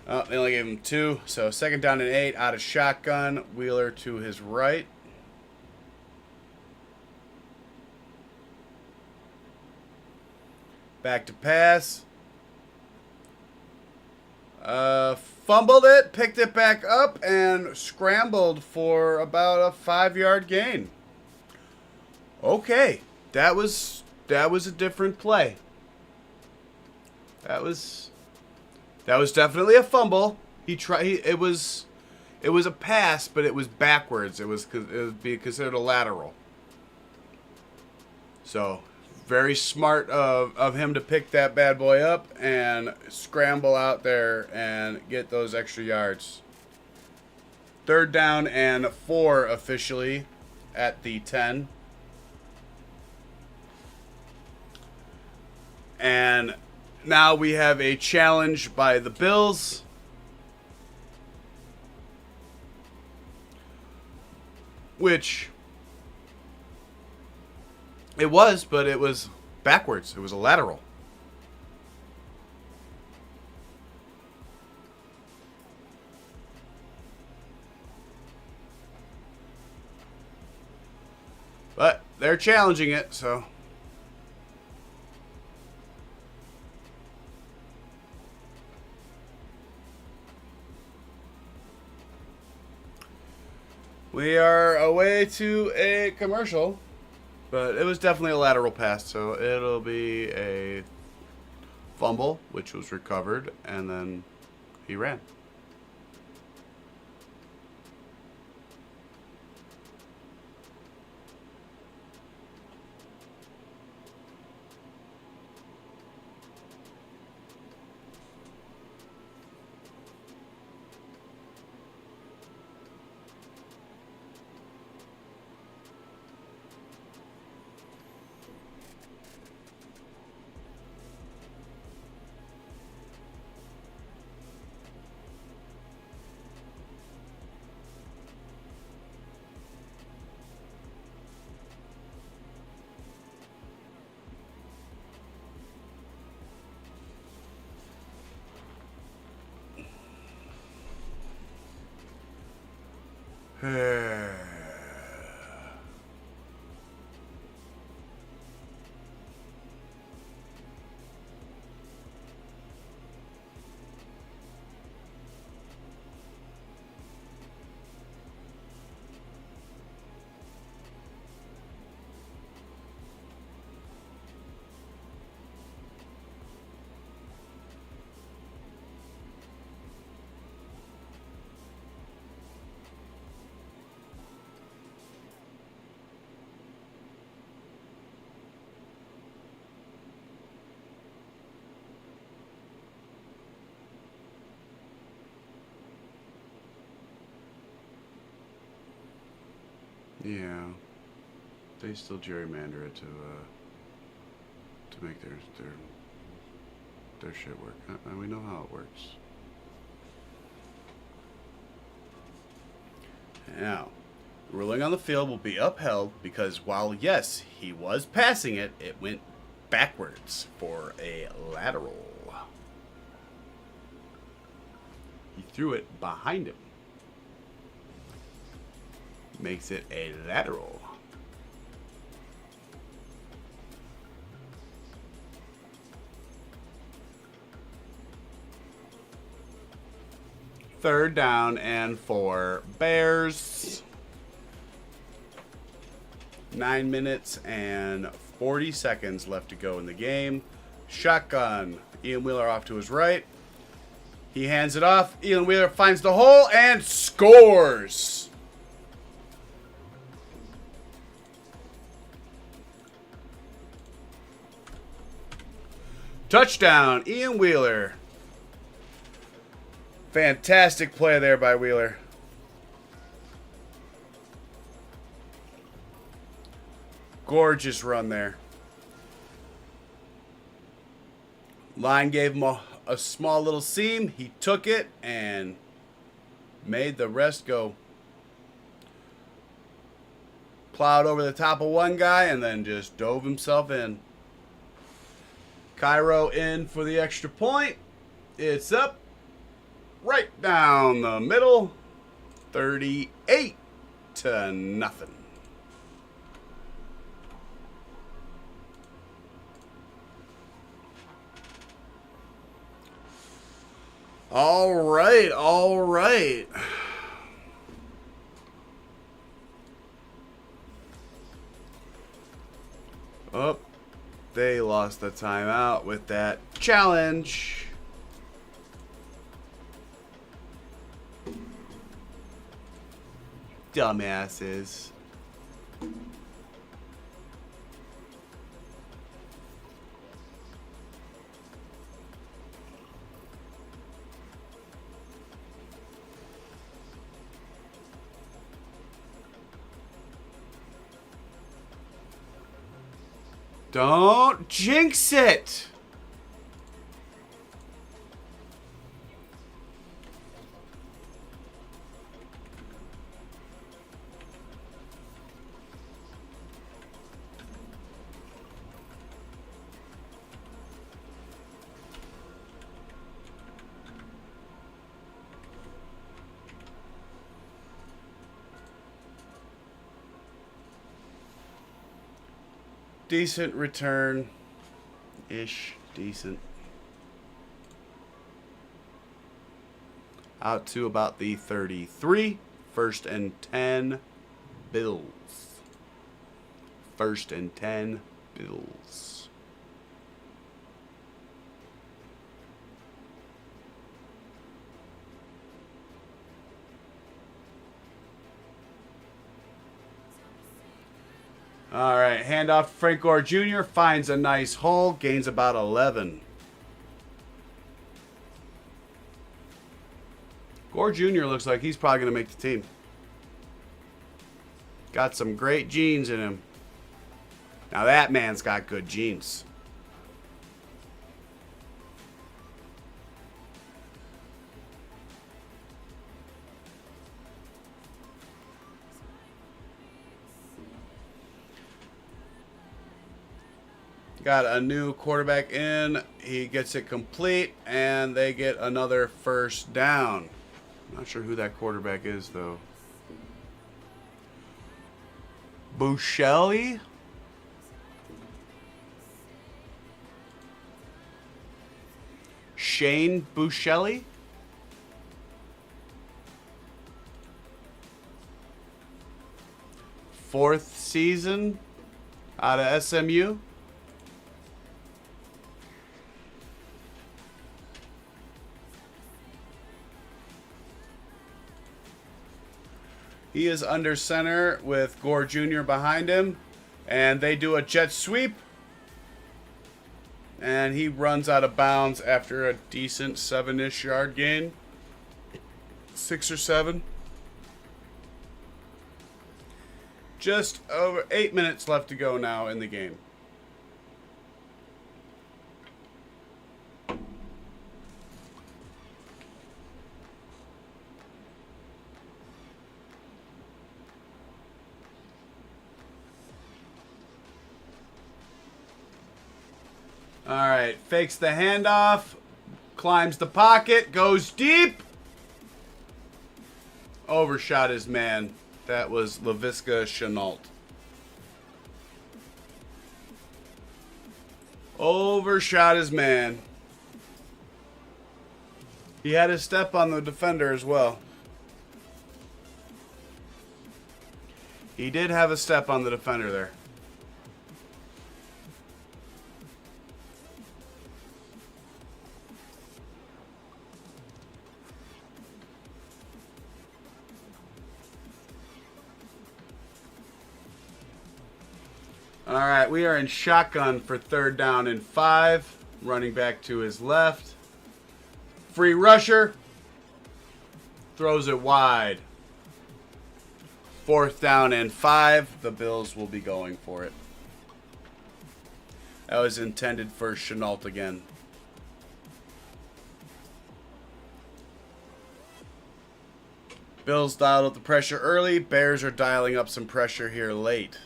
Oh, they only gave him 2. So 2nd down and 8 out of shotgun. Wheeler to his right. Back to pass. Fumbled it, picked it back up, and scrambled for about a 5-yard gain. Okay, that was a different play. That was definitely a fumble. It was a pass, but it was backwards. It would be considered a lateral. So, very smart of him to pick that bad boy up and scramble out there and get those extra yards. 3rd down and 4 officially at the 10. And now we have a challenge by the Bills. Which it was, but it was backwards. It was a lateral. But they're challenging it, so. We are away to a commercial, but it was definitely a lateral pass, so it'll be a fumble, which was recovered, and then he ran. Yeah, they still gerrymander it to make their shit work. And we know how it works. Now, ruling on the field will be upheld because while yes, he was passing it, it went backwards for a lateral. He threw it behind him. Makes it a lateral. Third down and 4 Bears. 9 minutes and 40 seconds left to go in the game. Shotgun. Ian Wheeler off to his right. He hands it off. Ian Wheeler finds the hole and scores. Touchdown, Ian Wheeler. Fantastic play there by Wheeler. Gorgeous run there. Line gave him a small little seam. He took it and made the rest go. Plowed over the top of one guy and then just dove himself in. Cairo in for the extra point. It's up. Right down the middle. 38-0. All right, all right. Oh, they lost the timeout with that challenge. Dumbasses. Don't jinx it. Decent return-ish. Decent. Out to about the 33. 1st and 10. Bills. 1st and 10. Bills. All right, handoff to Frank Gore Jr. Finds a nice hole, gains about 11. Gore Jr. looks like he's probably going to make the team. Got some great genes in him. Now that man's got good genes. Got a new quarterback in. He gets it complete, and they get another first down. Not sure who that quarterback is, though. Buscelli? Shane Buscelli? Fourth season out of SMU. He is under center with Gore Jr. behind him. And they do a jet sweep. And he runs out of bounds after a decent 7-ish yard gain. 6 or 7. Just over 8 minutes left to go now in the game. All right, fakes the handoff, climbs the pocket, goes deep. Overshot his man. That was Laviska Chenault. Overshot his man. He had his step on the defender as well. He did have a step on the defender there. All right, we are in shotgun for 3rd down and 5. running back to his left. Free rusher. Throws it wide. 4th down and 5. The Bills will be going for it. That was intended for Chenault again. Bills dialed up the pressure early. Bears are dialing up some pressure here late.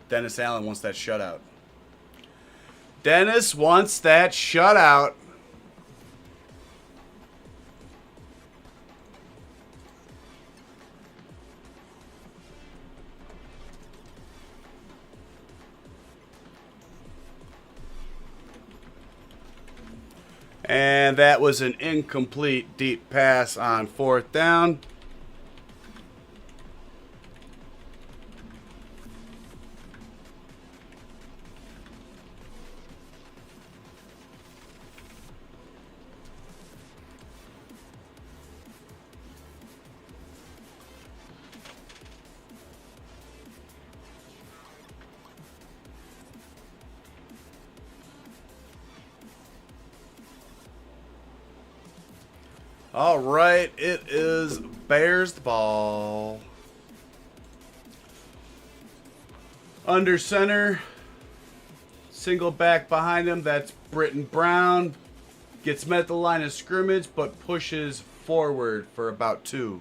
Dennis Allen wants that shutout. Dennis wants that shutout. And that was an incomplete deep pass on 4th down. All right, it is Bears the ball. Under center. Single back behind him. That's Britton Brown. Gets met at the line of scrimmage, but pushes forward for about 2.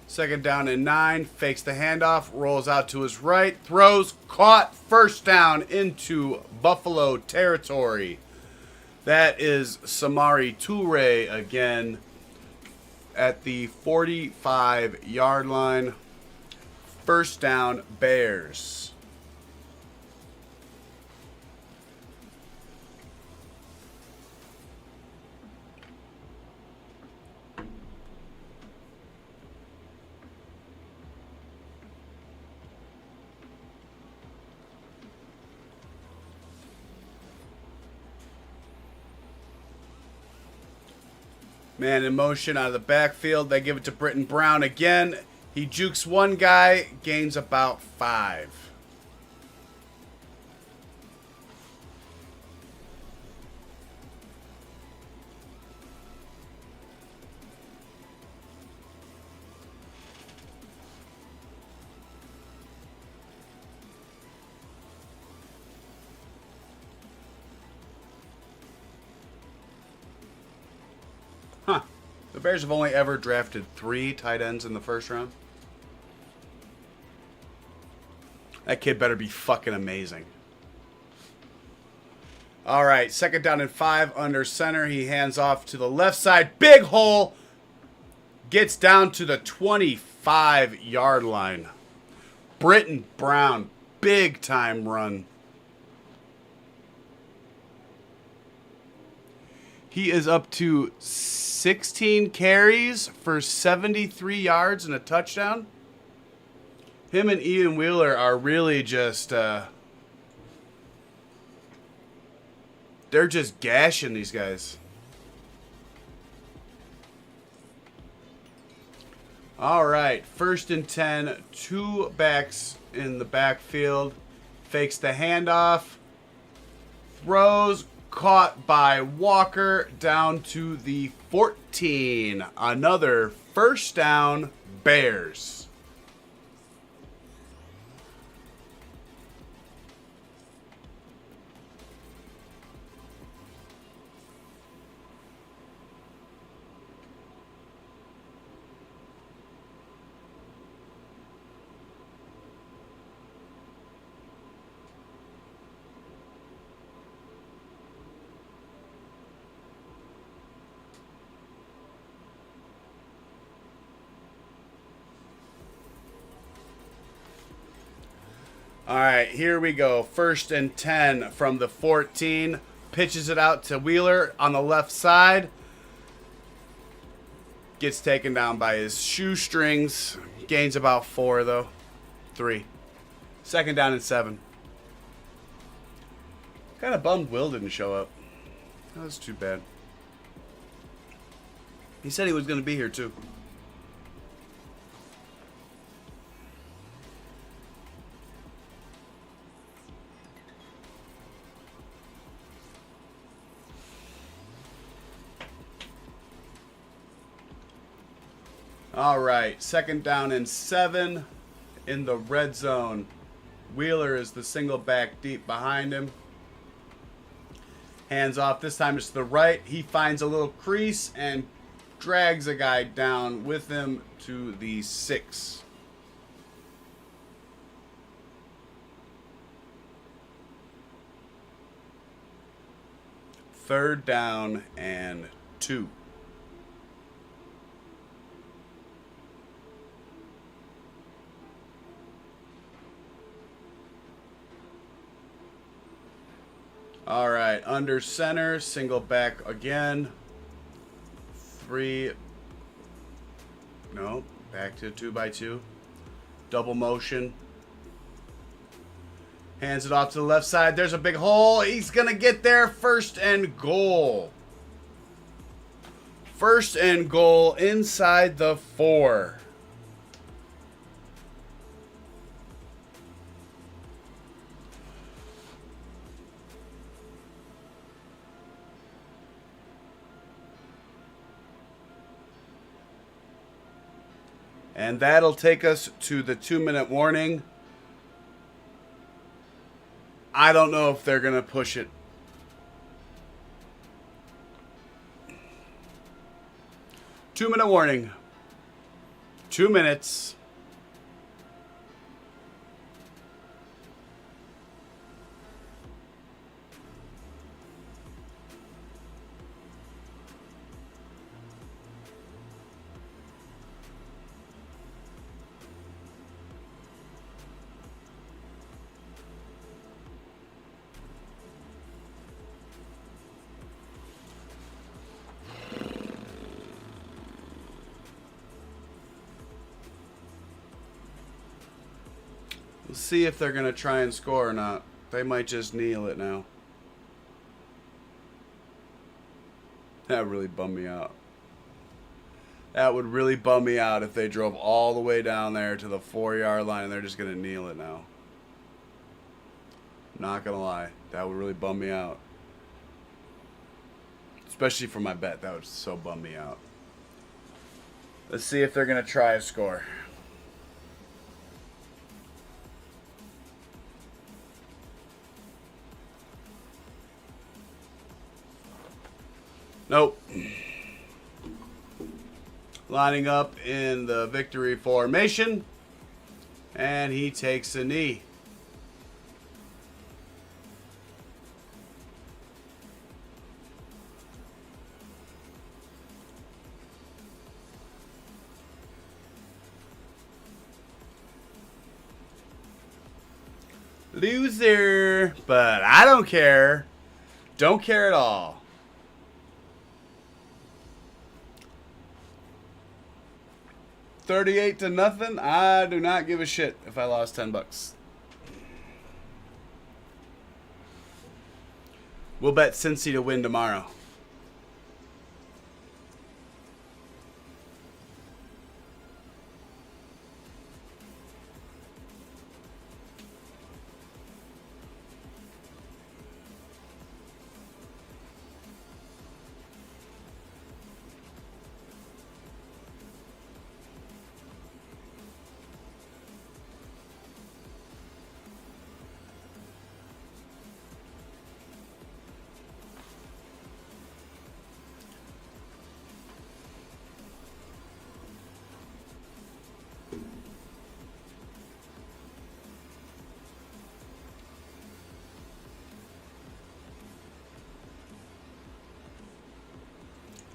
Second down and 9. Fakes the handoff. Rolls out to his right. Throws. Caught. 1st down into Buffalo territory. That is Samari Toure again at the 45-yard line. 1st down, Bears. Man in motion out of the backfield. They give it to Britton Brown again. He jukes one guy, gains about 5. Huh. The Bears have only ever drafted 3 tight ends in the 1st round. That kid better be fucking amazing. All right, 2nd down and 5 under center. He hands off to the left side. Big hole. Gets down to the 25-yard line. Britton Brown, big time run. He is up to 16 carries for 73 yards and a touchdown. Him and Ian Wheeler are really just, they're just gashing these guys. All right, 1st and 10, 2 backs in the backfield. Fakes the handoff. Throws. Caught by Walker down to the 14. Another 1st down, Bears. All right, here we go. 1st and 10 from the 14. Pitches it out to Wheeler on the left side. Gets taken down by his shoestrings. Gains about 4, though. 3. 2nd down and 7. Kind of bummed Will didn't show up. That was too bad. He said he was going to be here, too. All right, 2nd down and 7 in the red zone. Wheeler is the single back deep behind him. Hands off, this time it's to the right. He finds a little crease and drags a guy down with him to the 6. Third down and 2. All right, under center, single back again. 3. No, back to 2x2. Double motion. Hands it off to the left side. There's a big hole. He's going to get there. 1st and goal. 1st and goal inside the 4. And that'll take us to the 2-minute warning. I don't know if they're going to push it. 2-minute warning. 2 minutes. We'll see if they're going to try and score or not. They might just kneel it now. That really bummed me out. That would really bum me out if they drove all the way down there to the 4-yard line and they're just going to kneel it now. Not going to lie. That would really bum me out. Especially for my bet. That would so bum me out. Let's see if they're going to try a score. Nope. Lining up in the victory formation. And he takes a knee. Loser. But I don't care. Don't care at all. 38-0. I do not give a shit if I lost $10. We'll bet Cincy to win tomorrow.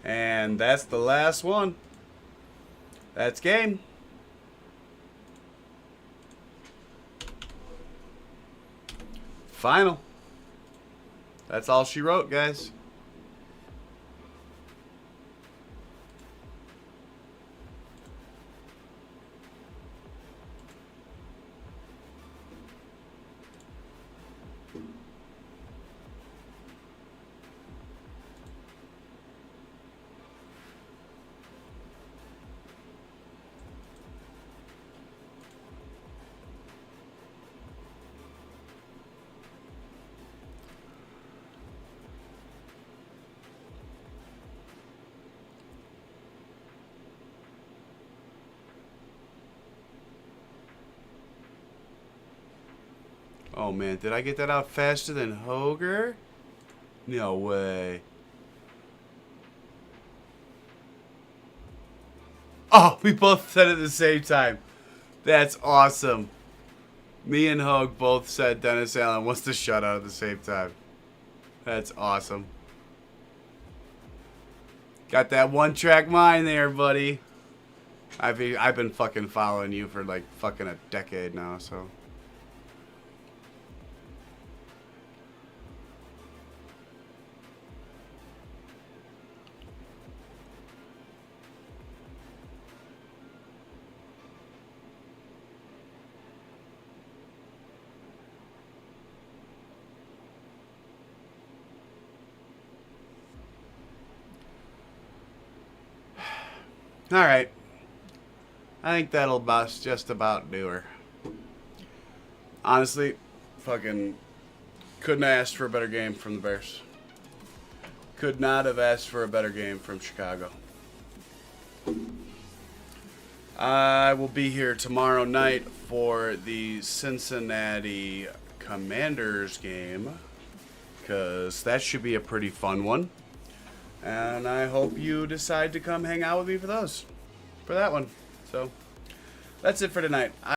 And that's the last one. That's game. final. That's all she wrote, guys. Oh man, did I get that out faster than Hoger? No way. Oh, we both said it at the same time. That's awesome. Me and Hogue both said Dennis Allen wants the shutout at the same time. That's awesome. Got that one track mind there, buddy. I've been fucking following you for like fucking a decade now, so. All right. I think that'll just about do her. Honestly, fucking couldn't have asked for a better game from the Bears. Could not have asked for a better game from Chicago. I will be here tomorrow night for the Cincinnati Commanders game, because that should be a pretty fun one. And I hope you decide to come hang out with me for that one. So, that's it for tonight.